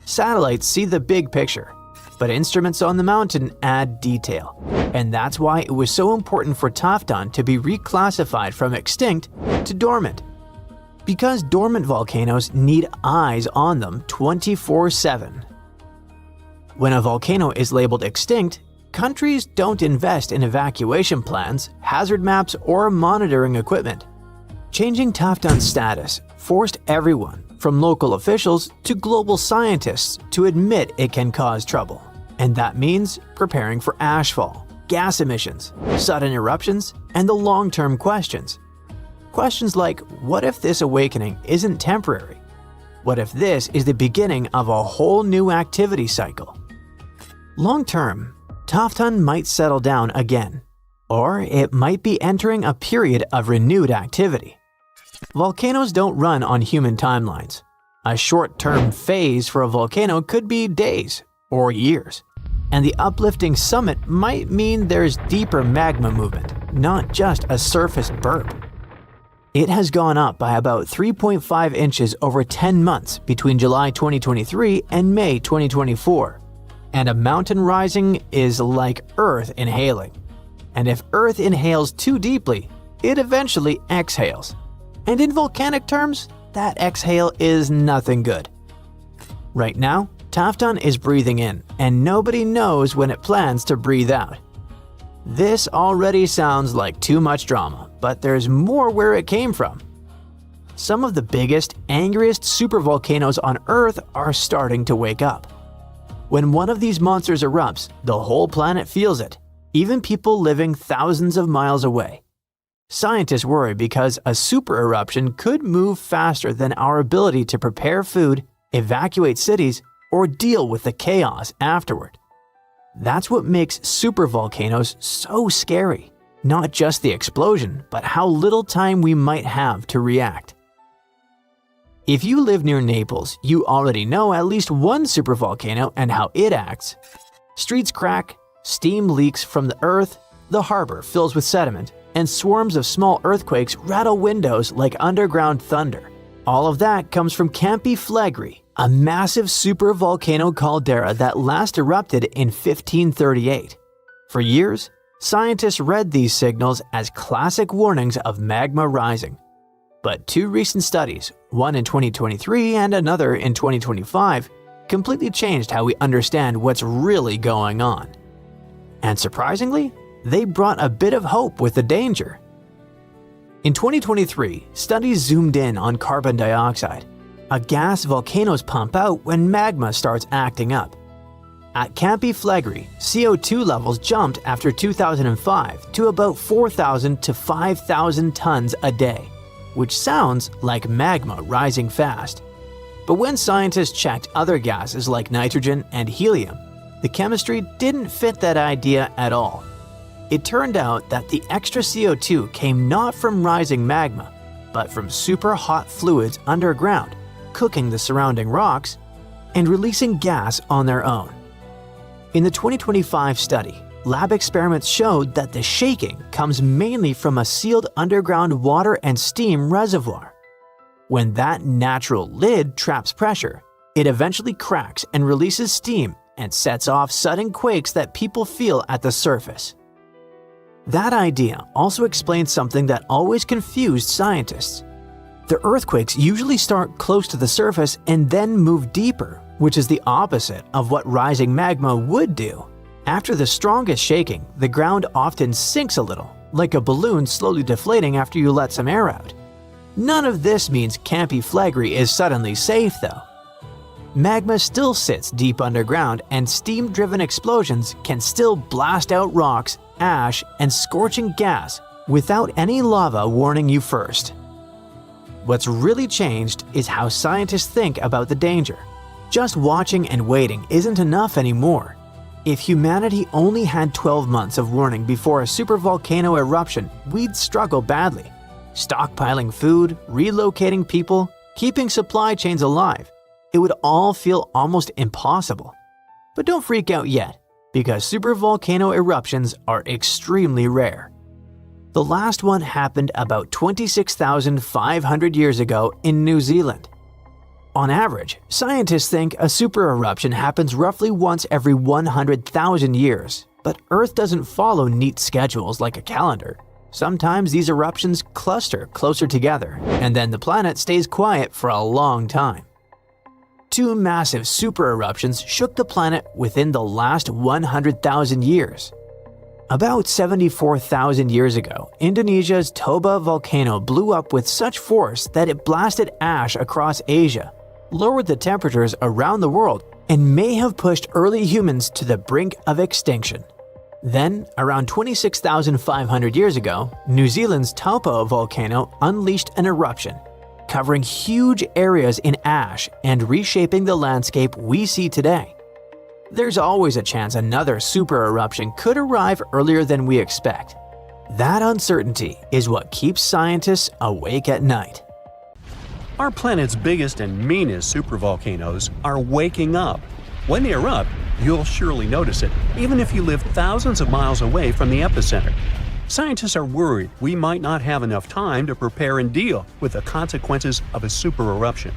Satellites see the big picture, but instruments on the mountain add detail. And that's why it was so important for Tofton to be reclassified from extinct to dormant. Because dormant volcanoes need eyes on them 24/7. When a volcano is labeled extinct, countries don't invest in evacuation plans, hazard maps, or monitoring equipment. Changing Tofton's status forced everyone, from local officials to global scientists, to admit it can cause trouble. And that means preparing for ashfall, gas emissions, sudden eruptions, and the long-term questions. Questions like, what if this awakening isn't temporary? What if this is the beginning of a whole new activity cycle? Long term, Tofton might settle down again, or it might be entering a period of renewed activity. Volcanoes don't run on human timelines. A short-term phase for a volcano could be days or years, and the uplifting summit might mean there's deeper magma movement, not just a surface burp. It has gone up by about 3.5 inches over 10 months between July 2023 and May 2024. And a mountain rising is like Earth inhaling. And if Earth inhales too deeply, it eventually exhales. And in volcanic terms, that exhale is nothing good. Right now, Tofton is breathing in, and nobody knows when it plans to breathe out. This already sounds like too much drama, but there's more where it came from. Some of the biggest, angriest supervolcanoes on Earth are starting to wake up. When one of these monsters erupts, the whole planet feels it, even people living thousands of miles away. Scientists worry because a super eruption could move faster than our ability to prepare food, evacuate cities, or deal with the chaos afterward. That's what makes supervolcanoes so scary. Not just the explosion, but how little time we might have to react. If you live near Naples, you already know at least one supervolcano and how it acts. Streets crack, steam leaks from the earth, the harbor fills with sediment, and swarms of small earthquakes rattle windows like underground thunder. All of that comes from Campi Flegrei, a massive supervolcano caldera that last erupted in 1538. For years, scientists read these signals as classic warnings of magma rising. But two recent studies, one in 2023 and another in 2025, completely changed how we understand what's really going on. And surprisingly, they brought a bit of hope with the danger. In 2023, studies zoomed in on carbon dioxide, a gas volcanoes pump out when magma starts acting up. At Campi Flegrei, CO2 levels jumped after 2005 to about 4,000 to 5,000 tons a day, which sounds like magma rising fast. But when scientists checked other gases like nitrogen and helium, the chemistry didn't fit that idea at all. It turned out that the extra CO2 came not from rising magma, but from super hot fluids underground, cooking the surrounding rocks and releasing gas on their own. In the 2025 study, lab experiments showed that the shaking comes mainly from a sealed underground water and steam reservoir. When that natural lid traps pressure, it eventually cracks and releases steam and sets off sudden quakes that people feel at the surface. That idea also explains something that always confused scientists. The earthquakes usually start close to the surface and then move deeper, which is the opposite of what rising magma would do. After the strongest shaking, the ground often sinks a little, like a balloon slowly deflating after you let some air out. None of this means Campi Flegrei is suddenly safe though. Magma still sits deep underground, and steam-driven explosions can still blast out rocks, ash, and scorching gas without any lava warning you first. What's really changed is how scientists think about the danger. Just watching and waiting isn't enough anymore. If humanity only had 12 months of warning before a supervolcano eruption, we'd struggle badly. Stockpiling food, relocating people, keeping supply chains alive. It would all feel almost impossible. But don't freak out yet, because supervolcano eruptions are extremely rare. The last one happened about 26,500 years ago in New Zealand. On average, scientists think a super eruption happens roughly once every 100,000 years, but Earth doesn't follow neat schedules like a calendar. Sometimes these eruptions cluster closer together, and then the planet stays quiet for a long time. Two massive super eruptions shook the planet within the last 100,000 years. About 74,000 years ago, Indonesia's Toba volcano blew up with such force that it blasted ash across Asia, lowered the temperatures around the world, and may have pushed early humans to the brink of extinction. Then, around 26,500 years ago, New Zealand's Taupo volcano unleashed an eruption, covering huge areas in ash and reshaping the landscape we see today. There's always a chance another super eruption could arrive earlier than we expect. That uncertainty is what keeps scientists awake at night. Our planet's biggest and meanest supervolcanoes are waking up. When they erupt, you'll surely notice it, even if you live thousands of miles away from the epicenter. Scientists are worried we might not have enough time to prepare and deal with the consequences of a super eruption.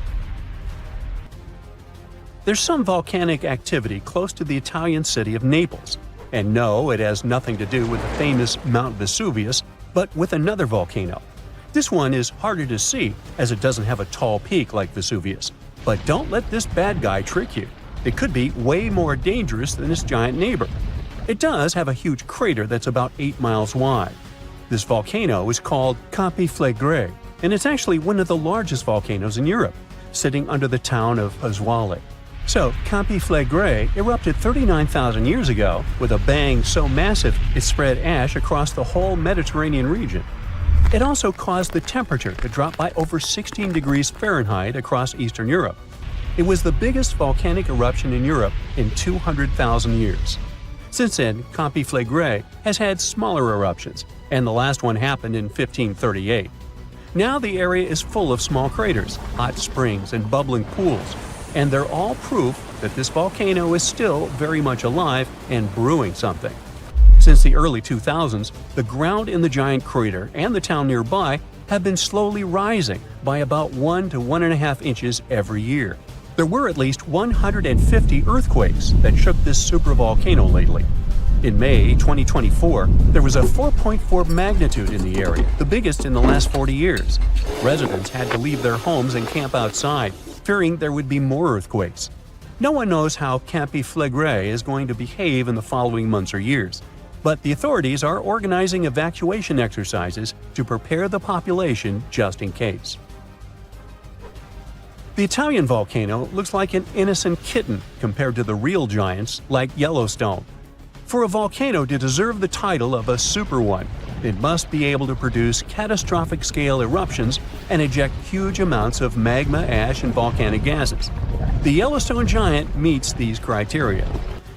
There's some volcanic activity close to the Italian city of Naples. And no, it has nothing to do with the famous Mount Vesuvius, but with another volcano. This one is harder to see as it doesn't have a tall peak like Vesuvius. But don't let this bad guy trick you. It could be way more dangerous than its giant neighbor. It does have a huge crater that's about 8 miles wide. This volcano is called Campi Flegrei, and it's actually one of the largest volcanoes in Europe, sitting under the town of Pasquale. So, Campi Flegrei erupted 39,000 years ago with a bang so massive it spread ash across the whole Mediterranean region. It also caused the temperature to drop by over 16 degrees Fahrenheit across Eastern Europe. It was the biggest volcanic eruption in Europe in 200,000 years. Since then, Campi Flegrei has had smaller eruptions, and the last one happened in 1538. Now the area is full of small craters, hot springs, and bubbling pools, and they're all proof that this volcano is still very much alive and brewing something. Since the early 2000s, the ground in the giant crater and the town nearby have been slowly rising by about 1 to 1.5 inches every year. There were at least 150 earthquakes that shook this supervolcano lately. In May 2024, there was a 4.4 magnitude in the area, the biggest in the last 40 years. Residents had to leave their homes and camp outside, fearing there would be more earthquakes. No one knows how Campi Flegrei is going to behave in the following months or years, but the authorities are organizing evacuation exercises to prepare the population just in case. The Italian volcano looks like an innocent kitten compared to the real giants like Yellowstone. For a volcano to deserve the title of a super one, it must be able to produce catastrophic-scale eruptions and eject huge amounts of magma, ash, and volcanic gases. The Yellowstone giant meets these criteria.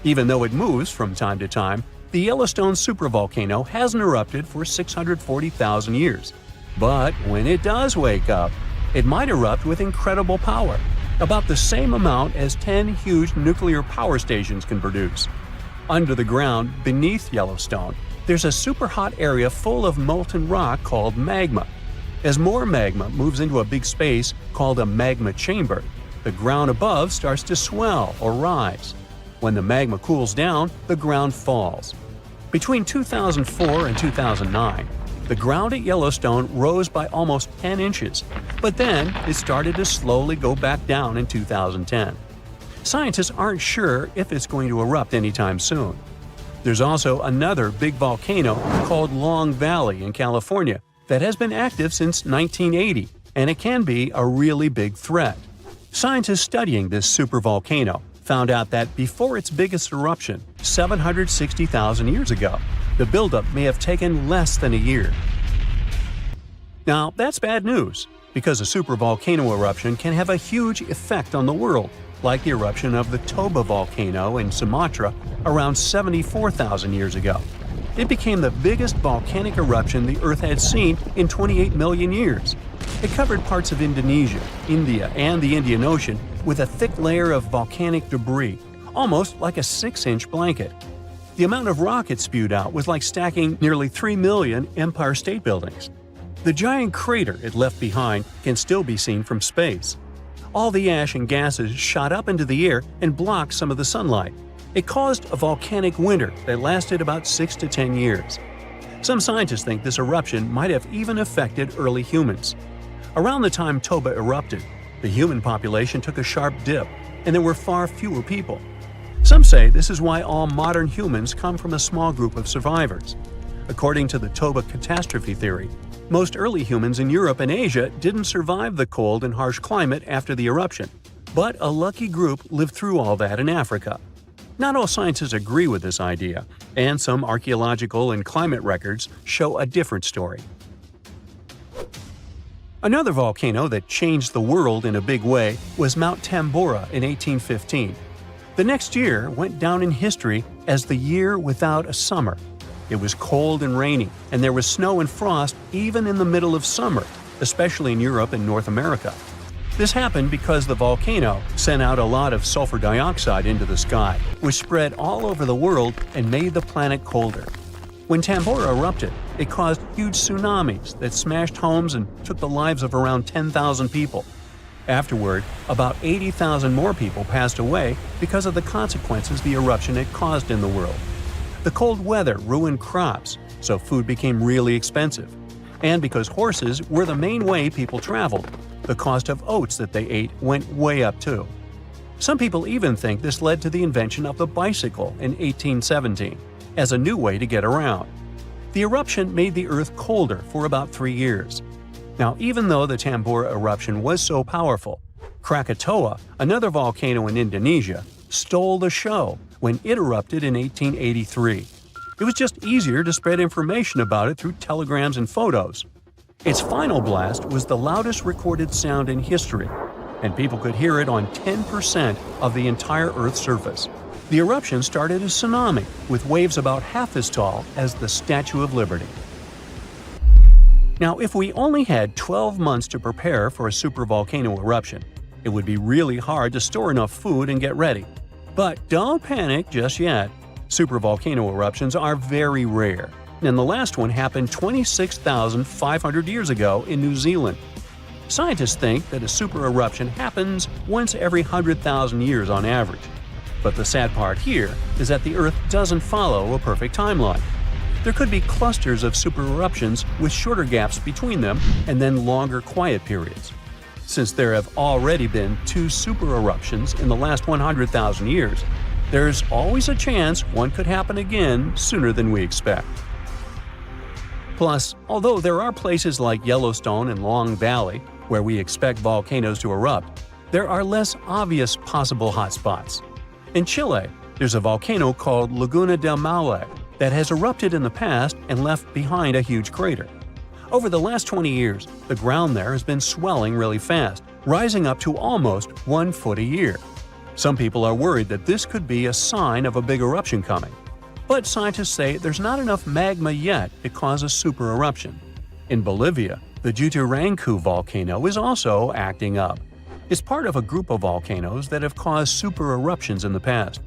Even though it moves from time to time, the Yellowstone supervolcano hasn't erupted for 640,000 years. But when it does wake up, it might erupt with incredible power, about the same amount as 10 huge nuclear power stations can produce. Under the ground, beneath Yellowstone, there's a super hot area full of molten rock called magma. As more magma moves into a big space called a magma chamber, the ground above starts to swell or rise. When the magma cools down, the ground falls. Between 2004 and 2009, the ground at Yellowstone rose by almost 10 inches, but then it started to slowly go back down in 2010. Scientists aren't sure if it's going to erupt anytime soon. There's also another big volcano called Long Valley in California that has been active since 1980, and it can be a really big threat. Scientists studying this supervolcano found out that before its biggest eruption, 760,000 years ago, the buildup may have taken less than a year. Now, that's bad news, because a supervolcano eruption can have a huge effect on the world, like the eruption of the Toba volcano in Sumatra around 74,000 years ago. It became the biggest volcanic eruption the Earth had seen in 28 million years. It covered parts of Indonesia, India, and the Indian Ocean with a thick layer of volcanic debris, almost like a 6-inch blanket. The amount of rock it spewed out was like stacking nearly 3 million Empire State Buildings. The giant crater it left behind can still be seen from space. All the ash and gases shot up into the air and blocked some of the sunlight. It caused a volcanic winter that lasted about 6 to 10 years. Some scientists think this eruption might have even affected early humans. Around the time Toba erupted, the human population took a sharp dip, and there were far fewer people. Some say this is why all modern humans come from a small group of survivors. According to the Toba catastrophe theory, most early humans in Europe and Asia didn't survive the cold and harsh climate after the eruption, but a lucky group lived through all that in Africa. Not all scientists agree with this idea, and some archaeological and climate records show a different story. Another volcano that changed the world in a big way was Mount Tambora in 1815. The next year went down in history as the year without a summer. It was cold and rainy, and there was snow and frost even in the middle of summer, especially in Europe and North America. This happened because the volcano sent out a lot of sulfur dioxide into the sky, which spread all over the world and made the planet colder. When Tambora erupted, it caused huge tsunamis that smashed homes and took the lives of around 10,000 people. Afterward, about 80,000 more people passed away because of the consequences the eruption had caused in the world. The cold weather ruined crops, so food became really expensive. And because horses were the main way people traveled, the cost of oats that they ate went way up too. Some people even think this led to the invention of the bicycle in 1817 as a new way to get around. The eruption made the Earth colder for about 3 years. Now, even though the Tambora eruption was so powerful, Krakatoa, another volcano in Indonesia, stole the show when it erupted in 1883. It was just easier to spread information about it through telegrams and photos. Its final blast was the loudest recorded sound in history, and people could hear it on 10% of the entire Earth's surface. The eruption started a tsunami, with waves about half as tall as the Statue of Liberty. Now, if we only had 12 months to prepare for a supervolcano eruption, it would be really hard to store enough food and get ready. But don't panic just yet. Supervolcano eruptions are very rare, and the last one happened 26,500 years ago in New Zealand. Scientists think that a super eruption happens once every 100,000 years on average. But the sad part here is that the Earth doesn't follow a perfect timeline. There could be clusters of super eruptions with shorter gaps between them and then longer quiet periods. Since there have already been 2 super eruptions in the last 100,000 years, there's always a chance one could happen again sooner than we expect. Plus, although there are places like Yellowstone and Long Valley where we expect volcanoes to erupt, there are less obvious possible hotspots. In Chile, there's a volcano called Laguna del Maule that has erupted in the past and left behind a huge crater. Over the last 20 years, the ground there has been swelling really fast, rising up to almost 1 foot a year. Some people are worried that this could be a sign of a big eruption coming. But scientists say there's not enough magma yet to cause a super eruption. In Bolivia, the Jutarancu volcano is also acting up. It's part of a group of volcanoes that have caused super eruptions in the past.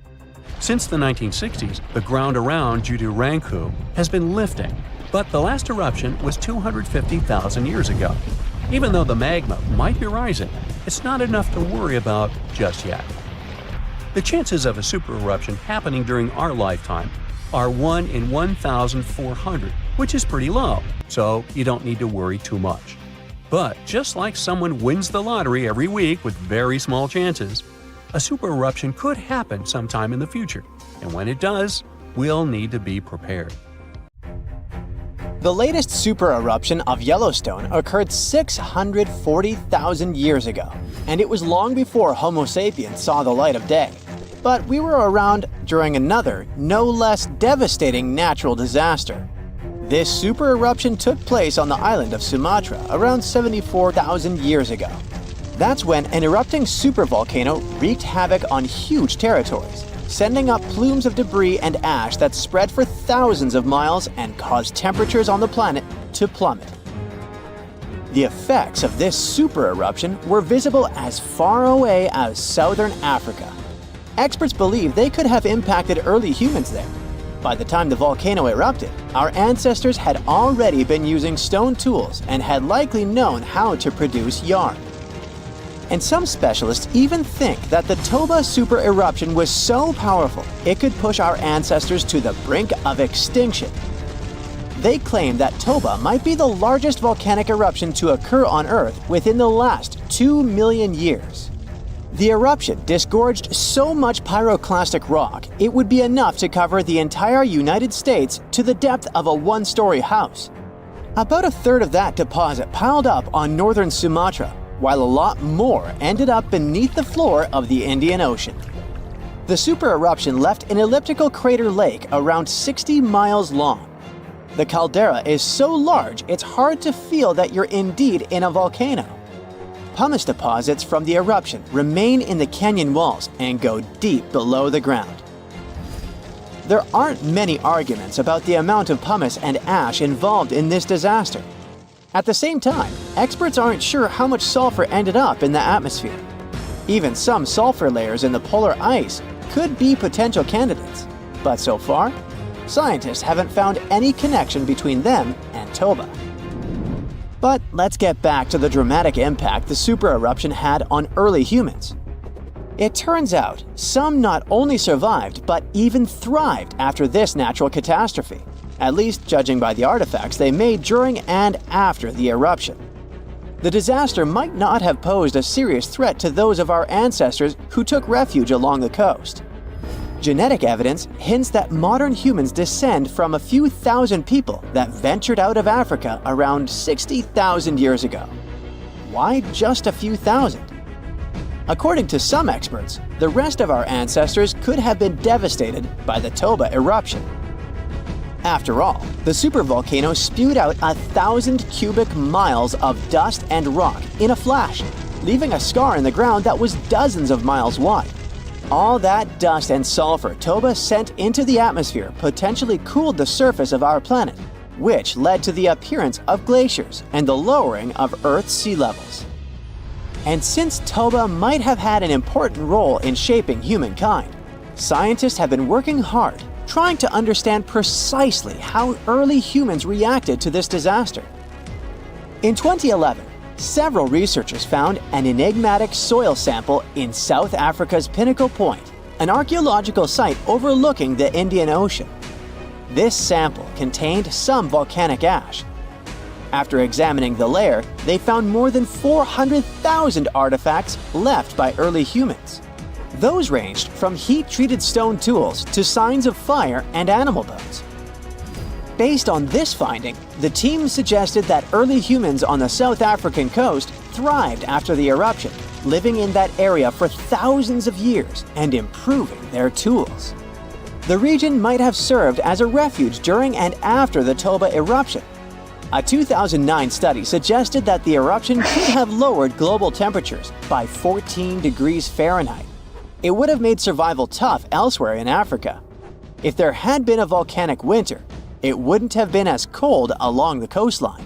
Since the 1960s, the ground around Jutarancu has been lifting, but the last eruption was 250,000 years ago. Even though the magma might be rising, it's not enough to worry about just yet. The chances of a super eruption happening during our lifetime are 1 in 1,400, which is pretty low, so you don't need to worry too much. But just like someone wins the lottery every week with very small chances, a super eruption could happen sometime in the future, and when it does, we'll need to be prepared. The latest super eruption of Yellowstone occurred 640,000 years ago, and it was long before Homo sapiens saw the light of day. But we were around during another, no less devastating natural disaster. This super eruption took place on the island of Sumatra around 74,000 years ago. That's when an erupting supervolcano wreaked havoc on huge territories, sending up plumes of debris and ash that spread for thousands of miles and caused temperatures on the planet to plummet. The effects of this super eruption were visible as far away as southern Africa. Experts believe they could have impacted early humans there. By the time the volcano erupted, our ancestors had already been using stone tools and had likely known how to produce yarn. And some specialists even think that the Toba super eruption was so powerful it could push our ancestors to the brink of extinction. They claim that Toba might be the largest volcanic eruption to occur on Earth within the last 2 million years. The eruption disgorged so much pyroclastic rock it would be enough to cover the entire United States to the depth of a 1-story house. About a third of that deposit piled up on northern Sumatra, while a lot more ended up beneath the floor of the Indian Ocean. The The supereruption left an elliptical crater lake around 60 miles long. The caldera is so large it's hard to feel that you're indeed in a volcano. Pumice deposits from the eruption remain in the canyon walls and go deep below the ground. There aren't many arguments about the amount of pumice and ash involved in this disaster. At the same time, experts aren't sure how much sulfur ended up in the atmosphere. Even some sulfur layers in the polar ice could be potential candidates, but so far, scientists haven't found any connection between them and Toba. But let's get back to the dramatic impact the supereruption had on early humans. It turns out some not only survived but even thrived after this natural catastrophe, at least judging by the artifacts they made during and after the eruption. The disaster might not have posed a serious threat to those of our ancestors who took refuge along the coast. Genetic evidence hints that modern humans descend from a few thousand people that ventured out of Africa around 60,000 years ago. Why just a few thousand? According to some experts, the rest of our ancestors could have been devastated by the Toba eruption. After all, the supervolcano spewed out 1,000 cubic miles of dust and rock in a flash, leaving a scar in the ground that was dozens of miles wide. All that dust and sulfur Toba sent into the atmosphere potentially cooled the surface of our planet, which led to the appearance of glaciers and the lowering of Earth's sea levels. And since Toba might have had an important role in shaping humankind, scientists have been working hard trying to understand precisely how early humans reacted to this disaster. In 2011, several researchers found an enigmatic soil sample in South Africa's Pinnacle Point, an archaeological site overlooking the Indian Ocean. This sample contained some volcanic ash. After examining the layer, they found more than 400,000 artifacts left by early humans. Those ranged from heat-treated stone tools to signs of fire and animal bones. Based on this finding, the team suggested that early humans on the South African coast thrived after the eruption, living in that area for thousands of years and improving their tools. The region might have served as a refuge during and after the Toba eruption. A 2009 study suggested that the eruption could have lowered global temperatures by 14 degrees Fahrenheit. It would have made survival tough elsewhere in Africa. If there had been a volcanic winter, it wouldn't have been as cold along the coastline.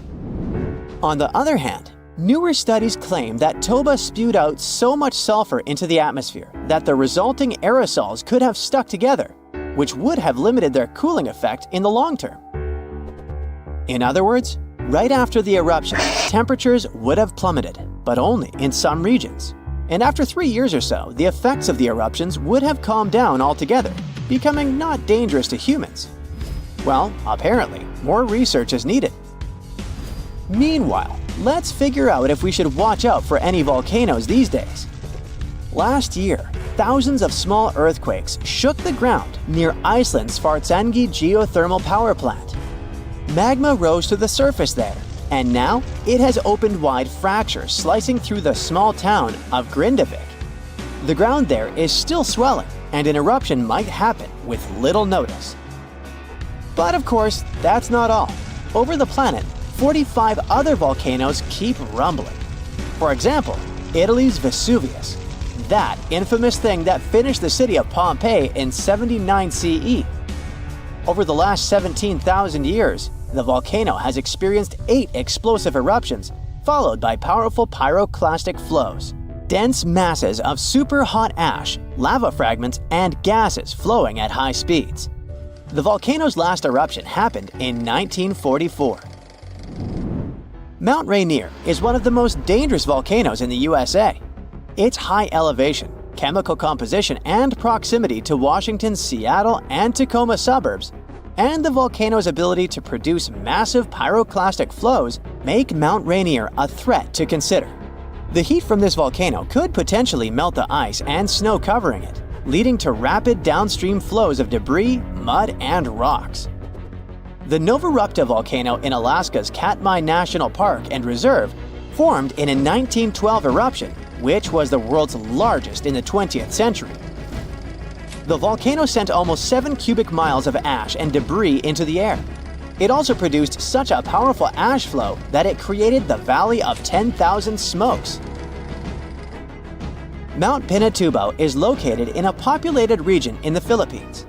On the other hand, newer studies claim that Toba spewed out so much sulfur into the atmosphere that the resulting aerosols could have stuck together, which would have limited their cooling effect in the long term. In other words, right after the eruption, temperatures would have plummeted, but only in some regions. And after 3 years or so, the effects of the eruptions would have calmed down altogether, becoming not dangerous to humans. Well, apparently, more research is needed. Meanwhile, let's figure out if we should watch out for any volcanoes these days. Last year, thousands of small earthquakes shook the ground near Iceland's Svartsengi geothermal power plant. Magma rose to the surface there, and now it has opened wide fractures slicing through the small town of Grindavik. The ground there is still swelling, and an eruption might happen with little notice. But of course, that's not all. Over the planet, 45 other volcanoes keep rumbling. For example, Italy's Vesuvius, that infamous thing that finished the city of Pompeii in 79 CE. Over the last 17,000 years, the volcano has experienced 8 explosive eruptions, followed by powerful pyroclastic flows, dense masses of super hot ash, lava fragments, and gases flowing at high speeds. The volcano's last eruption happened in 1944. Mount Rainier is one of the most dangerous volcanoes in the USA. Its high elevation, chemical composition, and proximity to Washington's Seattle and Tacoma suburbs, and the volcano's ability to produce massive pyroclastic flows make Mount Rainier a threat to consider. The heat from this volcano could potentially melt the ice and snow covering it, leading to rapid downstream flows of debris, mud, and rocks. The Novarupta volcano in Alaska's Katmai National Park and Reserve formed in a 1912 eruption, which was the world's largest in the 20th century. The volcano sent almost 7 cubic miles of ash and debris into the air. It also produced such a powerful ash flow that it created the Valley of 10,000 Smokes. Mount Pinatubo is located in a populated region in the Philippines.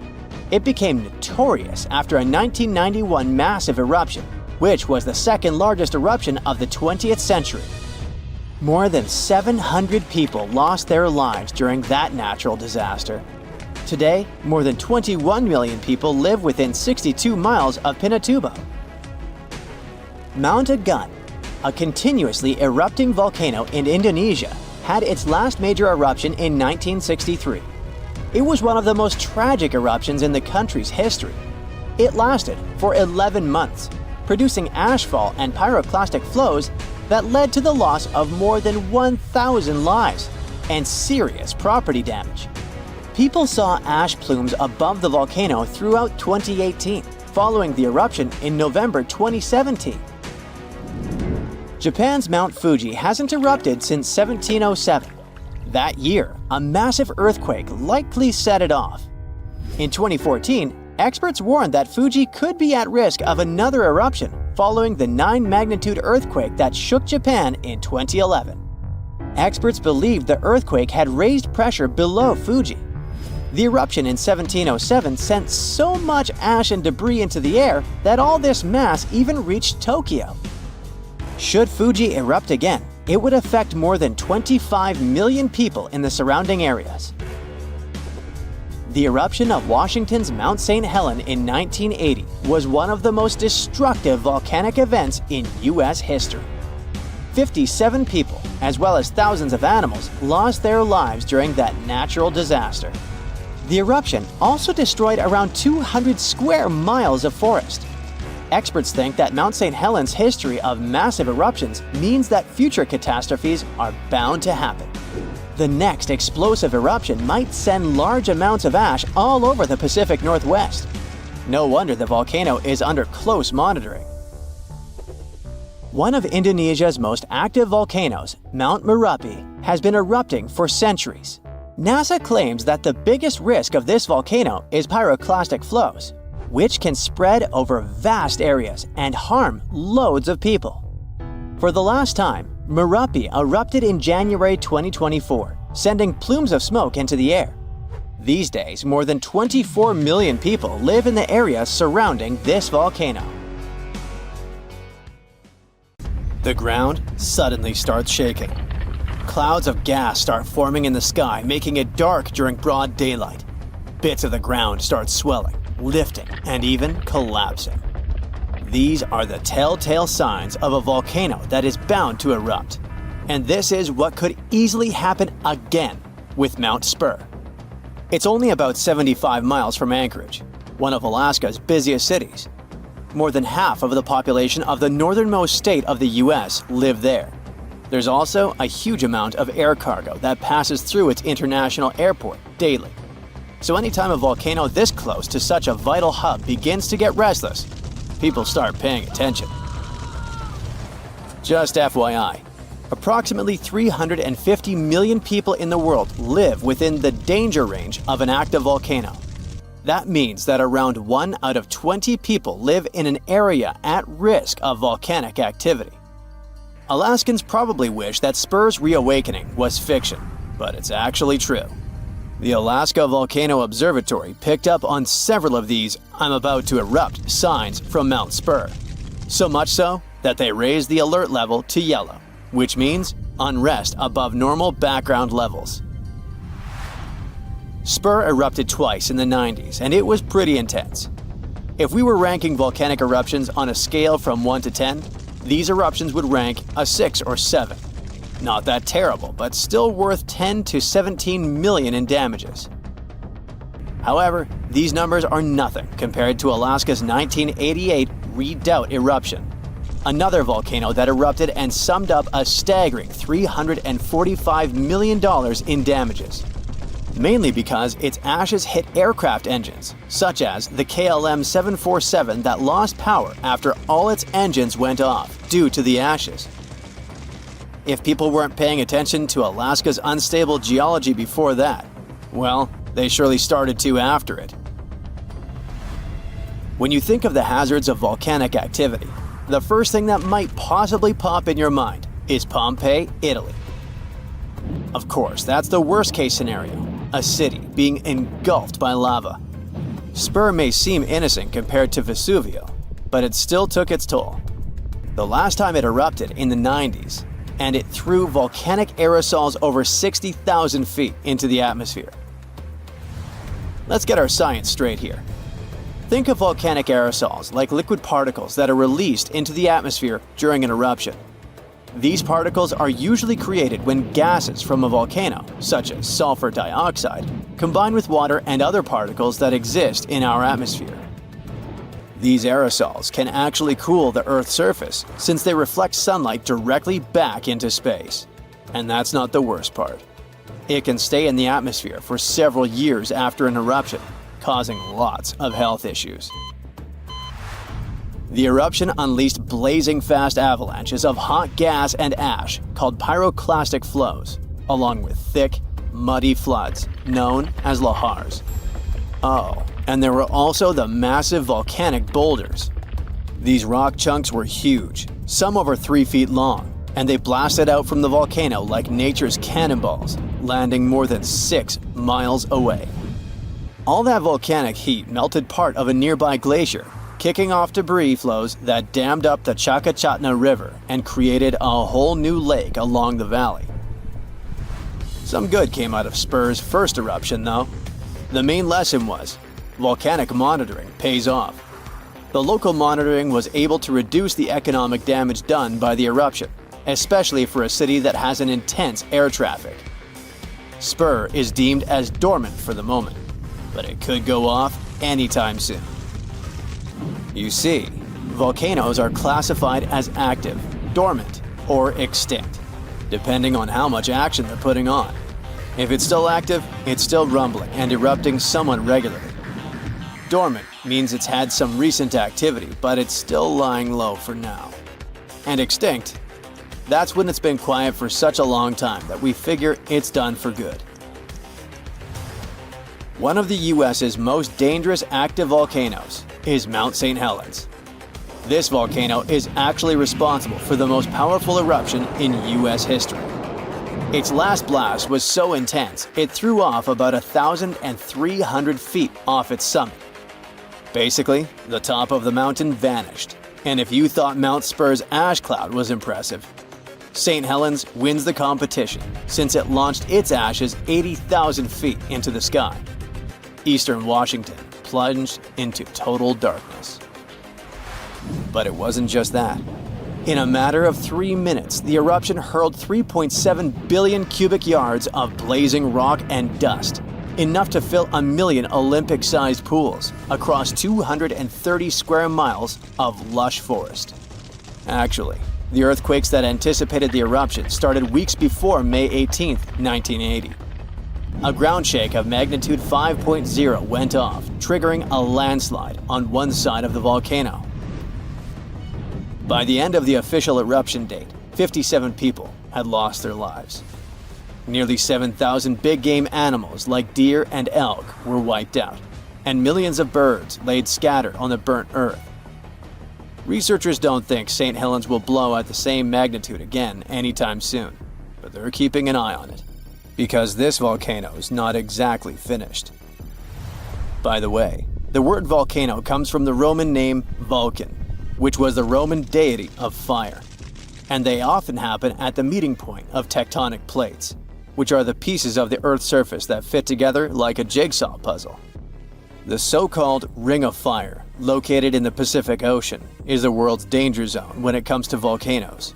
It became notorious after a 1991 massive eruption, which was the second largest eruption of the 20th century. More than 700 people lost their lives during that natural disaster. Today, more than 21 million people live within 62 miles of Pinatubo. Mount Agung, a continuously erupting volcano in Indonesia, had its last major eruption in 1963. It was one of the most tragic eruptions in the country's history. It lasted for 11 months, producing ashfall and pyroclastic flows that led to the loss of more than 1,000 lives and serious property damage. People saw ash plumes above the volcano throughout 2018, following the eruption in November 2017. Japan's Mount Fuji hasn't erupted since 1707. That year, a massive earthquake likely set it off. In 2014, experts warned that Fuji could be at risk of another eruption following the 9-magnitude earthquake that shook Japan in 2011. Experts believed the earthquake had raised pressure below Fuji. The eruption in 1707 sent so much ash and debris into the air that all this mass even reached Tokyo. Should Fuji erupt again, it would affect more than 25 million people in the surrounding areas. The eruption of Washington's Mount St. Helens in 1980 was one of the most destructive volcanic events in U.S. history. 57 people, as well as thousands of animals, lost their lives during that natural disaster. The eruption also destroyed around 200 square miles of forest. Experts think that Mount St. Helens' history of massive eruptions means that future catastrophes are bound to happen. The next explosive eruption might send large amounts of ash all over the Pacific Northwest. No wonder the volcano is under close monitoring. One of Indonesia's most active volcanoes, Mount Merapi, has been erupting for centuries. NASA claims that the biggest risk of this volcano is pyroclastic flows, which can spread over vast areas and harm loads of people. For the last time, Merapi erupted in January 2024, sending plumes of smoke into the air. These days, more than 24 million people live in the area surrounding this volcano. The ground suddenly starts shaking. Clouds of gas start forming in the sky, making it dark during broad daylight. Bits of the ground start swelling, lifting, and even collapsing. These are the telltale signs of a volcano that is bound to erupt. And this is what could easily happen again with Mount Spur. It's only about 75 miles from Anchorage, one of Alaska's busiest cities. More than half of the population of the northernmost state of the US live there. There's also a huge amount of air cargo that passes through its international airport daily. So anytime a volcano this close to such a vital hub begins to get restless, people start paying attention. Just FYI, approximately 350 million people in the world live within the danger range of an active volcano. That means that around 1 out of 20 people live in an area at risk of volcanic activity. Alaskans probably wish that Spur's reawakening was fiction, but it's actually true. The Alaska Volcano Observatory picked up on several of these "I'm about to erupt" signs from Mount Spur. So much so that they raised the alert level to yellow, which means unrest above normal background levels. Spur erupted twice in the 90s, and it was pretty intense. If we were ranking volcanic eruptions on a scale from 1 to 10, these eruptions would rank a 6 or 7. Not that terrible, but still worth 10 to 17 million in damages. However, these numbers are nothing compared to Alaska's 1988 Redoubt eruption, another volcano that erupted and summed up a staggering $345 million in damages. Mainly because its ashes hit aircraft engines, such as the KLM 747 that lost power after all its engines went off due to the ashes. If people weren't paying attention to Alaska's unstable geology before that, well, They surely started to after it. When you think of the hazards of volcanic activity, the first thing that might possibly pop in your mind is Pompeii, Italy. Of course, that's the worst case scenario, a city being engulfed by lava. Spur may seem innocent compared to Vesuvio, but it still took its toll. The last time it erupted in the 90s, and it threw volcanic aerosols over 60,000 feet into the atmosphere. Let's get our science straight here. Think of volcanic aerosols like liquid particles that are released into the atmosphere during an eruption. These particles are usually created when gases from a volcano, such as sulfur dioxide, combine with water and other particles that exist in our atmosphere. These aerosols can actually cool the Earth's surface since they reflect sunlight directly back into space. And that's not the worst part. It can stay in the atmosphere for several years after an eruption, causing lots of health issues. The eruption unleashed blazing fast avalanches of hot gas and ash called pyroclastic flows, along with thick, muddy floods known as lahars. Oh, and there were also the massive volcanic boulders. These rock chunks were huge, some over 3 feet long, and they blasted out from the volcano like nature's cannonballs, landing more than 6 miles away. All that volcanic heat melted part of a nearby glacier, kicking off debris flows that dammed up the Chakachatna River and created a whole new lake along the valley. Some good came out of Spur's first eruption, though. The main lesson was, volcanic monitoring pays off. The local monitoring was able to reduce the economic damage done by the eruption, especially for a city that has an intense air traffic. Spur is deemed as dormant for the moment, but it could go off anytime soon. You see, volcanoes are classified as active, dormant, or extinct, depending on how much action they're putting on. If it's still active, it's still rumbling and erupting somewhat regularly. Dormant means it's had some recent activity, but it's still lying low for now. And extinct, that's when it's been quiet for such a long time that we figure it's done for good. One of the US's most dangerous active volcanoes is Mount St. Helens. This volcano is actually responsible for the most powerful eruption in US history. Its last blast was so intense, it threw off about 1,300 feet off its summit. Basically, the top of the mountain vanished, and if you thought Mount Spur's ash cloud was impressive, St. Helens wins the competition since it launched its ashes 80,000 feet into the sky. Eastern Washington plunged into total darkness. But it wasn't just that. In a matter of 3 minutes, the eruption hurled 3.7 billion cubic yards of blazing rock and dust, enough to fill 1 million Olympic-sized pools across 230 square miles of lush forest. Actually, the earthquakes that anticipated the eruption started weeks before May 18, 1980. A ground shake of magnitude 5.0 went off, triggering a landslide on one side of the volcano. By the end of the official eruption date, 57 people had lost their lives. Nearly 7,000 big game animals like deer and elk were wiped out, and millions of birds laid scattered on the burnt earth. Researchers don't think St. Helens will blow at the same magnitude again anytime soon, but they're keeping an eye on it, because this volcano is not exactly finished. By the way, the word volcano comes from the Roman name Vulcan, which was the Roman deity of fire, and they often happen at the meeting point of tectonic plates, which are the pieces of the Earth's surface that fit together like a jigsaw puzzle. The so-called Ring of Fire, located in the Pacific Ocean, is the world's danger zone when it comes to volcanoes.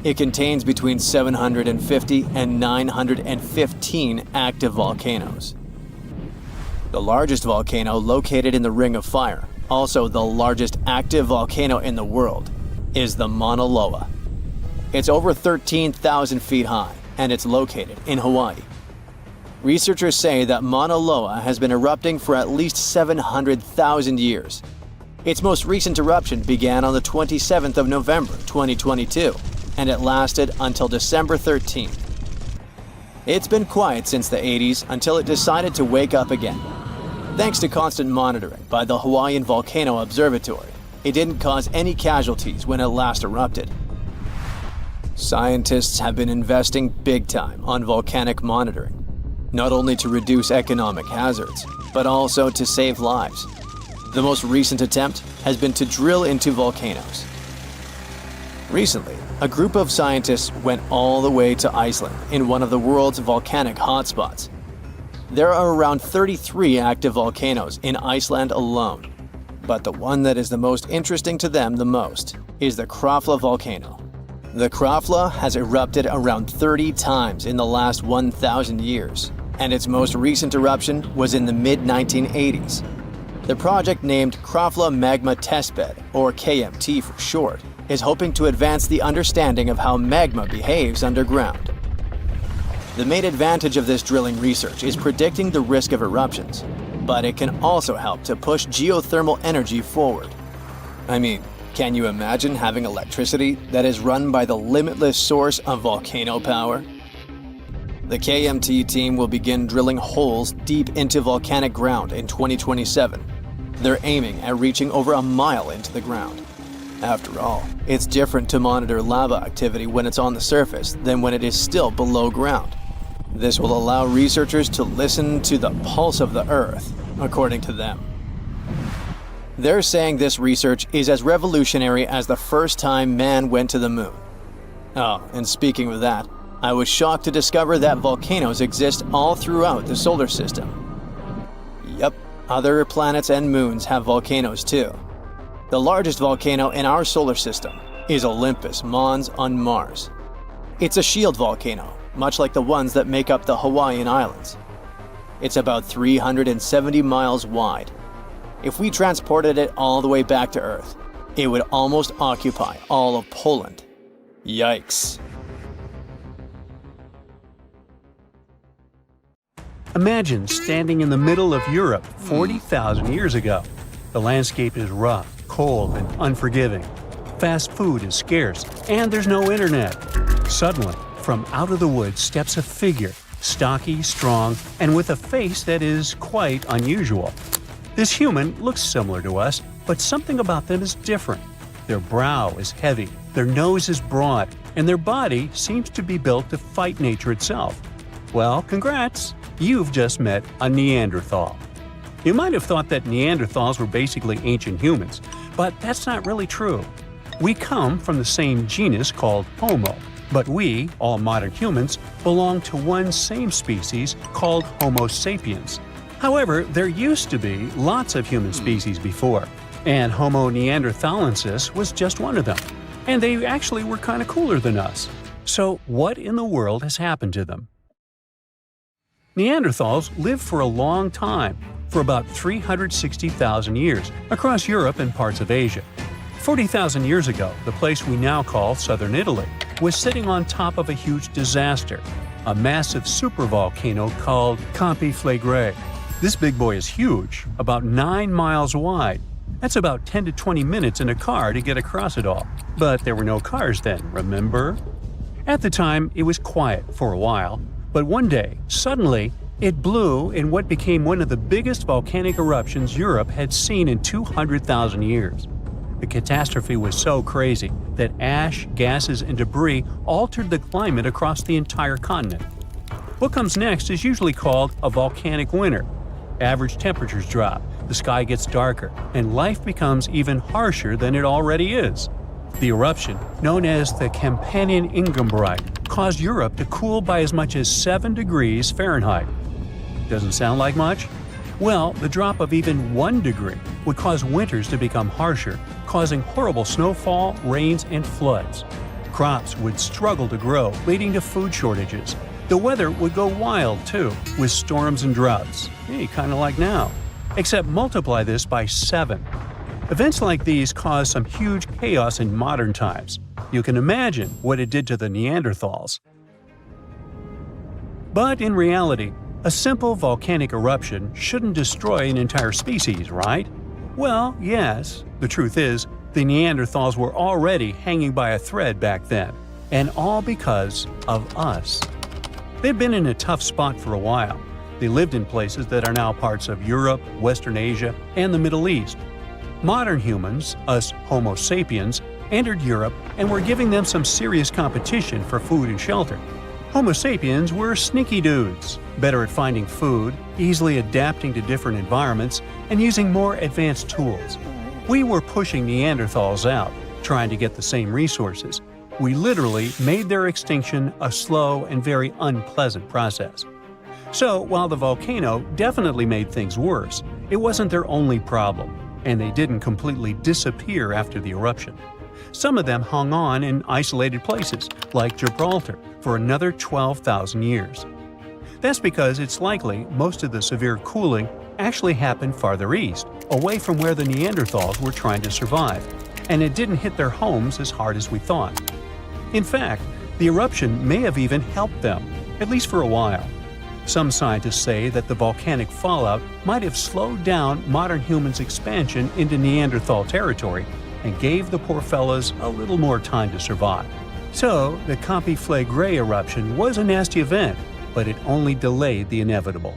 It contains between 750 and 915 active volcanoes. The largest volcano located in the Ring of Fire, also the largest active volcano in the world, is the Mauna Loa. It's over 13,000 feet high, and it's located in Hawaii. Researchers say that Mauna Loa has been erupting for at least 700,000 years. Its most recent eruption began on the 27th of November 2022, and it lasted until December 13th. It's been quiet since the 80s until it decided to wake up again. Thanks to constant monitoring by the Hawaiian Volcano Observatory, it didn't cause any casualties when it last erupted. Scientists have been investing big time on volcanic monitoring, not only to reduce economic hazards, but also to save lives. The most recent attempt has been to drill into volcanoes. Recently, a group of scientists went all the way to Iceland in one of the world's volcanic hotspots. There are around 33 active volcanoes in Iceland alone, but the one that is the most interesting to them the most is the Krafla volcano. The Krafla has erupted around 30 times in the last 1,000 years, and its most recent eruption was in the mid-1980s. The project, named Krafla Magma Testbed, or KMT for short, is hoping to advance the understanding of how magma behaves underground. The main advantage of this drilling research is predicting the risk of eruptions, but it can also help to push geothermal energy forward. I mean, can you imagine having electricity that is run by the limitless source of volcano power? The KMT team will begin drilling holes deep into volcanic ground in 2027. They're aiming at reaching over a mile into the ground. After all, it's different to monitor lava activity when it's on the surface than when it is still below ground. This will allow researchers to listen to the pulse of the Earth, according to them. They're saying this research is as revolutionary as the first time man went to the moon. Oh, and speaking of that, I was shocked to discover that volcanoes exist all throughout the solar system. Yep, other planets and moons have volcanoes too. The largest volcano in our solar system is Olympus Mons on Mars. It's a shield volcano, much like the ones that make up the Hawaiian Islands. It's about 370 miles wide. If we transported it all the way back to Earth, it would almost occupy all of Poland. Yikes. Imagine standing in the middle of Europe 40,000 years ago. The landscape is rough, cold, and unforgiving. Fast food is scarce, and there's no internet. Suddenly, from out of the woods steps a figure, stocky, strong, and with a face that is quite unusual. This human looks similar to us, but something about them is different. Their brow is heavy, their nose is broad, and their body seems to be built to fight nature itself. Well, congrats! You've just met a Neanderthal. You might have thought that Neanderthals were basically ancient humans, but that's not really true. We come from the same genus called Homo, but we, all modern humans, belong to one same species called Homo sapiens. However, there used to be lots of human species before, and Homo neanderthalensis was just one of them. And they actually were kind of cooler than us. So what in the world has happened to them? Neanderthals lived for a long time, for about 360,000 years, across Europe and parts of Asia. 40,000 years ago, the place we now call southern Italy was sitting on top of a huge disaster, a massive supervolcano called Campi Flegrei. This big boy is huge, about 9 miles wide. That's about 10 to 20 minutes in a car to get across it all. But there were no cars then, remember? At the time, it was quiet for a while, but one day, suddenly, it blew in what became one of the biggest volcanic eruptions Europe had seen in 200,000 years. The catastrophe was so crazy that ash, gases, and debris altered the climate across the entire continent. What comes next is usually called a volcanic winter. Average temperatures drop, the sky gets darker, and life becomes even harsher than it already is. The eruption, known as the Campanian Ingumbrite, caused Europe to cool by as much as 7 degrees Fahrenheit. Doesn't sound like much? Well, the drop of even 1 degree would cause winters to become harsher, causing horrible snowfall, rains, and floods. Crops would struggle to grow, leading to food shortages. The weather would go wild, too, with storms and droughts. Hey, kind of like now. Except multiply this by 7. Events like these caused some huge chaos in modern times. You can imagine what it did to the Neanderthals. But in reality, a simple volcanic eruption shouldn't destroy an entire species, right? Well, yes. The truth is, the Neanderthals were already hanging by a thread back then, and all because of us. They've been in a tough spot for a while. They lived in places that are now parts of Europe, Western Asia, and the Middle East. Modern humans, us Homo sapiens, entered Europe and were giving them some serious competition for food and shelter. Homo sapiens were sneaky dudes, better at finding food, easily adapting to different environments, and using more advanced tools. We were pushing Neanderthals out, trying to get the same resources. We literally made their extinction a slow and very unpleasant process. So, while the volcano definitely made things worse, it wasn't their only problem, and they didn't completely disappear after the eruption. Some of them hung on in isolated places, like Gibraltar, for another 12,000 years. That's because it's likely most of the severe cooling actually happened farther east, away from where the Neanderthals were trying to survive, and it didn't hit their homes as hard as we thought. In fact, the eruption may have even helped them, at least for a while. Some scientists say that the volcanic fallout might have slowed down modern humans' expansion into Neanderthal territory and gave the poor fellas a little more time to survive. So, the Campi Flegrei eruption was a nasty event, but it only delayed the inevitable.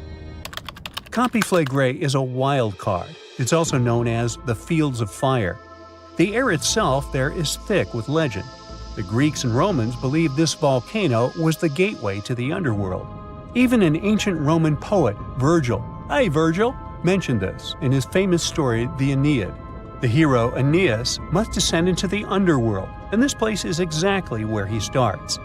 Campi Flegrei is a wild card. It's also known as the Fields of Fire. The air itself there is thick with legend. The Greeks and Romans believed this volcano was the gateway to the underworld. Even an ancient Roman poet, Virgil, mentioned this in his famous story, the Aeneid. The hero Aeneas must descend into the underworld, and this place is exactly where he starts.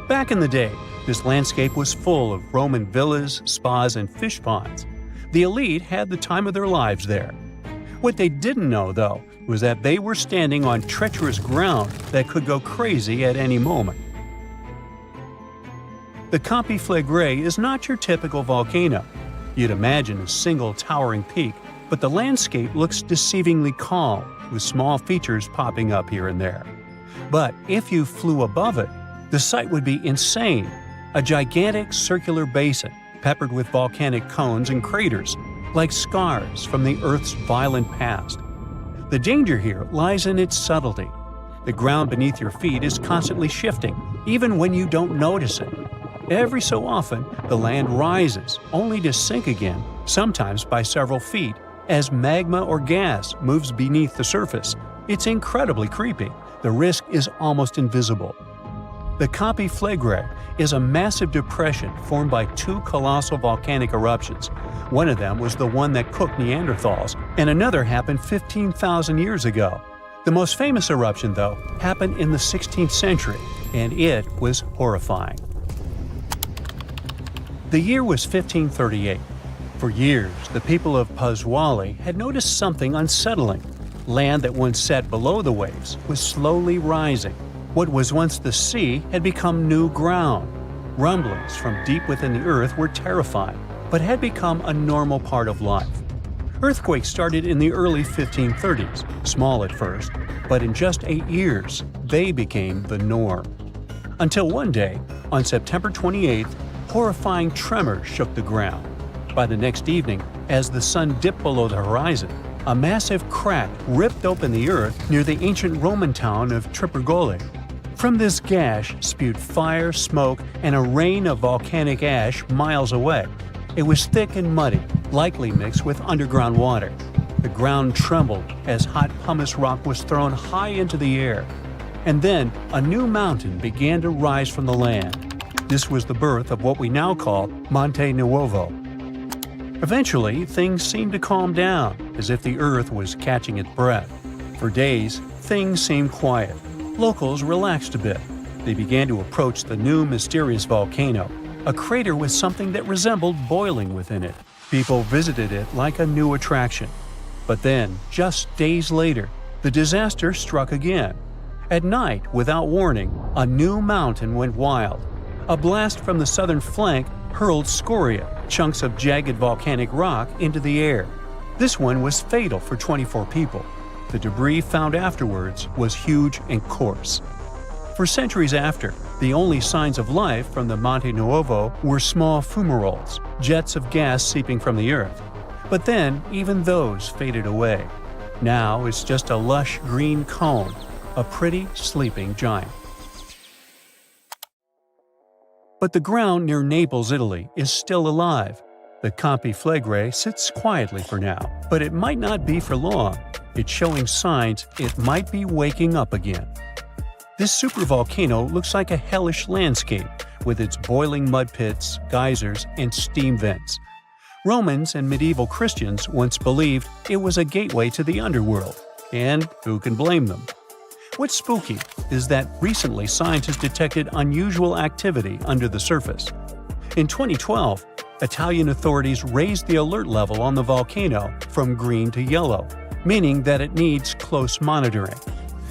Back in the day, this landscape was full of Roman villas, spas, and fish ponds. The elite had the time of their lives there. What they didn't know, though, was that they were standing on treacherous ground that could go crazy at any moment. The Campi Flegrei is not your typical volcano. You'd imagine a single towering peak, but the landscape looks deceivingly calm, with small features popping up here and there. But if you flew above it, the sight would be insane. A gigantic circular basin, peppered with volcanic cones and craters, like scars from the Earth's violent past. The danger here lies in its subtlety. The ground beneath your feet is constantly shifting, even when you don't notice it. Every so often, the land rises, only to sink again, sometimes by several feet, as magma or gas moves beneath the surface. It's incredibly creepy. The risk is almost invisible. The Campi Flegrei is a massive depression formed by two colossal volcanic eruptions. One of them was the one that cooked Neanderthals, and another happened 15,000 years ago. The most famous eruption, though, happened in the 16th century, and it was horrifying. The year was 1538. For years, the people of Paswali had noticed something unsettling. Land that once sat below the waves was slowly rising. What was once the sea had become new ground. Rumblings from deep within the earth were terrifying, but had become a normal part of life. Earthquakes started in the early 1530s, small at first, but in just 8 years, they became the norm. Until one day, on September 28th, horrifying tremors shook the ground. By the next evening, as the sun dipped below the horizon, a massive crack ripped open the earth near the ancient Roman town of Tripergoli. From this gash spewed fire, smoke, and a rain of volcanic ash miles away. It was thick and muddy, likely mixed with underground water. The ground trembled as hot pumice rock was thrown high into the air. And then a new mountain began to rise from the land. This was the birth of what we now call Monte Nuovo. Eventually, things seemed to calm down, as if the earth was catching its breath. For days, things seemed quiet. Locals relaxed a bit. They began to approach the new mysterious volcano, a crater with something that resembled boiling within it. People visited it like a new attraction. But then, just days later, the disaster struck again. At night, without warning, a new mountain went wild. A blast from the southern flank hurled scoria, chunks of jagged volcanic rock, into the air. This one was fatal for 24 people. The debris found afterwards was huge and coarse. For centuries after, the only signs of life from the Monte Nuovo were small fumaroles, jets of gas seeping from the earth. But then, even those faded away. Now it's just a lush green cone, a pretty sleeping giant. But the ground near Naples, Italy is still alive. The Campi Flegrei sits quietly for now, but it might not be for long. It's showing signs it might be waking up again. This supervolcano looks like a hellish landscape with its boiling mud pits, geysers, and steam vents. Romans and medieval Christians once believed it was a gateway to the underworld, and who can blame them? What's spooky is that recently scientists detected unusual activity under the surface. In 2012, Italian authorities raised the alert level on the volcano from green to yellow, meaning that it needs close monitoring.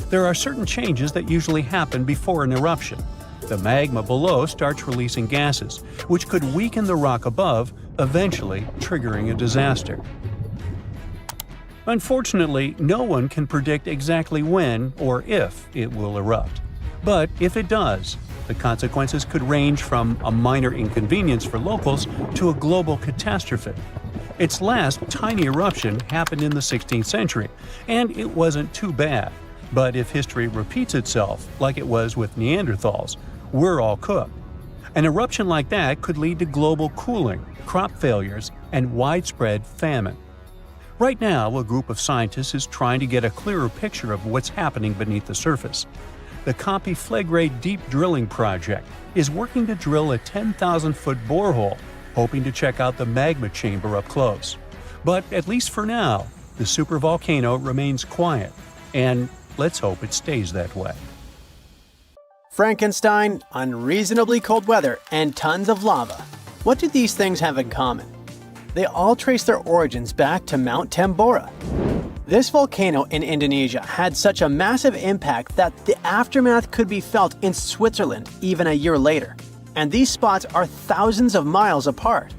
There are certain changes that usually happen before an eruption. The magma below starts releasing gases, which could weaken the rock above, eventually triggering a disaster. Unfortunately, no one can predict exactly when or if it will erupt. But if it does, the consequences could range from a minor inconvenience for locals to a global catastrophe. Its last tiny eruption happened in the 16th century, and it wasn't too bad. But if history repeats itself, like it was with Neanderthals, we're all cooked. An eruption like that could lead to global cooling, crop failures, and widespread famine. Right now, a group of scientists is trying to get a clearer picture of what's happening beneath the surface. The Campi Flegrei Deep Drilling Project is working to drill a 10,000-foot borehole, hoping to check out the magma chamber up close. But at least for now, the supervolcano remains quiet, and let's hope it stays that way. Frankenstein, unreasonably cold weather, and tons of lava. What do these things have in common? They all trace their origins back to Mount Tambora. This volcano in Indonesia had such a massive impact that the aftermath could be felt in Switzerland even a year later. And these spots are thousands of miles apart.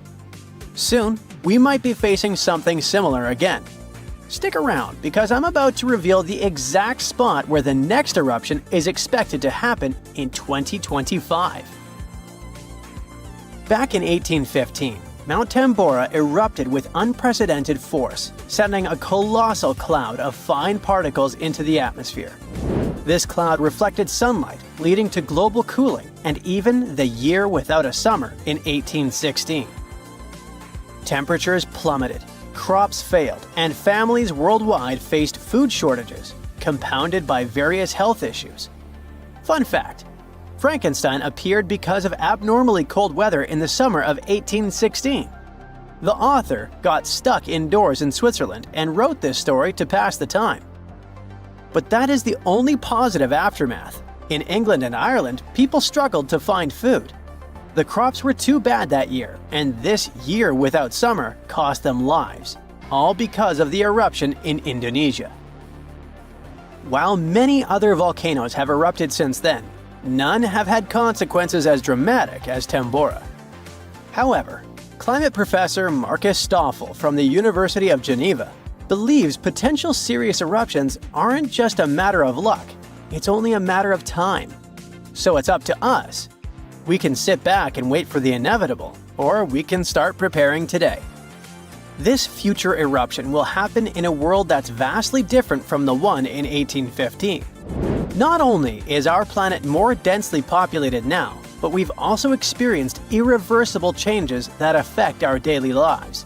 Soon, we might be facing something similar again. Stick around, because I'm about to reveal the exact spot where the next eruption is expected to happen in 2025. Back in 1815, Mount Tambora erupted with unprecedented force, sending a colossal cloud of fine particles into the atmosphere. This cloud reflected sunlight, leading to global cooling and even the year without a summer in 1816. Temperatures plummeted, crops failed, and families worldwide faced food shortages, compounded by various health issues. Fun fact: Frankenstein appeared because of abnormally cold weather in the summer of 1816. The author got stuck indoors in Switzerland and wrote this story to pass the time. But that is the only positive aftermath. In England and Ireland, people struggled to find food. The crops were too bad that year, and this year without summer cost them lives, all because of the eruption in Indonesia. While many other volcanoes have erupted since then, none have had consequences as dramatic as Tambora. However, climate professor Marcus Stoffel from the University of Geneva believes potential serious eruptions aren't just a matter of luck, it's only a matter of time. So it's up to us. We can sit back and wait for the inevitable, or we can start preparing today. This future eruption will happen in a world that's vastly different from the one in 1815. Not only is our planet more densely populated now, but we've also experienced irreversible changes that affect our daily lives.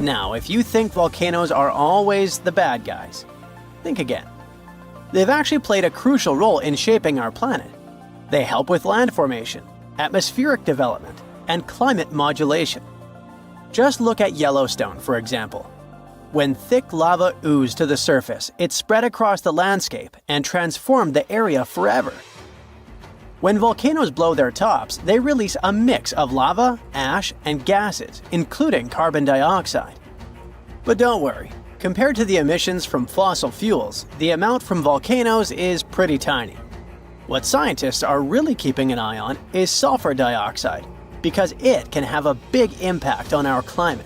Now, if you think volcanoes are always the bad guys, think again. They've actually played a crucial role in shaping our planet. They help with land formation, atmospheric development, and climate modulation. Just look at Yellowstone, for example. When thick lava oozed to the surface, it spread across the landscape and transformed the area forever. When volcanoes blow their tops, they release a mix of lava, ash, and gases, including carbon dioxide. But don't worry, compared to the emissions from fossil fuels, the amount from volcanoes is pretty tiny. What scientists are really keeping an eye on is sulfur dioxide, because it can have a big impact on our climate.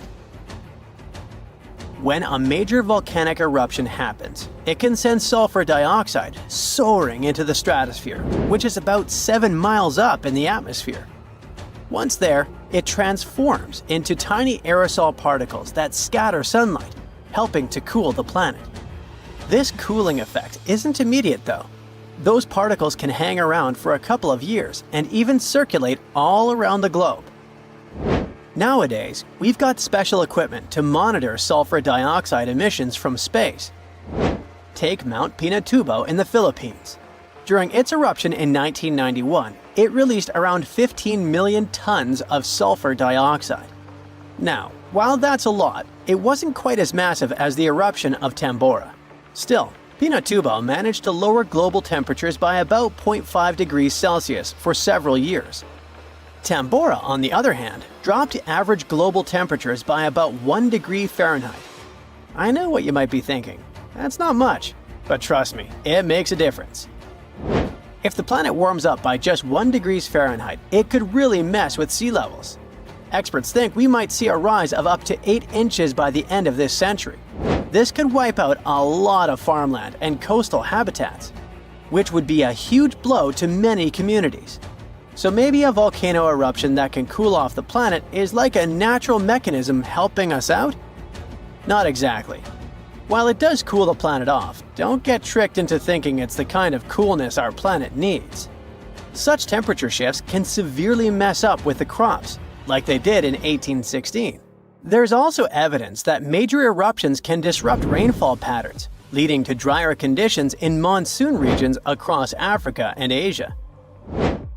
When a major volcanic eruption happens, it can send sulfur dioxide soaring into the stratosphere, which is about 7 miles up in the atmosphere. Once there, it transforms into tiny aerosol particles that scatter sunlight, helping to cool the planet. This cooling effect isn't immediate though. Those particles can hang around for a couple of years and even circulate all around the globe. Nowadays, we've got special equipment to monitor sulfur dioxide emissions from space. Take Mount Pinatubo in the Philippines. During its eruption in 1991, it released around 15 million tons of sulfur dioxide. Now, while that's a lot, it wasn't quite as massive as the eruption of Tambora. Still, Pinatubo managed to lower global temperatures by about 0.5 degrees Celsius for several years. Tambora, on the other hand, dropped average global temperatures by about 1 degree Fahrenheit. I know what you might be thinking. That's not much, but trust me, it makes a difference. If the planet warms up by just 1 degree Fahrenheit, it could really mess with sea levels. Experts think we might see a rise of up to 8 inches by the end of this century. This could wipe out a lot of farmland and coastal habitats, which would be a huge blow to many communities. So maybe a volcano eruption that can cool off the planet is like a natural mechanism helping us out? Not exactly. While it does cool the planet off, don't get tricked into thinking it's the kind of coolness our planet needs. Such temperature shifts can severely mess up with the crops, like they did in 1816. There's also evidence that major eruptions can disrupt rainfall patterns, leading to drier conditions in monsoon regions across Africa and Asia.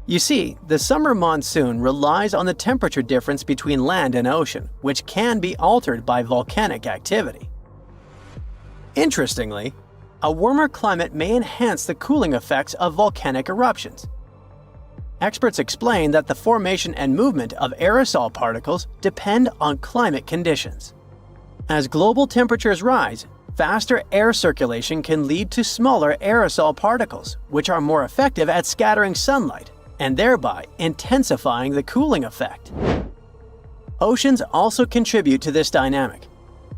You see, the summer monsoon relies on the temperature difference between land and ocean, which can be altered by volcanic activity. Interestingly, a warmer climate may enhance the cooling effects of volcanic eruptions. Experts explain that the formation and movement of aerosol particles depend on climate conditions. As global temperatures rise, faster air circulation can lead to smaller aerosol particles, which are more effective at scattering sunlight and thereby intensifying the cooling effect. Oceans also contribute to this dynamic.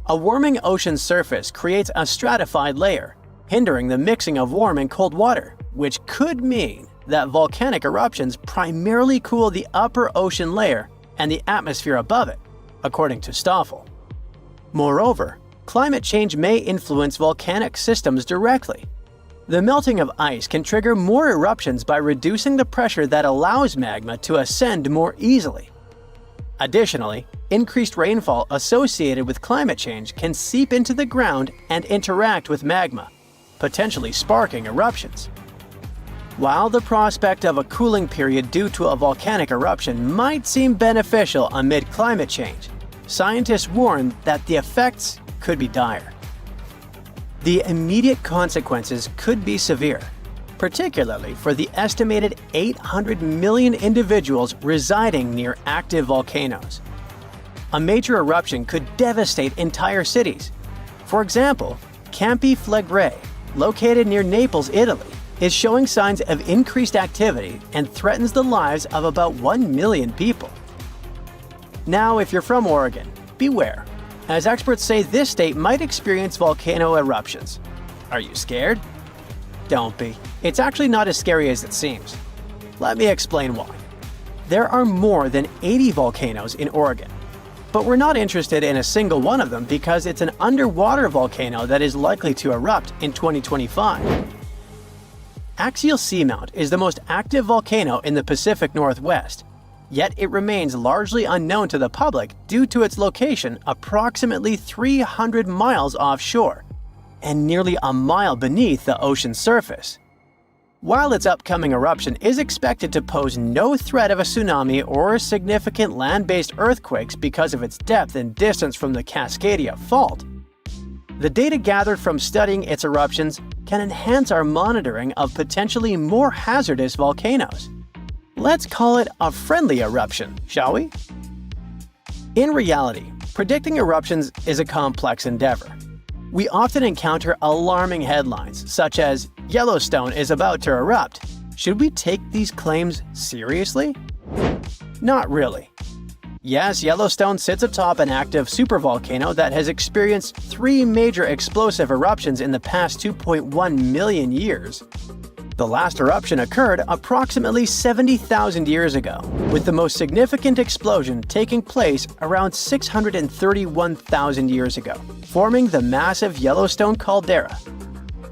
A warming ocean surface creates a stratified layer, hindering the mixing of warm and cold water, which could mean that volcanic eruptions primarily cool the upper ocean layer and the atmosphere above it, according to Stoffel. Moreover, climate change may influence volcanic systems directly. The melting of ice can trigger more eruptions by reducing the pressure that allows magma to ascend more easily. Additionally, increased rainfall associated with climate change can seep into the ground and interact with magma, potentially sparking eruptions. While the prospect of a cooling period due to a volcanic eruption might seem beneficial amid climate change, scientists warn that the effects could be dire. The immediate consequences could be severe, particularly for the estimated 800 million individuals residing near active volcanoes. A major eruption could devastate entire cities. For example, Campi Flegrei, located near Naples, Italy, is showing signs of increased activity and threatens the lives of about 1 million people. Now, if you're from Oregon, beware, as experts say this state might experience volcano eruptions. Are you scared? Don't be. It's actually not as scary as it seems. Let me explain why. There are more than 80 volcanoes in Oregon, but we're not interested in a single one of them because it's an underwater volcano that is likely to erupt in 2025. Axial Seamount is the most active volcano in the Pacific Northwest, yet it remains largely unknown to the public due to its location approximately 300 miles offshore and nearly a mile beneath the ocean surface. While its upcoming eruption is expected to pose no threat of a tsunami or significant land-based earthquakes because of its depth and distance from the Cascadia Fault, the data gathered from studying its eruptions can enhance our monitoring of potentially more hazardous volcanoes. Let's call it a friendly eruption, shall we? In reality, predicting eruptions is a complex endeavor. We often encounter alarming headlines, such as, "Yellowstone is about to erupt." Should we take these claims seriously? Not really. Yes, Yellowstone sits atop an active supervolcano that has experienced 3 major explosive eruptions in the past 2.1 million years. The last eruption occurred approximately 70,000 years ago, with the most significant explosion taking place around 631,000 years ago, forming the massive Yellowstone caldera.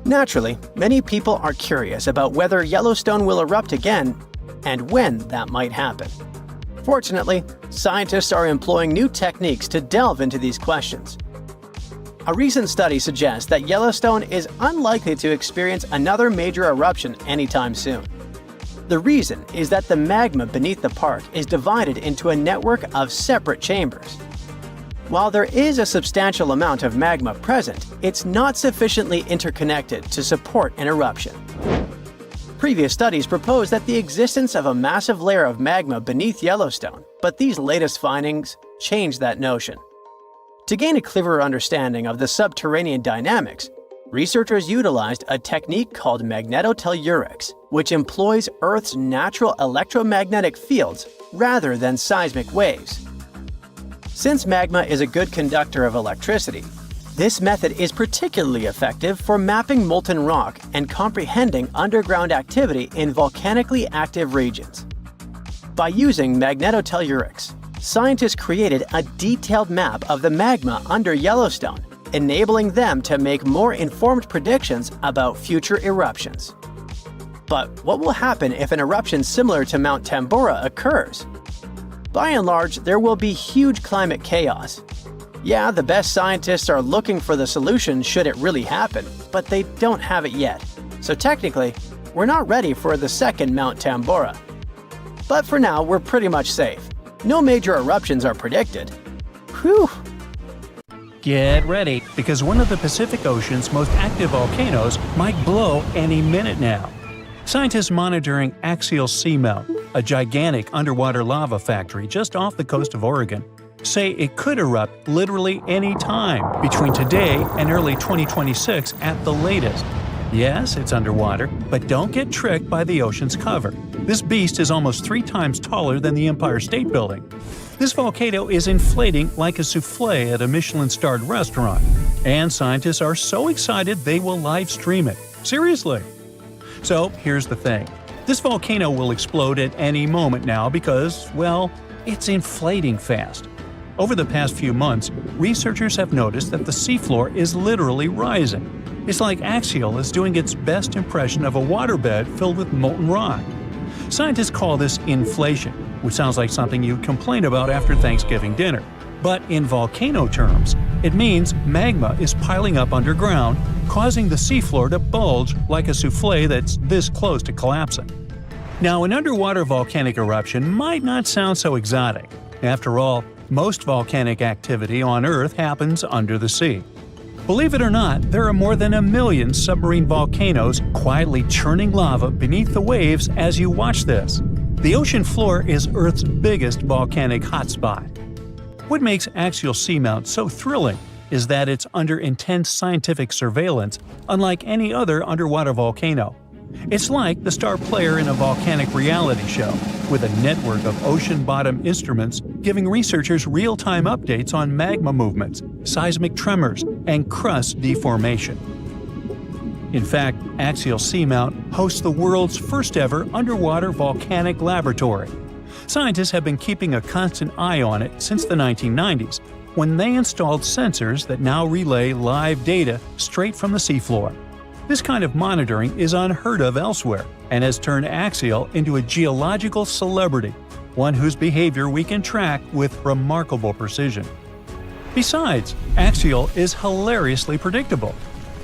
Naturally, many people are curious about whether Yellowstone will erupt again and when that might happen. Fortunately, scientists are employing new techniques to delve into these questions. A recent study suggests that Yellowstone is unlikely to experience another major eruption anytime soon. The reason is that the magma beneath the park is divided into a network of separate chambers. While there is a substantial amount of magma present, it's not sufficiently interconnected to support an eruption. Previous studies proposed that the existence of a massive layer of magma beneath Yellowstone, but these latest findings change that notion. To gain a clearer understanding of the subterranean dynamics, researchers utilized a technique called magnetotellurics, which employs Earth's natural electromagnetic fields rather than seismic waves. Since magma is a good conductor of electricity, this method is particularly effective for mapping molten rock and comprehending underground activity in volcanically active regions. By using magnetotellurics, scientists created a detailed map of the magma under Yellowstone, enabling them to make more informed predictions about future eruptions. But what will happen if an eruption similar to Mount Tambora occurs? By and large, there will be huge climate chaos. Yeah, the best scientists are looking for the solution should it really happen, but they don't have it yet. So technically, we're not ready for the second Mount Tambora. But for now, we're pretty much safe. No major eruptions are predicted. Whew! Get ready, because one of the Pacific Ocean's most active volcanoes might blow any minute now. Scientists monitoring Axial Seamount, a gigantic underwater lava factory just off the coast of Oregon, say it could erupt literally any time between today and early 2026 at the latest. Yes, it's underwater, but don't get tricked by the ocean's cover. This beast is almost 3 times taller than the Empire State Building. This volcano is inflating like a souffle at a Michelin-starred restaurant, and scientists are so excited they will live stream it. Seriously! So here's the thing. This volcano will explode at any moment now because, well, it's inflating fast. Over the past few months, researchers have noticed that the seafloor is literally rising. It's like Axial is doing its best impression of a waterbed filled with molten rock. Scientists call this inflation, which sounds like something you'd complain about after Thanksgiving dinner. But in volcano terms, it means magma is piling up underground, causing the seafloor to bulge like a souffle that's this close to collapsing. Now, an underwater volcanic eruption might not sound so exotic. After all, most volcanic activity on Earth happens under the sea. Believe it or not, there are more than 1 million submarine volcanoes quietly churning lava beneath the waves as you watch this. The ocean floor is Earth's biggest volcanic hotspot. What makes Axial Seamount so thrilling is that it's under intense scientific surveillance, unlike any other underwater volcano. It's like the star player in a volcanic reality show, with a network of ocean-bottom instruments giving researchers real-time updates on magma movements, seismic tremors, and crust deformation. In fact, Axial Seamount hosts the world's first-ever underwater volcanic laboratory. Scientists have been keeping a constant eye on it since the 1990s, when they installed sensors that now relay live data straight from the seafloor. This kind of monitoring is unheard of elsewhere and has turned Axial into a geological celebrity, one whose behavior we can track with remarkable precision. Besides, Axial is hilariously predictable.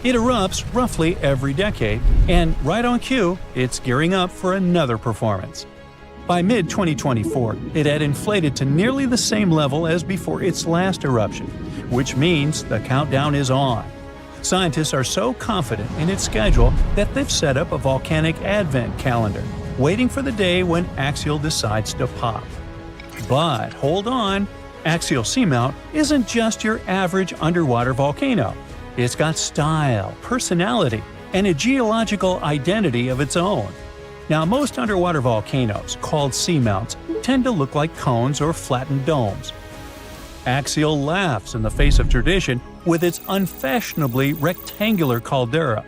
It erupts roughly every decade, and right on cue, it's gearing up for another performance. By mid-2024, it had inflated to nearly the same level as before its last eruption, which means the countdown is on. Scientists are so confident in its schedule that they've set up a volcanic advent calendar, waiting for the day when Axial decides to pop. But hold on, Axial Seamount isn't just your average underwater volcano. It's got style, personality, and a geological identity of its own. Now, most underwater volcanoes, called seamounts, tend to look like cones or flattened domes. Axial laughs in the face of tradition with its unfashionably rectangular caldera,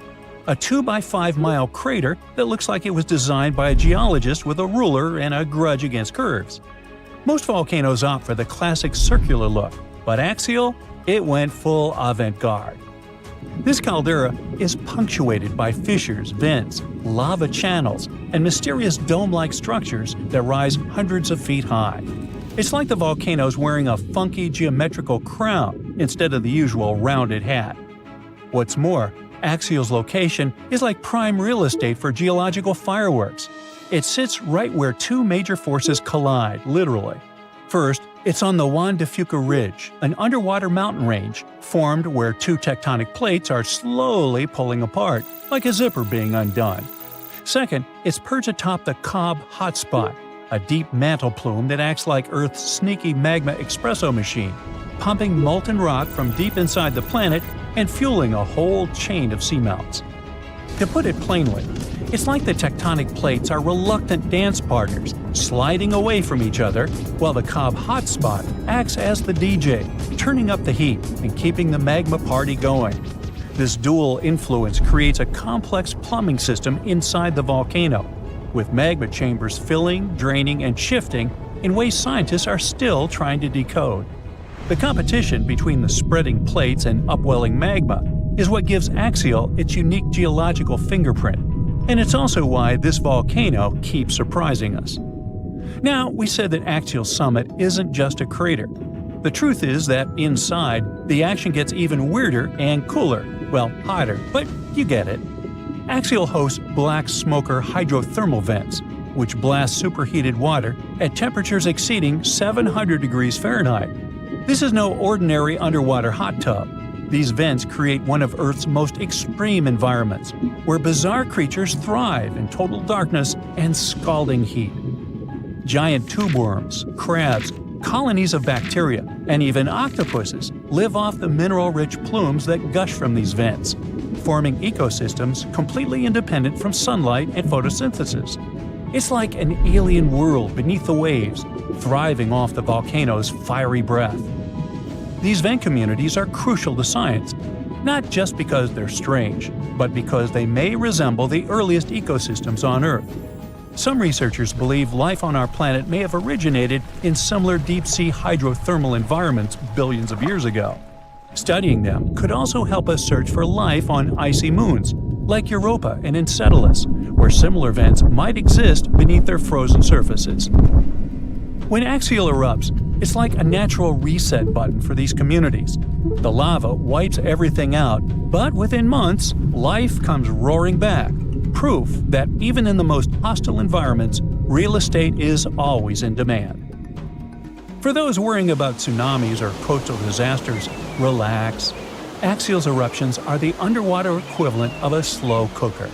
a 2-by-5-mile crater that looks like it was designed by a geologist with a ruler and a grudge against curves. Most volcanoes opt for the classic circular look, but Axial, it went full avant-garde. This caldera is punctuated by fissures, vents, lava channels, and mysterious dome-like structures that rise hundreds of feet high. It's like the volcano's wearing a funky geometrical crown instead of the usual rounded hat. What's more, Axial's location is like prime real estate for geological fireworks. It sits right where two major forces collide, literally. First, it's on the Juan de Fuca Ridge, an underwater mountain range formed where two tectonic plates are slowly pulling apart, like a zipper being undone. Second, it's perched atop the Cobb Hotspot, a deep mantle plume that acts like Earth's sneaky magma espresso machine, pumping molten rock from deep inside the planet and fueling a whole chain of seamounts. To put it plainly, it's like the tectonic plates are reluctant dance partners, sliding away from each other, while the Cobb Hotspot acts as the DJ, turning up the heat and keeping the magma party going. This dual influence creates a complex plumbing system inside the volcano, with magma chambers filling, draining, and shifting in ways scientists are still trying to decode. The competition between the spreading plates and upwelling magma is what gives Axial its unique geological fingerprint, and it's also why this volcano keeps surprising us. Now, we said that Axial Summit isn't just a crater. The truth is that inside, the action gets even weirder and cooler. Well, hotter, but you get it. Axial hosts black smoker hydrothermal vents, which blast superheated water at temperatures exceeding 700 degrees Fahrenheit. This is no ordinary underwater hot tub. These vents create one of Earth's most extreme environments, where bizarre creatures thrive in total darkness and scalding heat. Giant tube worms, crabs, colonies of bacteria, and even octopuses live off the mineral-rich plumes that gush from these vents, forming ecosystems completely independent from sunlight and photosynthesis. It's like an alien world beneath the waves, thriving off the volcano's fiery breath. These vent communities are crucial to science, not just because they're strange, but because they may resemble the earliest ecosystems on Earth. Some researchers believe life on our planet may have originated in similar deep-sea hydrothermal environments billions of years ago. Studying them could also help us search for life on icy moons, like Europa and Enceladus, where similar vents might exist beneath their frozen surfaces. When Axial erupts, it's like a natural reset button for these communities. The lava wipes everything out, but within months, life comes roaring back. Proof that even in the most hostile environments, real estate is always in demand. For those worrying about tsunamis or coastal disasters, relax. Axial's eruptions are the underwater equivalent of a slow cooker.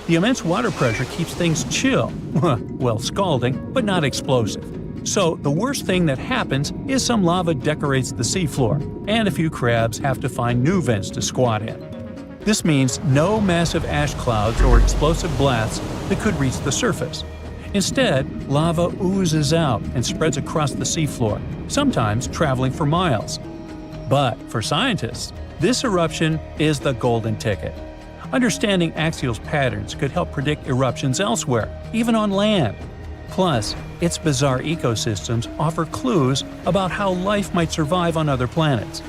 The immense water pressure keeps things chill, well, scalding, but not explosive. So the worst thing that happens is some lava decorates the seafloor, and a few crabs have to find new vents to squat in. This means no massive ash clouds or explosive blasts that could reach the surface. Instead, lava oozes out and spreads across the seafloor, sometimes traveling for miles. But for scientists, this eruption is the golden ticket. Understanding Axial's patterns could help predict eruptions elsewhere, even on land. Plus, its bizarre ecosystems offer clues about how life might survive on other planets.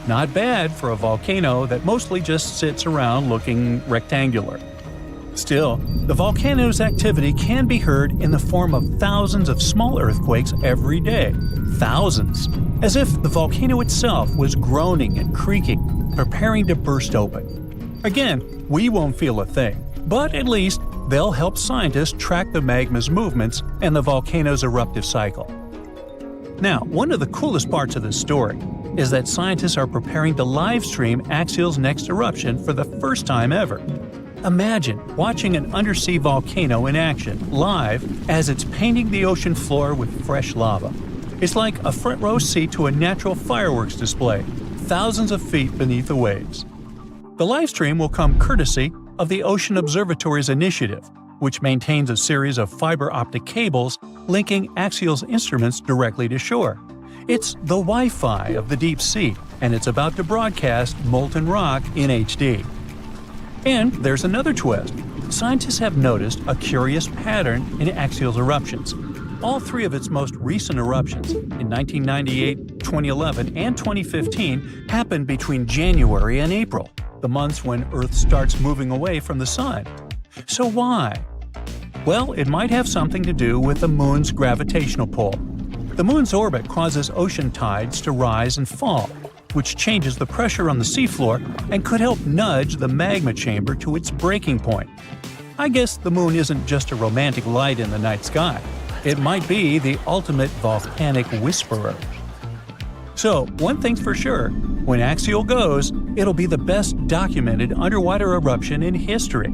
Not bad for a volcano that mostly just sits around looking rectangular. Still, the volcano's activity can be heard in the form of thousands of small earthquakes every day. Thousands! As if the volcano itself was groaning and creaking, preparing to burst open. Again, we won't feel a thing, but at least they'll help scientists track the magma's movements and the volcano's eruptive cycle. Now, one of the coolest parts of this story is that scientists are preparing to live-stream Axial's next eruption for the first time ever. Imagine watching an undersea volcano in action, live, as it's painting the ocean floor with fresh lava. It's like a front-row seat to a natural fireworks display, thousands of feet beneath the waves. The livestream will come courtesy of the Ocean Observatory's initiative, which maintains a series of fiber optic cables linking Axial's instruments directly to shore. It's the Wi-Fi of the deep sea, and it's about to broadcast molten rock in HD. And there's another twist. Scientists have noticed a curious pattern in Axial's eruptions. All three of its most recent eruptions, in 1998, 2011, and 2015, happened between January and April. the months when Earth starts moving away from the Sun. So why? Well, it might have something to do with the Moon's gravitational pull. The Moon's orbit causes ocean tides to rise and fall, which changes the pressure on the seafloor and could help nudge the magma chamber to its breaking point. I guess the Moon isn't just a romantic light in the night sky. It might be the ultimate volcanic whisperer. So, one thing's for sure, when Axial goes, it'll be the best documented underwater eruption in history.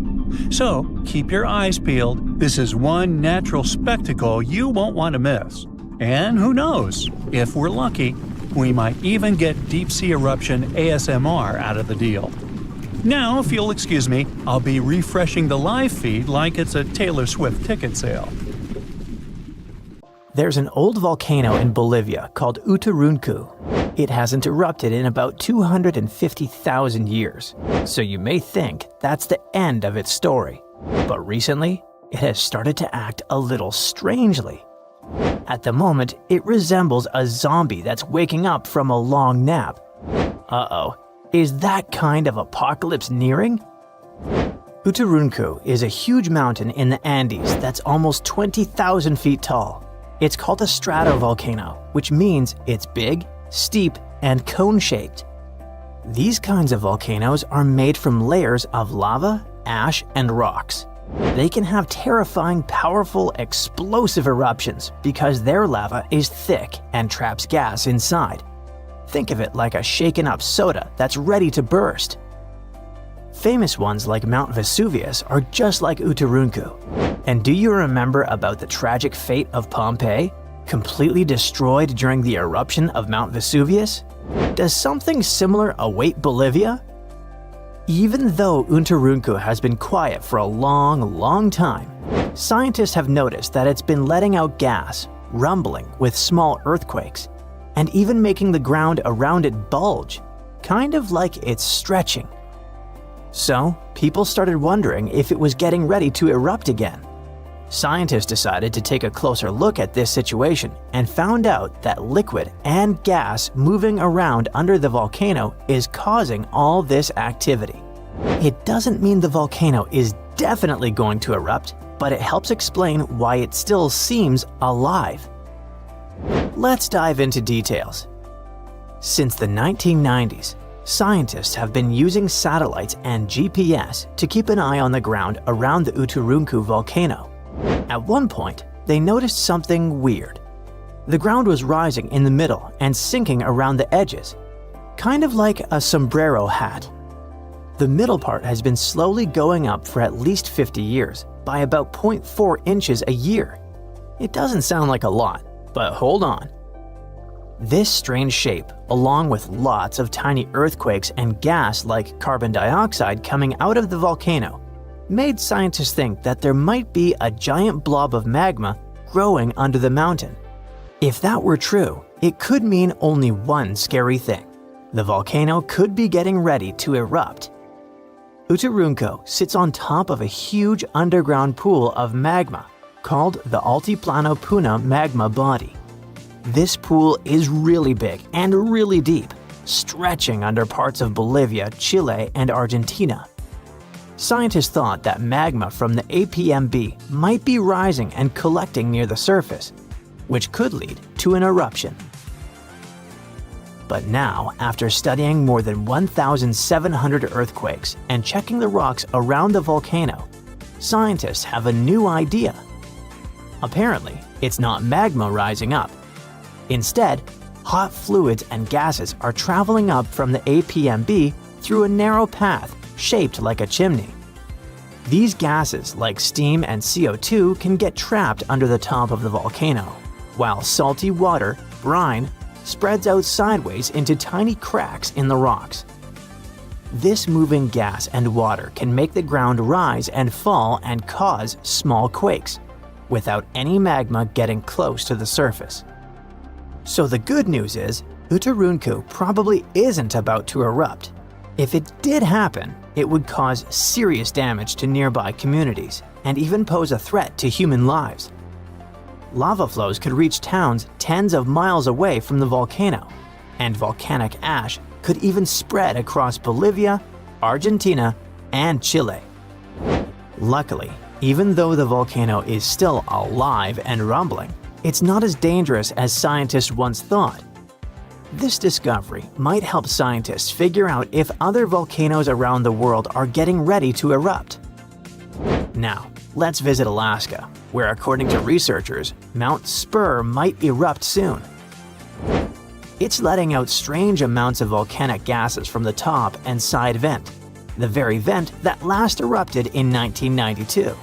So, keep your eyes peeled. This is one natural spectacle you won't want to miss. And who knows, if we're lucky, we might even get deep-sea eruption ASMR out of the deal. Now, if you'll excuse me, I'll be refreshing the live feed like it's a Taylor Swift ticket sale. There's an old volcano in Bolivia called Uturuncu. It hasn't erupted in about 250,000 years, so you may think that's the end of its story. But recently, it has started to act a little strangely. At the moment, it resembles a zombie that's waking up from a long nap. Uh-oh, is that kind of apocalypse nearing? Uturuncu is a huge mountain in the Andes that's almost 20,000 feet tall. It's called a stratovolcano, which means it's big, steep, and cone-shaped. These kinds of volcanoes are made from layers of lava, ash, and rocks. They can have terrifying, powerful, explosive eruptions because their lava is thick and traps gas inside. Think of it like a shaken-up soda that's ready to burst. Famous ones like Mount Vesuvius are just like Uturuncu. And do you remember about the tragic fate of Pompeii, completely destroyed during the eruption of Mount Vesuvius? Does something similar await Bolivia? Even though Uturuncu has been quiet for a long time, scientists have noticed that it's been letting out gas, rumbling with small earthquakes, and even making the ground around it bulge, kind of like it's stretching. So, people started wondering if it was getting ready to erupt again. Scientists decided to take a closer look at this situation and found out that liquid and gas moving around under the volcano is causing all this activity. It doesn't mean the volcano is definitely going to erupt, but it helps explain why it still seems alive. Let's dive into details. Since the 1990s, scientists have been using satellites and GPS to keep an eye on the ground around the Uturuncu volcano. At one point, they noticed something weird. The ground was rising in the middle and sinking around the edges, kind of like a sombrero hat. The middle part has been slowly going up for at least 50 years, by about 0.4 inches a year. It doesn't sound like a lot, but hold on. This strange shape, along with lots of tiny earthquakes and gas like carbon dioxide coming out of the volcano, made scientists think that there might be a giant blob of magma growing under the mountain. If that were true, it could mean only one scary thing. The volcano could be getting ready to erupt. Uturuncu sits on top of a huge underground pool of magma called the Altiplano Puna magma body. This pool is really big and really deep, stretching under parts of Bolivia, Chile, and Argentina. Scientists thought that magma from the APMB might be rising and collecting near the surface, which could lead to an eruption. But now, after studying more than 1,700 earthquakes and checking the rocks around the volcano, scientists have a new idea. Apparently, it's not magma rising up. Instead, hot fluids and gases are traveling up from the APMB through a narrow path shaped like a chimney. These gases, like steam and CO2, can get trapped under the top of the volcano, while salty water, brine, spreads out sideways into tiny cracks in the rocks. This moving gas and water can make the ground rise and fall and cause small quakes, without any magma getting close to the surface. So the good news is, Uturuncu probably isn't about to erupt. If it did happen, it would cause serious damage to nearby communities and even pose a threat to human lives. Lava flows could reach towns tens of miles away from the volcano, and volcanic ash could even spread across Bolivia, Argentina, and Chile. Luckily, even though the volcano is still alive and rumbling, it's not as dangerous as scientists once thought. This discovery might help scientists figure out if other volcanoes around the world are getting ready to erupt. Now, let's visit Alaska, where according to researchers, Mount Spur might erupt soon. It's letting out strange amounts of volcanic gases from the top and side vent, the very vent that last erupted in 1992.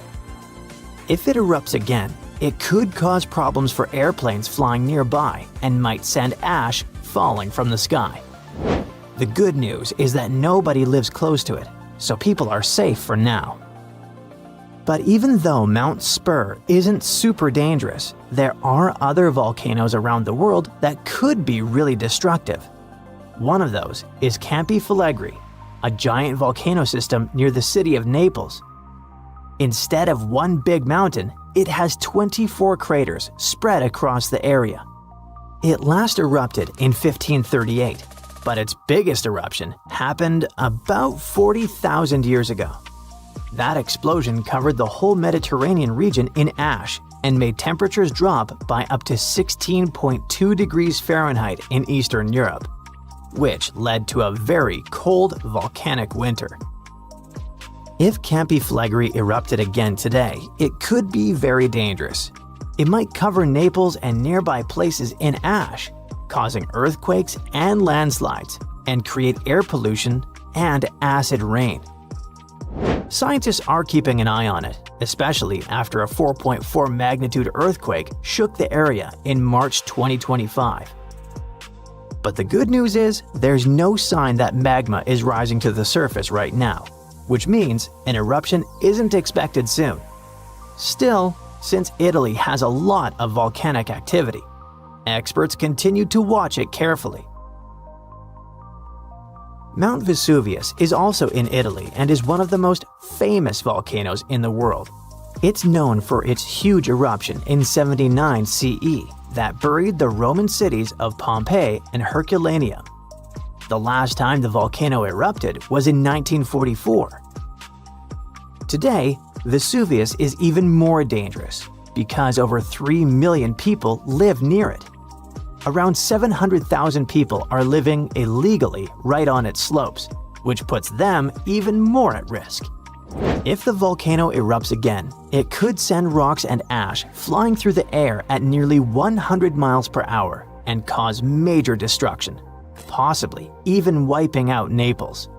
If it erupts again, it could cause problems for airplanes flying nearby and might send ash falling from the sky. The good news is that nobody lives close to it, so people are safe for now. But even though Mount Spur isn't super dangerous, there are other volcanoes around the world that could be really destructive. One of those is Campi Flegrei, a giant volcano system near the city of Naples. Instead of one big mountain, it has 24 craters spread across the area. It last erupted in 1538, but its biggest eruption happened about 40,000 years ago. That explosion covered the whole Mediterranean region in ash and made temperatures drop by up to 16.2 degrees Fahrenheit in Eastern Europe, which led to a very cold volcanic winter. If Campi Flegrei erupted again today, it could be very dangerous. It might cover Naples and nearby places in ash, causing earthquakes and landslides, and create air pollution and acid rain. Scientists are keeping an eye on it, especially after a 4.4 magnitude earthquake shook the area in March 2025. But the good news is there's no sign that magma is rising to the surface right now, which means an eruption isn't expected soon. Still, since Italy has a lot of volcanic activity, experts continue to watch it carefully. Mount Vesuvius is also in Italy and is one of the most famous volcanoes in the world. It's known for its huge eruption in 79 CE that buried the Roman cities of Pompeii and Herculaneum. The last time the volcano erupted was in 1944. Today, Vesuvius is even more dangerous because over 3 million people live near it. Around 700,000 people are living illegally right on its slopes, which puts them even more at risk. If the volcano erupts again, it could send rocks and ash flying through the air at nearly 100 miles per hour and cause major destruction, possibly even wiping out Naples.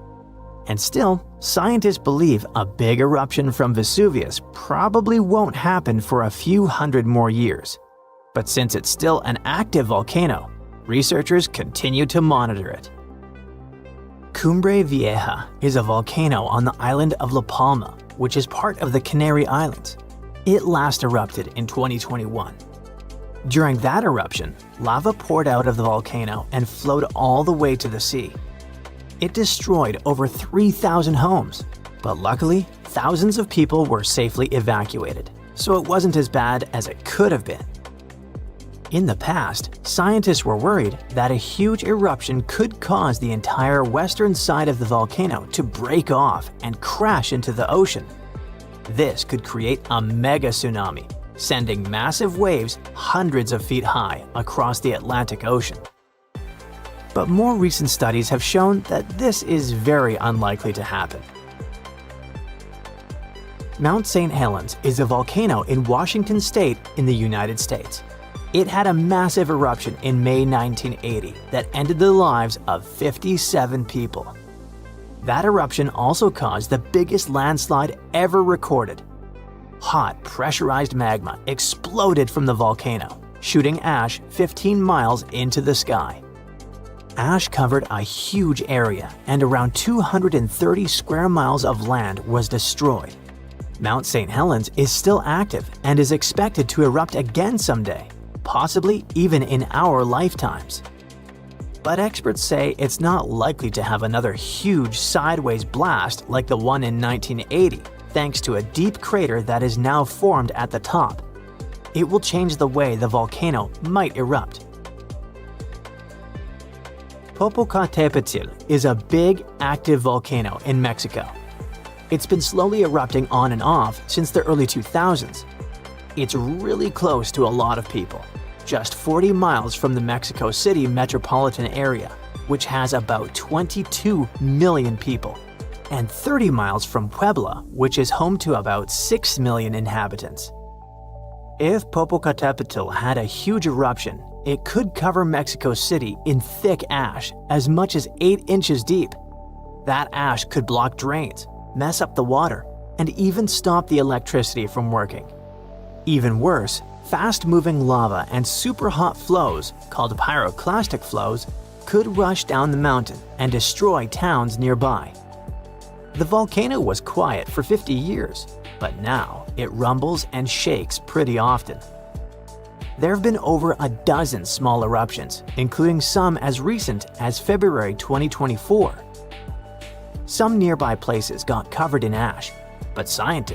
And still, scientists believe a big eruption from Vesuvius probably won't happen for a few hundred more years. But since it's still an active volcano, researchers continue to monitor it. Cumbre Vieja is a volcano on the island of La Palma, which is part of the Canary Islands. It last erupted in 2021. During that eruption, lava poured out of the volcano and flowed all the way to the sea. It destroyed over 3,000 homes, but luckily, thousands of people were safely evacuated, so it wasn't as bad as it could have been. In the past, scientists were worried that a huge eruption could cause the entire western side of the volcano to break off and crash into the ocean. This could create a mega tsunami, sending massive waves hundreds of feet high across the Atlantic Ocean. But more recent studies have shown that this is very unlikely to happen. Mount St. Helens is a volcano in Washington State in the United States. It had a massive eruption in May 1980 that ended the lives of 57 people. That eruption also caused the biggest landslide ever recorded. Hot, pressurized magma exploded from the volcano, shooting ash 15 miles into the sky. Ash covered a huge area, and around 230 square miles of land was destroyed. Mount St. Helens is still active and is expected to erupt again someday, possibly even in our lifetimes. But experts say it's not likely to have another huge sideways blast like the one in 1980, thanks to a deep crater that is now formed at the top. It will change the way the volcano might erupt. Popocatépetl is a big, active volcano in Mexico. It's been slowly erupting on and off since the early 2000s. It's really close to a lot of people, just 40 miles from the Mexico City metropolitan area, which has about 22 million people, and 30 miles from Puebla, which is home to about 6 million inhabitants. If Popocatépetl had a huge eruption, it could cover Mexico City in thick ash as much as 8 inches deep. That ash could block drains, mess up the water, and even stop the electricity from working. Even worse, fast-moving lava and super hot flows, called pyroclastic flows, could rush down the mountain and destroy towns nearby. The volcano was quiet for 50 years, but now it rumbles and shakes pretty often. There have been over a dozen small eruptions, including some as recent as February 2024. Some nearby places got covered in ash, but scientists